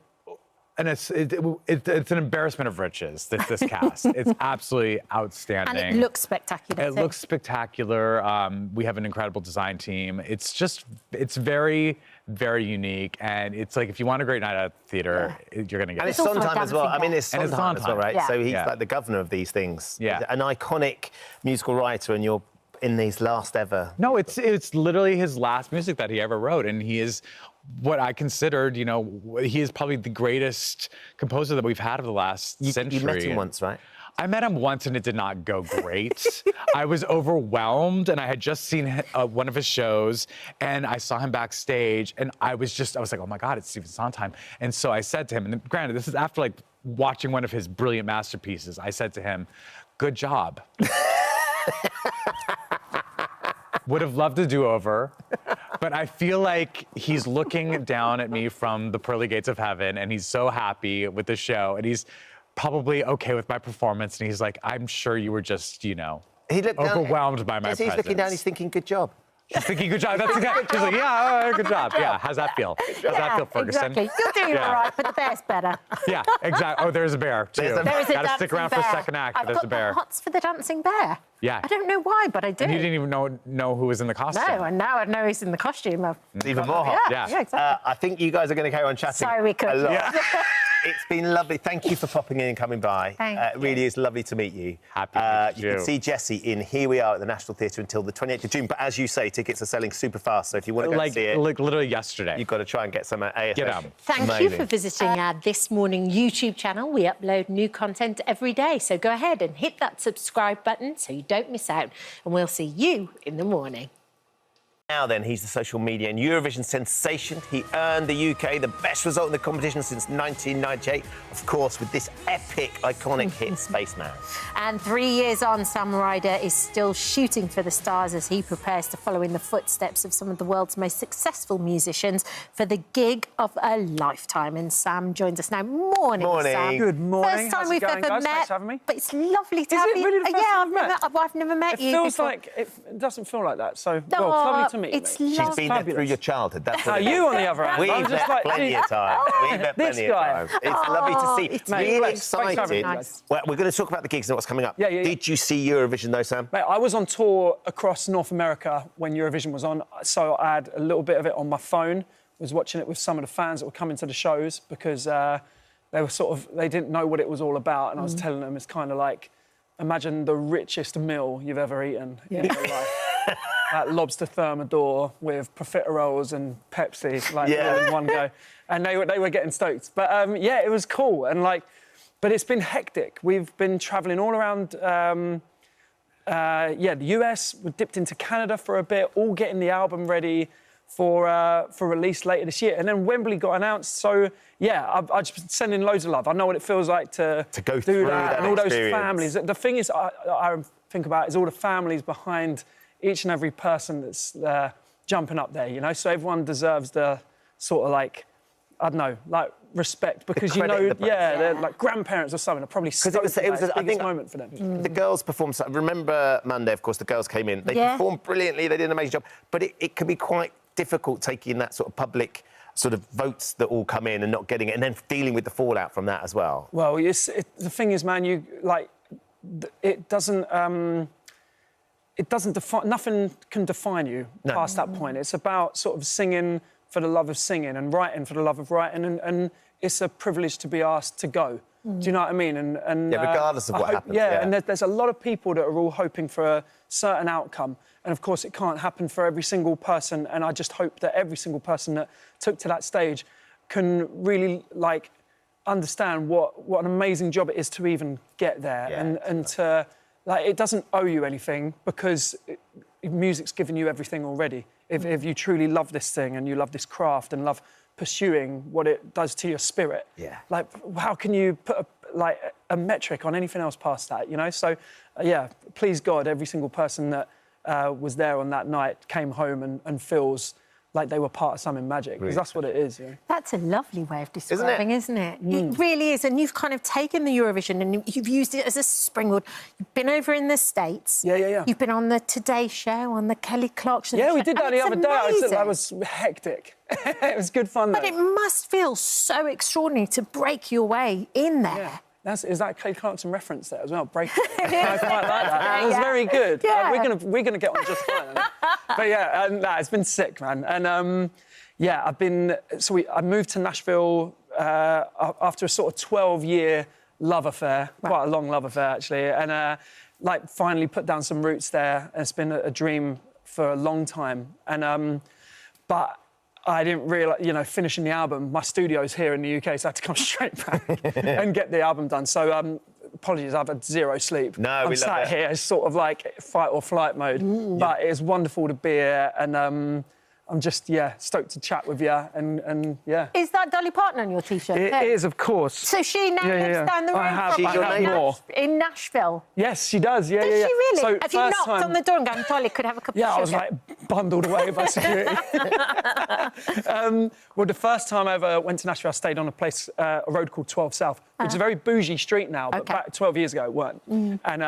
embarrassment of riches, this cast. It's absolutely outstanding. And it looks spectacular. It looks spectacular. We have an incredible design team. It's very, very unique. And it's like, if you want a great night at the theater, you're going to get it. And it's Sondheim as well. I mean, it's Sondheim as well, right? Yeah. So he's like the governor of these things. Yeah. An iconic musical writer, and you're in these last ever. No, it's literally his last music that he ever wrote, and he is what I considered, he is probably the greatest composer that we've had of the last century. You met him once, right? I met him once, and it did not go great. I was overwhelmed, and I had just seen one of his shows, and I saw him backstage, and I was like, oh my God, it's Stephen Sondheim. And so I said to him, and granted, this is after like watching one of his brilliant masterpieces, I said to him, good job. Would have loved a do-over, but I feel like he's looking down at me from the pearly gates of heaven, and he's so happy with the show, and he's probably okay with my performance, and he's like, I'm sure you were just, overwhelmed by my presence. He's looking down, he's thinking, good job. She's thinking, good job. That's exactly. She's like, yeah, good job. Yeah, how's that feel? How's that feel, Ferguson? Exactly. You're doing all right, but the bear's better. Yeah, exactly. Oh, there's a bear, too. There is a Gotta stick around dancing for bear. second act, I've there's got a bear. the hots for the dancing bear. Yeah. I don't know why, but I do. And you didn't even know who was in the costume. No, and now I know he's in the costume. It's even more hot. Yeah, exactly. I think you guys are going to carry on chatting. Sorry, we could. A lot. It's been lovely. Thank you for popping in and coming by. Thank It really is lovely to meet you. Happy to meet you can see Jessie in Here We Are at the National Theatre until the 28th of June. But as you say, tickets are selling super fast. So if you want to go see it, like literally yesterday, you've got to try and get some ASF. Get out. Thank you for visiting our This Morning YouTube channel. We upload new content every day, so go ahead and hit that subscribe button so you don't miss out. And we'll see you in the morning. Now then, he's the social media and Eurovision sensation. He earned the UK the best result in the competition since 1998, of course, with this epic, iconic hit, Spaceman. And 3 years on, Sam Ryder is still shooting for the stars as he prepares to follow in the footsteps of some of the world's most successful musicians for the gig of a lifetime. And Sam joins us now. Morning, Sam. Good morning. First time How's it we've going, ever guys? met. Thanks for having me. But it's lovely to Is have it you. really the first time we've met? I've never met it you feels before. like it doesn't feel like that. So, No, well, it's lovely to meet you. it's mate. She's been there through your childhood. That's what You, on the other hand, We've I'm just met like, plenty of times. We've met this plenty of guy. times. It's lovely to see. it's Really blessed. Thanks for having excited. me, guys. Well, we're going to talk about the gigs and what's coming up. Yeah. Did you see Eurovision though, Sam? Mate, I was on tour across North America when Eurovision was on, so I had a little bit of it on my phone. Was watching it with some of the fans that were coming to the shows because they were they didn't know what it was all about, and I was telling them it's kind of like, imagine the richest meal you've ever eaten in your life. Like lobster thermidor with profiteroles and Pepsi, like all in one go, and they were getting stoked. But yeah, it was cool, and but it's been hectic. We've been travelling all around. The US. We dipped into Canada for a bit, all getting the album ready for release later this year, and then Wembley got announced. So yeah, I've just been sending loads of love. I know what it feels like to go do through that, that and all those experience. families. The thing is, I think about is all the families behind each and every person that's jumping up there. So everyone deserves the sort of I don't know, respect because they're like grandparents or something. Are probably stoked. It was the I think moment for them. The girls performed. I remember Monday, of course, the girls came in. They performed brilliantly. They did an amazing job. But it can be quite difficult taking that sort of public sort of votes that all come in and not getting it, and then dealing with the fallout from that as well. Well, the thing is, man, it doesn't. It doesn't define. Nothing can define you past that point. It's about sort of singing for the love of singing and writing for the love of writing, and it's a privilege to be asked to go. Do you know what I mean? And regardless of what happens. and there's a lot of people that are all hoping for a certain outcome, and of course it can't happen for every single person. And I just hope that every single person that took to that stage can really understand what an amazing job it is to even get there, and to it doesn't owe you anything because music's given you everything already. If you truly love this thing and you love this craft and love pursuing what it does to your spirit, like, how can you put a metric on anything else past that, you know? So, yeah, please God, every single person that was there on that night came home and feels like they were part of something magic, because that's what it is. Yeah. That's a lovely way of describing, isn't it? It really is. And you've kind of taken the Eurovision and you've used it as a springboard. You've been over in the States. Yeah. You've been on the Today Show, on the Kelly Clarkson show. Yeah, we did that the other day. Amazing. That was hectic. It was good fun, though. But it must feel so extraordinary to break your way in there. Yeah. Is that Kelly Clarkson reference there as well? Break. I quite like that. It was very good. Yeah. We're gonna get on just fine. But yeah, it's been sick, man. And yeah, I moved to Nashville after a sort of 12-year love affair, quite a long love affair actually, and like finally put down some roots there. And it's been a dream for a long time. And but I didn't realise, you know, finishing the album, my studio's here in the UK, so I had to come straight back and get the album done. So, apologies, I've had zero sleep. No, I'm we love sat it. here, it's sort of like fight or flight mode. But it's wonderful to be here, and I'm just, stoked to chat with you, and yeah. Is that Dolly Parton on your T-shirt? It is, of course. So she now lives down the road in Nashville? Yes, she does, Does she really? So Have you knocked on the door and gone, Dolly, could have a cup of sugar? Yeah, I was like bundled away by security. Well, the first time I ever went to Nashville, I stayed on a road called 12 South, which is a very bougie street now, but back 12 years ago it weren't. And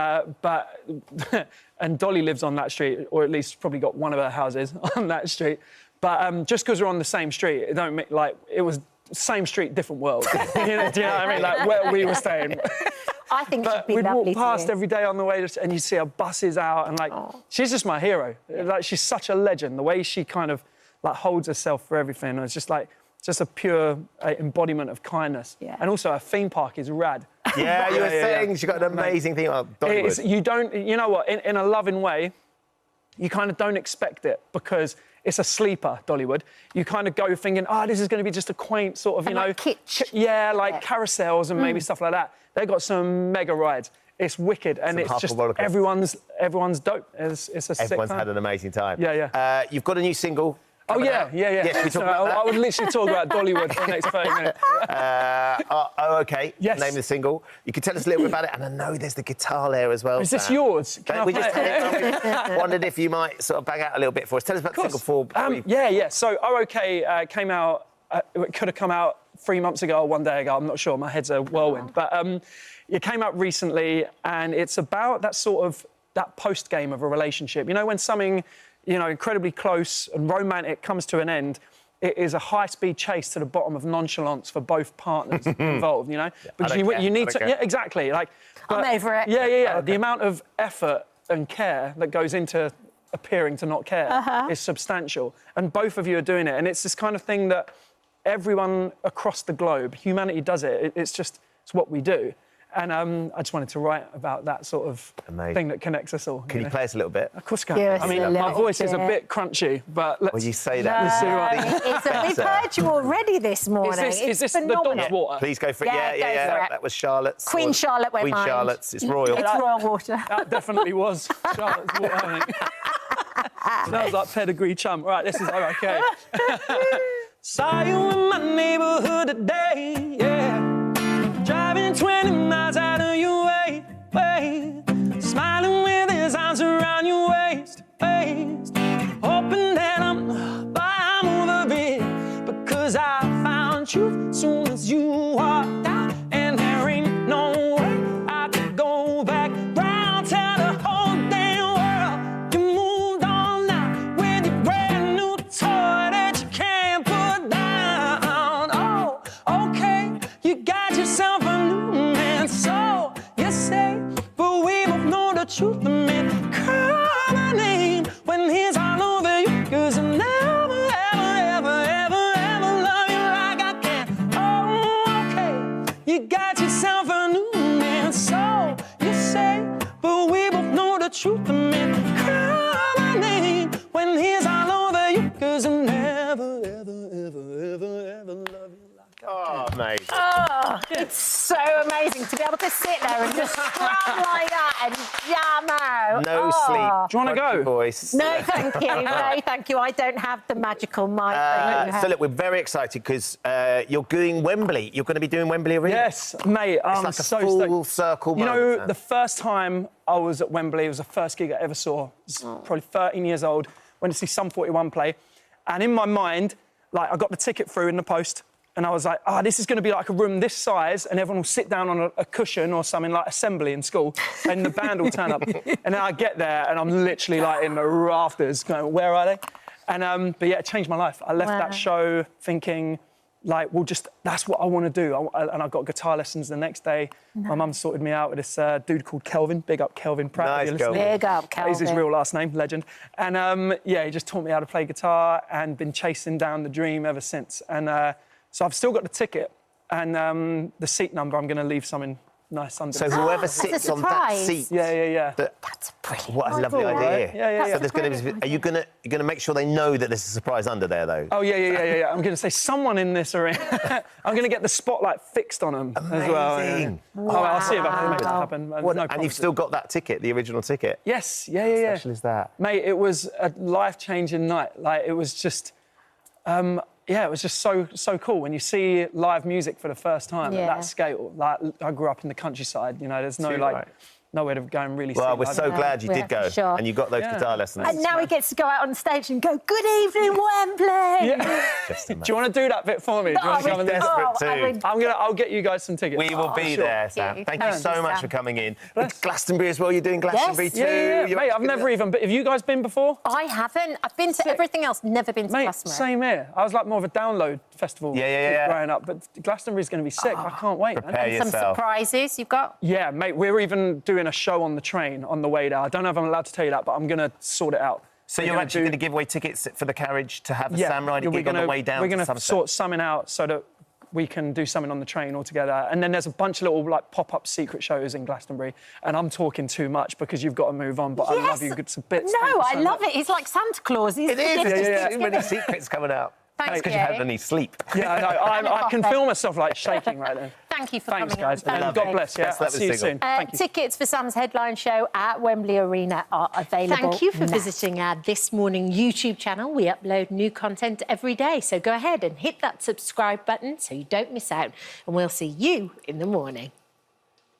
and Dolly lives on that street, or at least probably got one of her houses on that street. But just because we're on the same street, it don't make, like, it was same street, different world. Do you know what I mean? Like where we were staying. I think she'd be we'd lovely walk past to every day on the way, and you see her buses out, and like, she's just my hero. Like, she's such a legend. The way she kind of like holds herself for everything, it's just like, just a pure embodiment of kindness. Yeah. And also, her theme park is rad. Yeah, you were saying she's got an amazing theme park. You know what? In a loving way, you kind of don't expect it because it's a sleeper, Dollywood. You kind of go thinking, this is going to be just a quaint sort of, like kitsch. Carousels and maybe stuff like that. They've got some mega rides. It's wicked, and it's just everyone's dope. It's a sick Everyone's time. had an amazing time. Yeah. You've got a new single. Oh, yeah. Yes, we talk about that. I would literally talk about Dollywood for the next 30 minutes. OK. Yes. Name of the single. You can tell us a little bit about it, and I know there's the guitar there as well. Is this yours? We just wondered if you might sort of bang out a little bit for us. Tell us about the single for... Yeah. So OK came out... it could have come out 3 months ago or 1 day ago. I'm not sure. My head's a whirlwind. But it came out recently, and it's about that post-game of a relationship. You know, when something... incredibly close and romantic comes to an end, it is a high-speed chase to the bottom of nonchalance for both partners involved, you know? Because you need to... Yeah, exactly. Like, I'm over it. Yeah. The amount of effort and care that goes into appearing to not care is substantial. And both of you are doing it. And it's this kind of thing that everyone across the globe, humanity does it. It's what we do. And I just wanted to write about that sort of thing that connects us all. Can you play us a little bit? Of course I can. I mean, my voice is a bit crunchy, but let's... Well, you say that. We've heard you already this morning. Is this the dog's water? Please go for it. Yeah. That was Charlotte's. Queen Charlotte went Queen Charlotte's. It's royal. It's royal water. That definitely was Charlotte's water, I think. Smells like pedigree chum. Right, this is OK. Saw you in my neighborhood today, yeah. Driving 20 miles out of your way, smiling with his arms around your waist, hoping that I'm over it, because I found you as soon as you walked out, and there ain't no way I could go back round, tell the whole damn world you moved on now with your brand new toy that you can't put down. Oh, okay, you got yourself a new man, so you say, but we both know the truth. The man call my name when he's all over you, 'cause I never, ever love you like I can. Oh, okay, you got yourself a new man, so you say, but we both know the truth. The man call my name when he's all over you, 'cause I never, ever love you like I can. Amazing. Oh, it's so amazing to be able to sit there and just scrum like that and jam out. No sleep. Do you want to go? Voice. No, thank you. No, thank you. I don't have the magical mic that you have. Philip, we're very excited because you're doing Wembley. You're going to be doing Wembley Arena. Yes, mate. I'm like a so full stoked. circle You moment, know, the first time I was at Wembley, it was the first gig I ever saw. I was probably 13 years old. Went to see Sum 41 play. And in my mind, like, I got the ticket through in the post, and I was like, this is going to be like a room this size, and everyone will sit down on a cushion or something like assembly in school, and the band will turn up. And then I get there, and I'm literally like in the rafters going, where are they? And, but yeah, it changed my life. I left that show thinking, like, well, that's what I want to do. And I got guitar lessons the next day. Nice. My mum sorted me out with this dude called Kelvin. Big up Kelvin Pratt. Nice, if you're listening. Big up, Kelvin. That is his real last name, legend. And yeah, he just taught me how to play guitar and been chasing down the dream ever since. And so I've still got the ticket and the seat number. I'm going to leave something nice under. So whoever sits on that seat. Yeah. That's brilliant. What a lovely idea. Yeah. So there's going to be. Are you going to make sure they know that there's a surprise under there, though? Oh yeah. I'm going to say someone in this arena. I'm going to get the spotlight fixed on them as well. Amazing. Wow. I'll see if I can make that happen. And you've still got that ticket, the original ticket? Yes. Yeah. How special is that? Mate, it was a life-changing night. Like, it was just... it was just so cool when you see live music for the first time at that scale. Like, I grew up in the countryside, you know, there's no, nowhere to go and really see. Well, we're so glad you did go, and you got those guitar lessons. And now he gets to go out on stage and go, good evening, Wembley! Yeah. Do you want to do that bit for me? Do you want to come and desperate too. I'll get you guys some tickets. We will be there, Sam. Thank you so much for coming in. Glastonbury as well, you're doing Glastonbury too. Yeah. Mate, I've never even been. Have you guys been before? I haven't. I've been to everything else, never been to Glastonbury. Same here. I was like more of a download festival growing up, but Glastonbury's going to be sick. I can't wait. Prepare yourself. Some surprises you've got? Yeah, mate, we're even doing a show on the train on the way there. I don't know if I'm allowed to tell you that, but I'm going to sort it out. So you're actually going to give away tickets for the carriage to have a Sam Ryder gig on the way down to Somerset? We're going to sort something out so that we can do something on the train all together. And then there's a bunch of little, like, pop-up secret shows in Glastonbury. And I'm talking too much because you've got to move on, but I love you. It's a bit... No, I love it. He's like Santa Claus. It is. Too many secrets coming out. Thanks, because you haven't had any sleep. Yeah, I know. I can feel myself, like, shaking right then. Thank you for Thanks, coming guys. on. And God bless. Yeah, I'll see you soon. Thank you. Tickets for Sam's headline show at Wembley Arena are available. Thank you for visiting our This Morning YouTube channel. We upload new content every day, so go ahead and hit that subscribe button so you don't miss out. And we'll see you in the morning.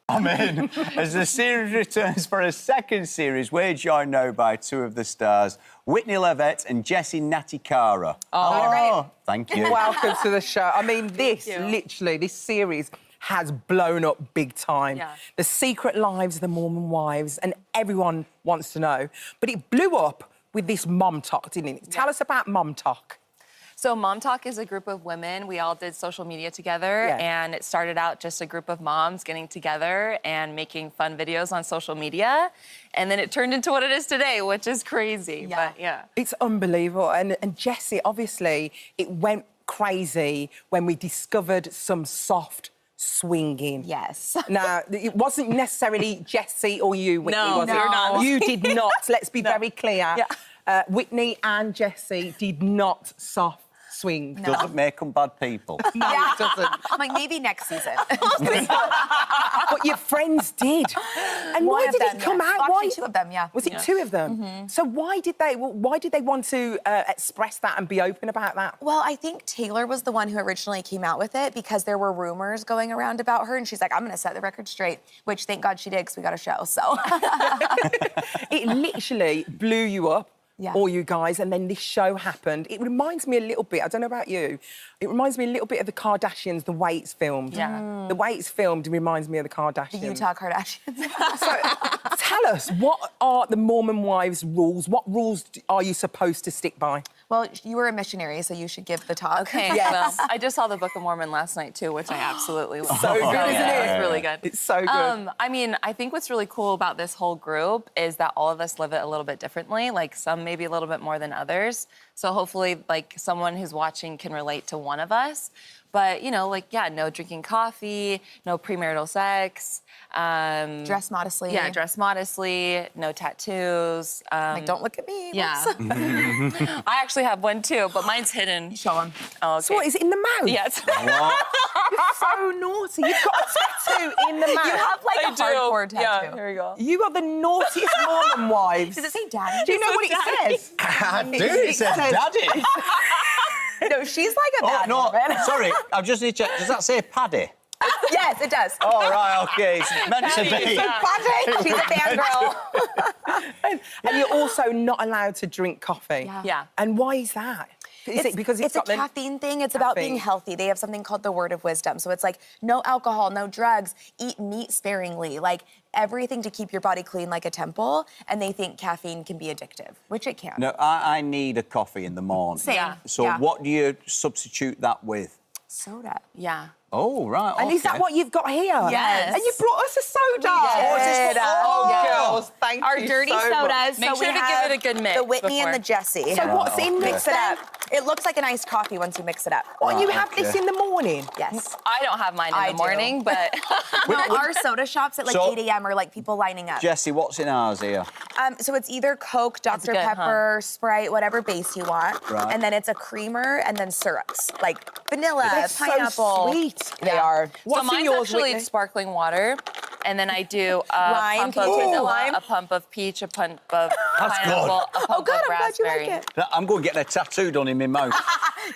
I'm in. As the series returns for a second series, we're joined now by two of the stars, Whitney Levett and Jessie Natikara. Thank you. Welcome to the show. I mean, this series has blown up big time. Yeah. The secret lives of the Mormon wives, and everyone wants to know. But it blew up with this Mom Talk, didn't it? Tell us about Mom Talk. So Mom Talk is a group of women. We all did social media together, and it started out just a group of moms getting together and making fun videos on social media, and then it turned into what it is today, which is crazy. But It's unbelievable. And Jessie, obviously, it went crazy when we discovered some soft swinging. Yes. Now, it wasn't necessarily Jessie or you, Whitney, was it? we're not. You did not. Let's be very clear. Whitney and Jessie did not soft swing. Doesn't make them bad people. No, it doesn't. I'm like, maybe next season. But your friends did. And why did it come out? Actually, two of them, Was it two of them? So why did they want to express that and be open about that? Well, I think Taylor was the one who originally came out with it because there were rumors going around about her, and she's like, I'm going to set the record straight, which thank God she did because we got a show, so. It literally blew you up. All you guys, and then this show happened. It reminds me a little bit, I don't know about you, it reminds me a little bit of the Kardashians, the way it's filmed. Yeah. The way it's filmed reminds me of the Kardashians. The Utah Kardashians. So tell us, what are the Mormon wives' rules? What rules are you supposed to stick by? Well, you were a missionary, so you should give the talk. Okay, Yes. well, I just saw the Book of Mormon last night, too, which I absolutely love. So good, isn't it? It's really good. It's so good. I mean, I think what's really cool about this whole group is that all of us live it a little bit differently. Like, some maybe a little bit more than others. So hopefully, like, someone who's watching can relate to one of us. But, you know, like, yeah, no drinking coffee, no premarital sex. Dress modestly. Yeah, dress modestly, no tattoos. Like, don't look at me. Yeah. I actually have one too, but mine's hidden. Show them. So Oh, okay. what, is it in the mouth? Yes. You're so naughty. You've got a tattoo in the mouth. You have, like, a hardcore tattoo. Yeah, here we go. You are the naughtiest Mormon wives. Does it say daddy? Do you know what it says? I do. It says daddy. No, she's like a bad woman. Sorry, I just need to check. Does that say Paddy? Yes, it does. Oh, right, OK. It's meant to be. Paddy. She's a fangirl. And you're also not allowed to drink coffee. Yeah. And why is that? Is it because it's a got the caffeine thing? It's about being healthy. They have something called the word of wisdom. So it's like, no alcohol, no drugs, eat meat sparingly, like everything to keep your body clean like a temple. And they think caffeine can be addictive, which it can. No, I need a coffee in the morning. Same. Yeah. So what do you substitute that with? Soda. Yeah. Oh, right, And is that what you've got here? Yes. And you brought us a soda. Yes. Girls, thank Our you dirty so sodas. much. Make sure we to have give it a good mix the Whitney before. and the Jessie. So what's in Mix this it then? up. It looks like an iced coffee once you mix it up. Oh, and you have this in the morning? Yes. I don't have mine in the morning, but... No, our soda shops at like 8 a.m. are like people lining up. Jessie, what's in ours here? So it's either Coke, Dr. good, Pepper, Sprite, whatever base you want. Right. And then it's a creamer and then syrups, like vanilla, They're pineapple. so sweet. They are. So What's in mine's yours, actually Whitney? sparkling water, and then I do a Lime. pump Can of you taste the vanilla, lime? a pump of peach, a pump of That's pineapple, a pump Oh, God, of I'm glad you like raspberry. it. I'm going to get a tattoo done in my mouth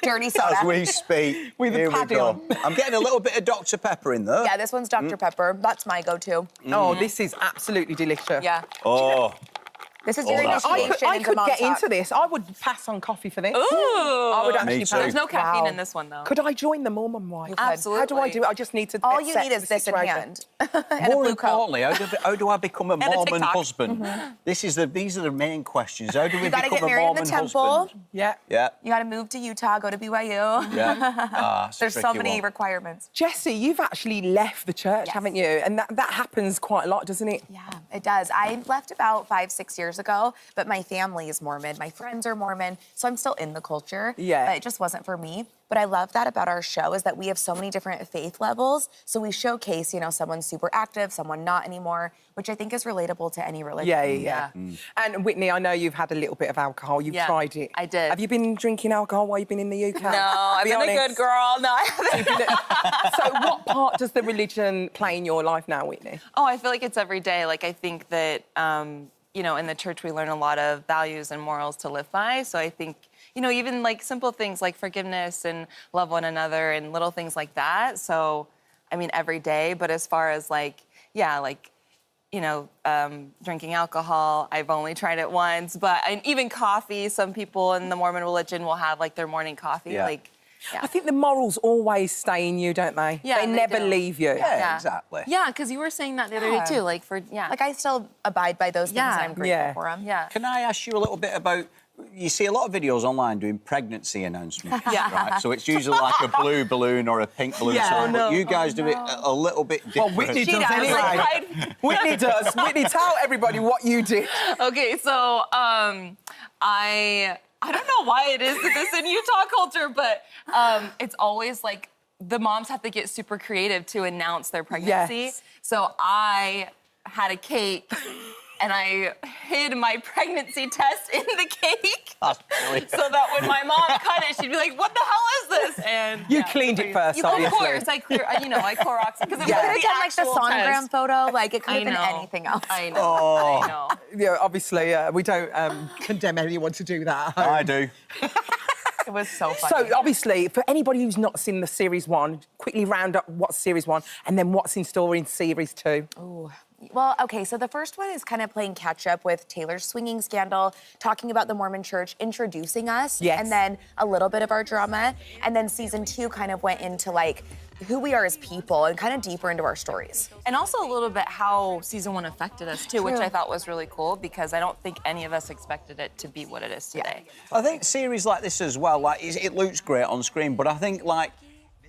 Dirty soda. as we speak. With a Here we paddy go. on. I'm getting a little bit of Dr. Pepper in there. Yeah, this one's Dr. Pepper. That's my go-to. Oh, this is absolutely delicious. Yeah. Oh. This is your that's initiation I into could mom's get talk. into this. I would pass on coffee for this. Ooh! I would actually Me pass. too. There's no caffeine Wow. in this one, though. Could I join the Mormon wife? You could. Absolutely. How do I do it? I just need to All you accept need is the this in situation. hand. And a More blue coat. importantly, how do I become a a Mormon TikTok. husband? These are the main questions. How do we You gotta become get a married in Mormon the temple. husband? Yeah. Yeah. You gotta move to Utah, go to BYU. Yeah. Ah, it's a There's so tricky many one. requirements. Jesse, you've actually left the church, Yes. haven't you? And that happens quite a lot, doesn't it? Yeah, it does. I left about 5-6 years ago, but my family is Mormon. My friends are Mormon, so I'm still in the culture. Yeah. But it just wasn't for me. But I love that about our show is that we have so many different faith levels. So we showcase, you know, someone super active, someone not anymore, which I think is relatable to any religion. Yeah. And Whitney, I know you've had a little bit of alcohol. You've Yeah, tried it. I did. Have you been drinking alcohol while you've been in the UK? No, I've Be been a honest. good girl. No, I haven't. So what part does the religion play in your life now, Whitney? Oh, I feel like it's every day. Like, I think that, you know, in the church we learn a lot of values and morals to live by. So I think, you know, even like simple things like forgiveness and love one another and little things like that. So, I mean, every day. But as far as like, yeah, like, you know, drinking alcohol, I've only tried it once. But and even coffee, some people in the Mormon religion will have like their morning coffee. Yeah. Like, yeah. I think the morals always stay in you, don't they? Yeah, they they never do. leave you. Yeah, exactly. Yeah, because you were saying that the other day too, like for, yeah. Like I still abide by those things and I'm grateful Yeah. for them. Yeah. Can I ask you a little bit about... You see a lot of videos online doing pregnancy announcements, Yeah. right? So it's usually like a blue balloon or a pink balloon. Yeah. So, Oh, but no. you guys do it a little bit different. Well, Whitney She does does. anyway. Like, Whitney does. Whitney, tell everybody what you did. Okay, so I don't know why it is this in Utah culture, but it's always like the moms have to get super creative to announce their pregnancy. Yes. So I had a cake and I hid my pregnancy test in the cake. That's brilliant. So that when my mom cut it, she'd be like, "What the hell is this?" And You cleaned it first, Of obviously. course, I Clorox because it You was could have the done like the actual sonogram test. photo. Like it could have I been know. anything else. I know. Oh. I know. Yeah, obviously, we don't condemn anyone to do that at home. I do. It was so funny. So, obviously, for anybody who's not seen the Series 1, quickly round up what's Series 1 and then what's in store in Series 2. Ooh. Well, okay, so the first one is kind of playing catch up with Taylor's swinging scandal, talking about the Mormon Church, introducing us, Yes. and then a little bit of our drama. And then season 2 kind of went into like who we are as people and kind of deeper into our stories. And also a little bit how season 1 affected us too, which True. I thought was really cool because I don't think any of us expected it to be what it is today. I think series like this as well, like it looks great on screen, but I think like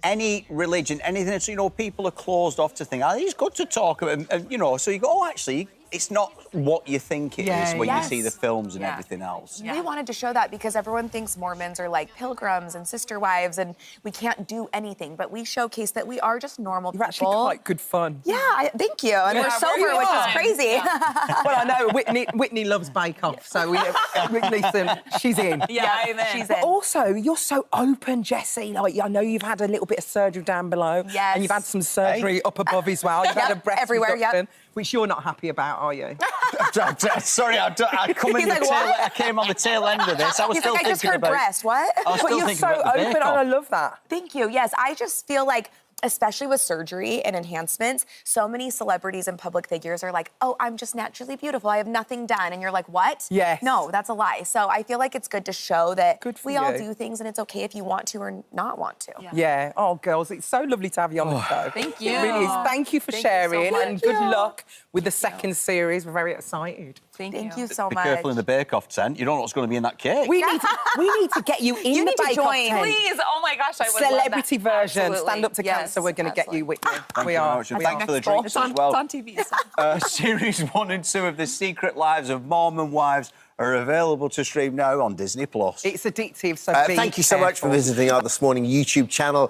any religion, anything that's, you know, people are closed off to think, I think it's good to talk about, and, you know, so you go, oh, actually, it's not what you think it is when you see the films and Yeah. everything else. We wanted to show that because everyone thinks Mormons are like pilgrims and sister wives and we can't do anything, but we showcase that we are just normal people. You're actually quite good fun. Yeah, thank you. And we're Yeah, sober, really which is are. crazy. Well, I know Whitney loves Bake Off, so listen, she's in. Yeah, amen. She's But in. also, you're so open, Jessie. Like, I know you've had a little bit of surgery down below. Yes. And you've had some surgery up above as well. You've had a Yep, breast everywhere, yep. reduction, which you're not happy about, are you? Sorry, I come in He's like, what? I came on the tail end of this. I was He's still like, I just thinking heard about breast, what? I was But still you're thinking so about the open, Bake and I Off. love that. Thank you. Yes, I just feel like, especially with surgery and enhancements, so many celebrities and public figures are like, oh, I'm just naturally beautiful. I have nothing done. And you're like, what? Yes. No, that's a lie. So I feel like it's good to show that for we all you. do things and it's okay if you want to or not want to. Yeah. Oh, girls, it's so lovely to have you on the show. Thank It really is. Thank you for Thank you so sharing much. and good Yeah. luck with the second series. We're very excited. Thank you so Be much. careful in the Bake Off tent. You don't know what's going to be in that cake. We need to get you in You the need to Bake Off join. tent. Please, oh my gosh, I would love that. Celebrity version, Absolutely. Stand Up to Yes, Cancer. We're going to get you, Whitney. Thank we you very are. much, and we thanks are. for the drinks as well. It's on TV. Series 1 and 2 of The Secret Lives of Mormon Wives are available to stream now on Disney+. It's addictive, so be Thank you so much for careful. visiting our This Morning YouTube channel.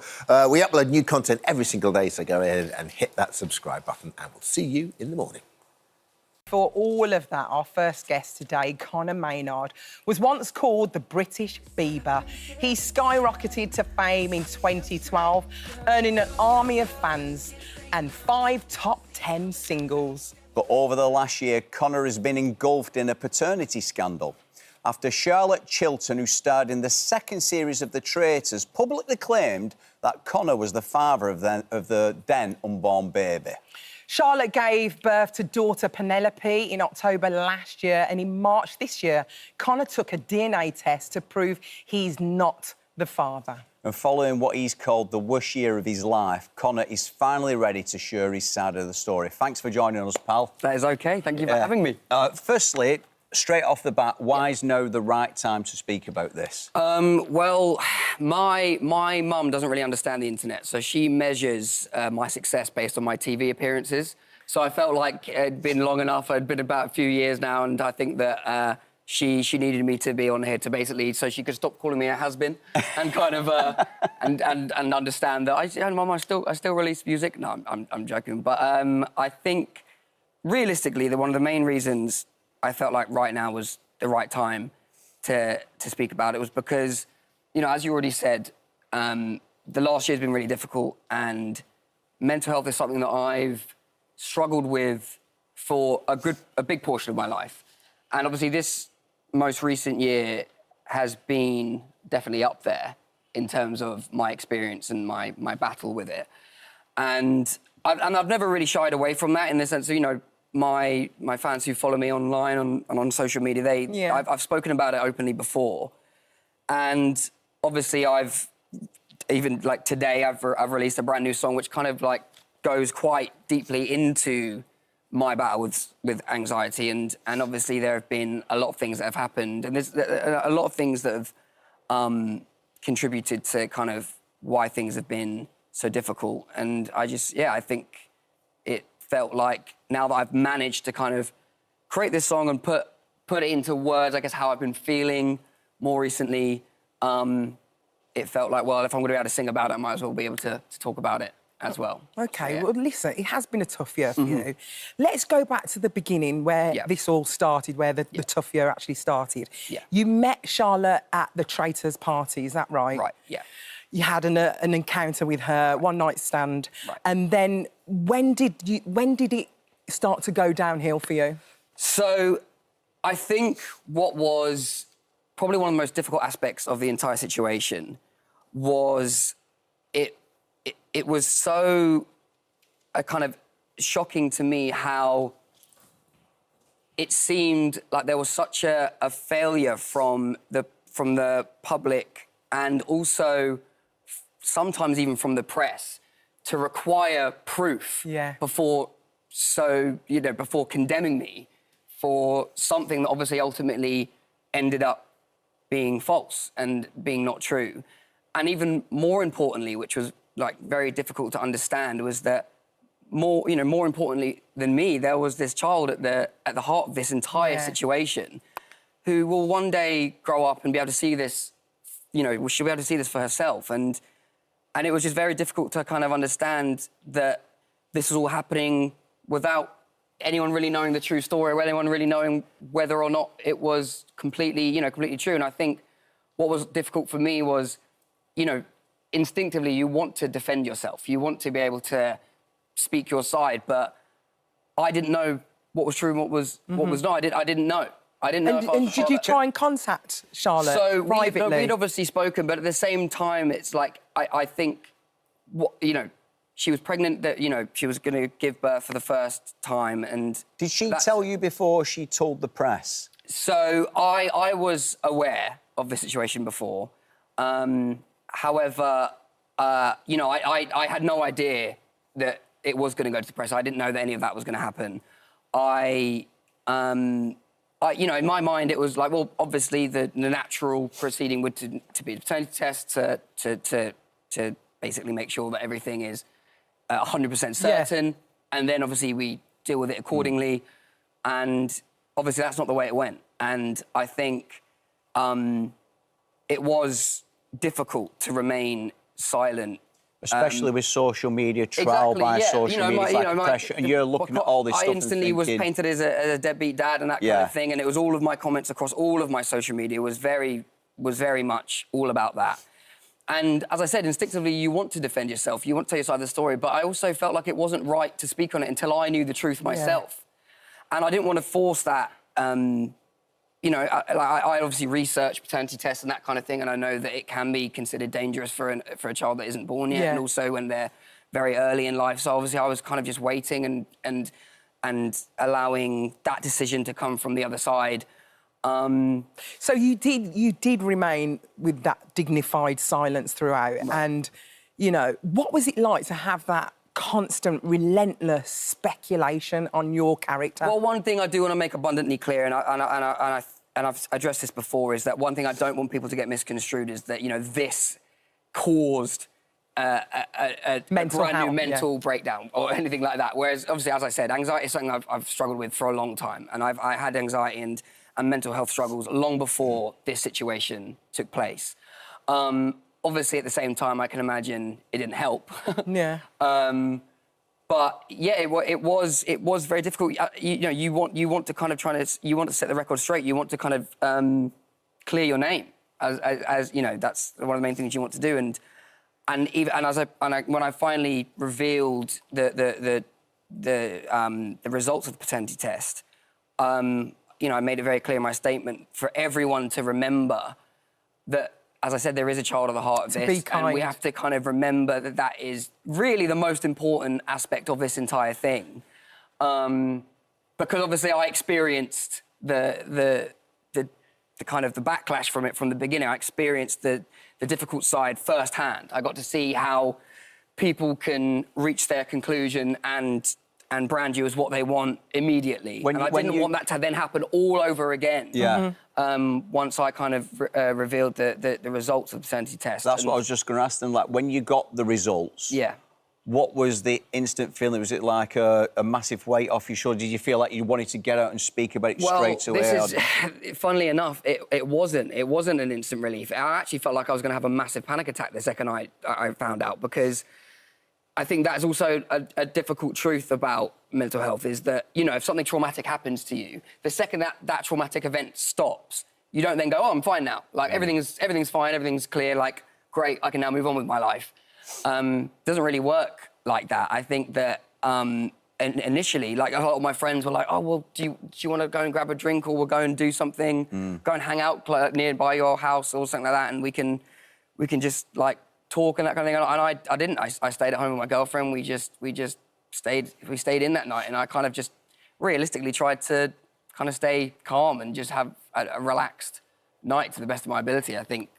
We upload new content every single day, so go ahead and hit that subscribe button, and we'll see you in the morning. For all of that, our first guest today, Conor Maynard, was once called the British Bieber. He skyrocketed to fame in 2012, earning an army of fans and 5 top 10 singles. But over the last year, Conor has been engulfed in a paternity scandal after Charlotte Chilton, who starred in the second series of The Traitors, publicly claimed that Conor was the father of the then unborn baby. Charlotte gave birth to daughter Penelope in October last year, and in March this year, Conor took a DNA test to prove he's not the father. And following what he's called the worst year of his life, Conor is finally ready to share his side of the story. Thanks for joining us, pal. That is OK. Thank you for having me. Firstly, straight off the bat, why is now the right time to speak about this? Well, my mum doesn't really understand the internet, so she measures my success based on my TV appearances. So I felt like it'd been long enough. I'd been about a few years now, and I think that she needed me to be on here to basically so she could stop calling me a has-been and kind of and understand that Mum, I still release music. No, I'm joking, but I think realistically, one of the main reasons I felt like right now was the right time to speak about it was because, you know, as you already said, the last year's been really difficult, and mental health is something that I've struggled with for a big portion of my life. And obviously this most recent year has been definitely up there in terms of my experience and my battle with it. And I've never really shied away from that in the sense of, you know, my fans who follow me online and on social media, I've spoken about it openly before. And obviously I've even like today I've released a brand new song which kind of like goes quite deeply into my battle with anxiety, and obviously there have been a lot of things that have happened, and there's a lot of things that have contributed to kind of why things have been so difficult. And I think it felt like now that I've managed to kind of create this song and put it into words, I guess how I've been feeling more recently, it felt like, well, if I'm going to be able to sing about it, I might as well be able to talk about it as well. OK, well, listen, it has been a tough year for you. Let's go back to the beginning where this all started, where the tough year actually started. Yeah. You met Charlotte at the Traitors party, is that right? Right, yeah. You had an encounter with her, one-night stand. Right. And then when did it start to go downhill for you? So I think what was probably one of the most difficult aspects of the entire situation was it was so kind of shocking to me how it seemed like there was such a failure from the public, and also sometimes even from the press, to require proof before condemning me for something that obviously ultimately ended up being false and being not true. And even more importantly, which was like very difficult to understand, was that more importantly than me, there was this child at the heart of this entire situation, who will one day grow up and be able to see this. She'll be able to see this for herself, and it was just very difficult to kind of understand that this was all happening without anyone really knowing the true story, or anyone really knowing whether or not it was completely true. And I think what was difficult for me was, instinctively you want to defend yourself, you want to be able to speak your side, but I didn't know what was true and what was not. I didn't know. I didn't know. And did you try and contact Charlotte privately? We'd obviously spoken, but at the same time, it's like I think she was pregnant, that she was going to give birth for the first time, and did she tell you before she told the press? So I was aware of the situation before. However, I had no idea that it was going to go to the press. I didn't know that any of that was going to happen. In my mind, it was like, well, obviously the natural proceeding would to be a paternity test to basically make sure that everything is 100% certain, and then obviously we deal with it accordingly. And obviously that's not the way it went. And I think it was difficult to remain silent. Especially with social media, trial by social media, pressure, and you're looking at all this stuff. I instantly was painted as a deadbeat dad and that kind of thing, and it was all of my comments across all of my social media was very much all about that. And as I said, instinctively, you want to defend yourself, you want to tell your side of the story, but I also felt like it wasn't right to speak on it until I knew the truth myself. And I didn't want to force that. I obviously research paternity tests and that kind of thing, and I know that it can be considered dangerous for a child that isn't born yet, and also when they're very early in life. So obviously I was kind of just waiting and allowing that decision to come from the other side. So you did remain with that dignified silence throughout, and what was it like to have that constant, relentless speculation on your character? Well, one thing I do want to make abundantly clear, and I've addressed this before, is that one thing I don't want people to get misconstrued is that this caused a brand new mental breakdown or anything like that. Whereas, obviously, as I said, anxiety is something I've struggled with for a long time, and I had anxiety and mental health struggles long before this situation took place. Obviously, at the same time, I can imagine it didn't help. Yeah. But yeah, it was very difficult. You want to kind of you want to set the record straight. You want to kind of clear your name, as that's one of the main things you want to do. When I finally revealed the results of the paternity test, I made it very clear in my statement for everyone to remember that, as I said, there is a child at the heart of this, and we have to kind of remember that that is really the most important aspect of this entire thing, because obviously I experienced the kind of the backlash from it from the beginning. I experienced the difficult side firsthand. I got to see how people can reach their conclusion and brand you as what they want immediately. And I didn't want that to then happen all over again. Yeah. Once I kind of revealed the results of the paternity test. That's what I was just going to ask them. Like, when you got the results, what was the instant feeling? Was it like a massive weight off your shoulder? Did you feel like you wanted to get out and speak about it straight away? Funnily enough, it wasn't. It wasn't an instant relief. I actually felt like I was going to have a massive panic attack the second I found out, because I think that's also a difficult truth about mental health, is that, if something traumatic happens to you, the second that traumatic event stops, you don't then go, oh, I'm fine now. Like, everything's fine, everything's clear, like, great, I can now move on with my life. Doesn't really work like that. I think that initially, like, a lot of my friends were like, oh, well, do you want to go and grab a drink, or we'll go and do something, go and hang out nearby your house or something like that, and we can just, like, talk and that kind of thing. And I didn't. I stayed at home with my girlfriend. We stayed in that night, and I kind of just realistically tried to kind of stay calm and just have a relaxed night to the best of my ability, I think.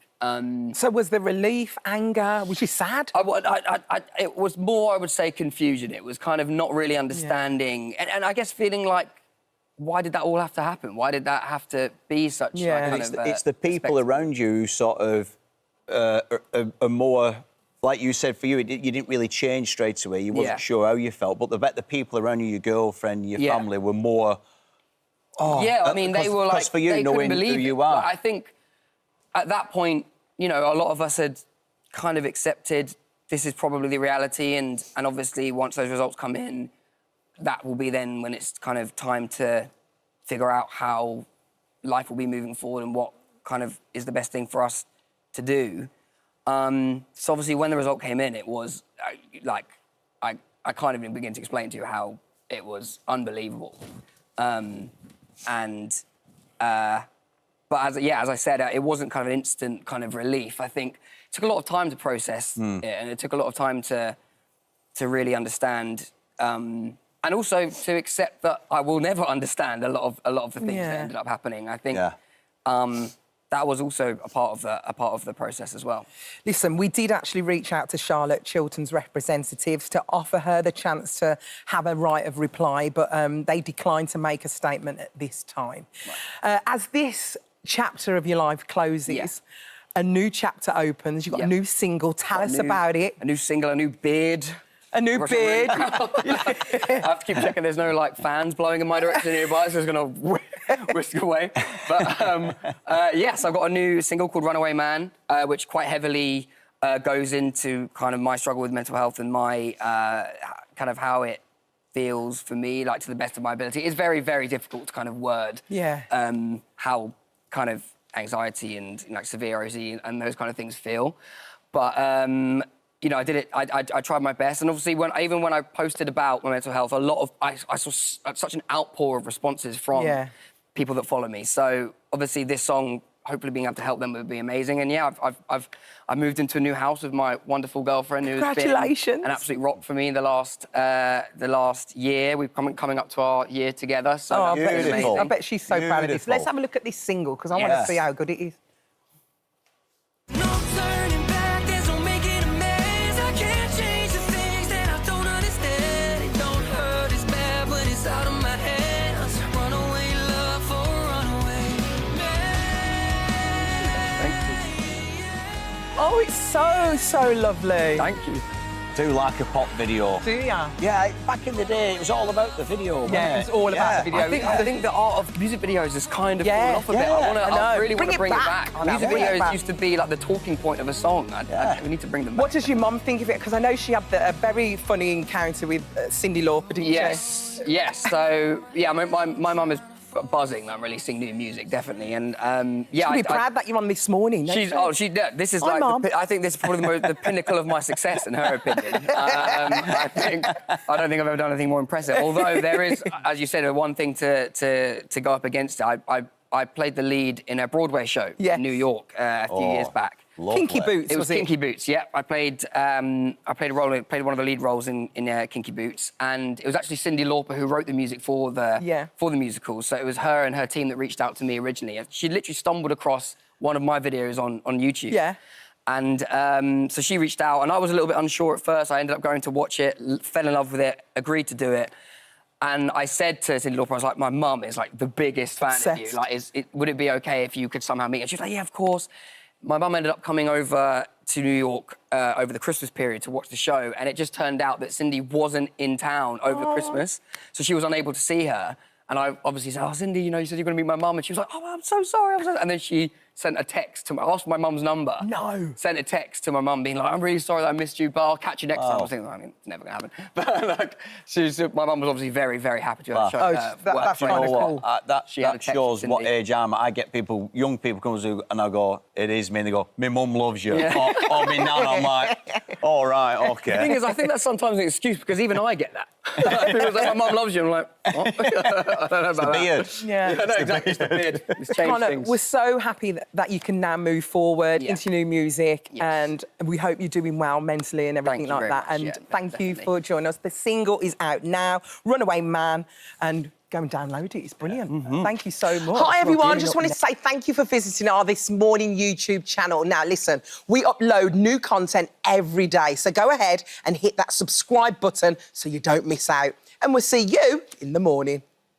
So was there relief, anger? Was you sad? It was more, I would say, confusion. It was kind of not really understanding, and I guess feeling like, why did that all have to happen? Why did that have to be such? It's the people around you who sort of are more like you said, for you, you didn't really change straight away. You wasn't sure how you felt, but I bet the people around you, your girlfriend, your family, were more... Oh, yeah, I mean, they were like... for you, they knowing couldn't believe who you it. are. Like, I think at that point, you know, a lot of us had kind of accepted this is probably the reality, and obviously once those results come in, that will be then when it's kind of time to figure out how life will be moving forward and what kind of is the best thing for us to do. So obviously when the result came in, it was like, I can't even begin to explain to you how it was unbelievable. But as I said, it wasn't kind of an instant kind of relief. I think it took a lot of time to process it, and it took a lot of time to really understand, and also to accept that I will never understand a lot of the things that ended up happening. I think that was also a part of the process as well. Listen, we did actually reach out to Charlotte Chilton's representatives to offer her the chance to have a right of reply, but they declined to make a statement at this time. Right. As this chapter of your life closes, a new chapter opens. You've got a new single. Tell us about it. A new single, a new beard. A new beard. I have to keep checking there's no, like, fans blowing in my direction nearby, so it's going to whisk away. But, yes, I've got a new single called Runaway Man, which quite heavily goes into kind of my struggle with mental health and my kind of how it feels for me, like, to the best of my ability. It's very, very difficult to kind of word how kind of anxiety and, like, severity and those kind of things feel. But... you know, I did it. I tried my best, and obviously, even when I posted about my mental health, I saw such an outpour of responses from people that follow me. So obviously, this song, hopefully being able to help them, would be amazing. And yeah, I've moved into a new house with my wonderful girlfriend, who's been an absolute rock for me in the last year. We've coming up to our year together. So I bet she's so proud of this. Let's have a look at this single because I want to see how good it is. Oh, it's so lovely. Thank you. Do like a pop video. Do ya? Yeah, back in the day, it was all about the video, wasn't it? It's all about the video. I think the art of music videos has kind of fallen off a bit. I really want to bring it back. Music videos used to be like the talking point of a song. We need to bring them back. What does your mum think of it? Because I know she had a very funny encounter with Cyndi Lauper, didn't she? Yes. So, yeah, my mum is buzzing that I'm releasing new music, definitely. And she'll be proud that you're on this morning. This is like I think this is probably the pinnacle of my success in her opinion. I don't think I've ever done anything more impressive. Although there is, as you said, one thing to go up against it. I played the lead in a Broadway show in New York a few years back. Kinky Boots. It was Kinky Boots. Yeah, I played one of the lead roles in Kinky Boots, and it was actually Cyndi Lauper who wrote the music for the musical. So it was her and her team that reached out to me originally. She literally stumbled across one of my videos on YouTube. Yeah. And so she reached out, and I was a little bit unsure at first. I ended up going to watch it, fell in love with it, agreed to do it. And I said to Cyndi Lauper, I was like, my mum is like the biggest fan of you. Like, would it be okay if you could somehow meet? And she was like, yeah, of course. My mum ended up coming over to New York over the Christmas period to watch the show, and it just turned out that Cyndi wasn't in town over Christmas, so she was unable to see her. And I obviously said, oh, Cyndi, you know, you said you're going to meet my mum. And she was like, oh, I'm so sorry. And then she sent a text to asked my mum's number. No. Sent a text to my mum being like, I'm really sorry that I missed you, but I'll catch you next time. I was thinking, I mean, it's never going to happen. But, like, my mum was obviously very, very happy to have that's kind of cool. That shows what age I'm at. I get young people come to, and I go, it is me, and they go, my mum loves you. Yeah. Or me nan, I'm like, all right, OK. The thing is, I think that's sometimes an excuse, because even I get that. People say, my mum loves you. I'm like, what? I don't know about that. Yeah. No, exactly, it's the beard. It's changed things. We're so happy that you can now move forward into new music, and we hope you're doing well mentally and everything like that. And thank you for joining us. The single is out now, Runaway Man, and go and download it. It's brilliant. Thank you so much. Hi, everyone. Just wanted to say thank you for visiting our This Morning YouTube channel. Now, listen, we upload new content every day, so go ahead and hit that subscribe button so you don't miss out. And we'll see you in the morning.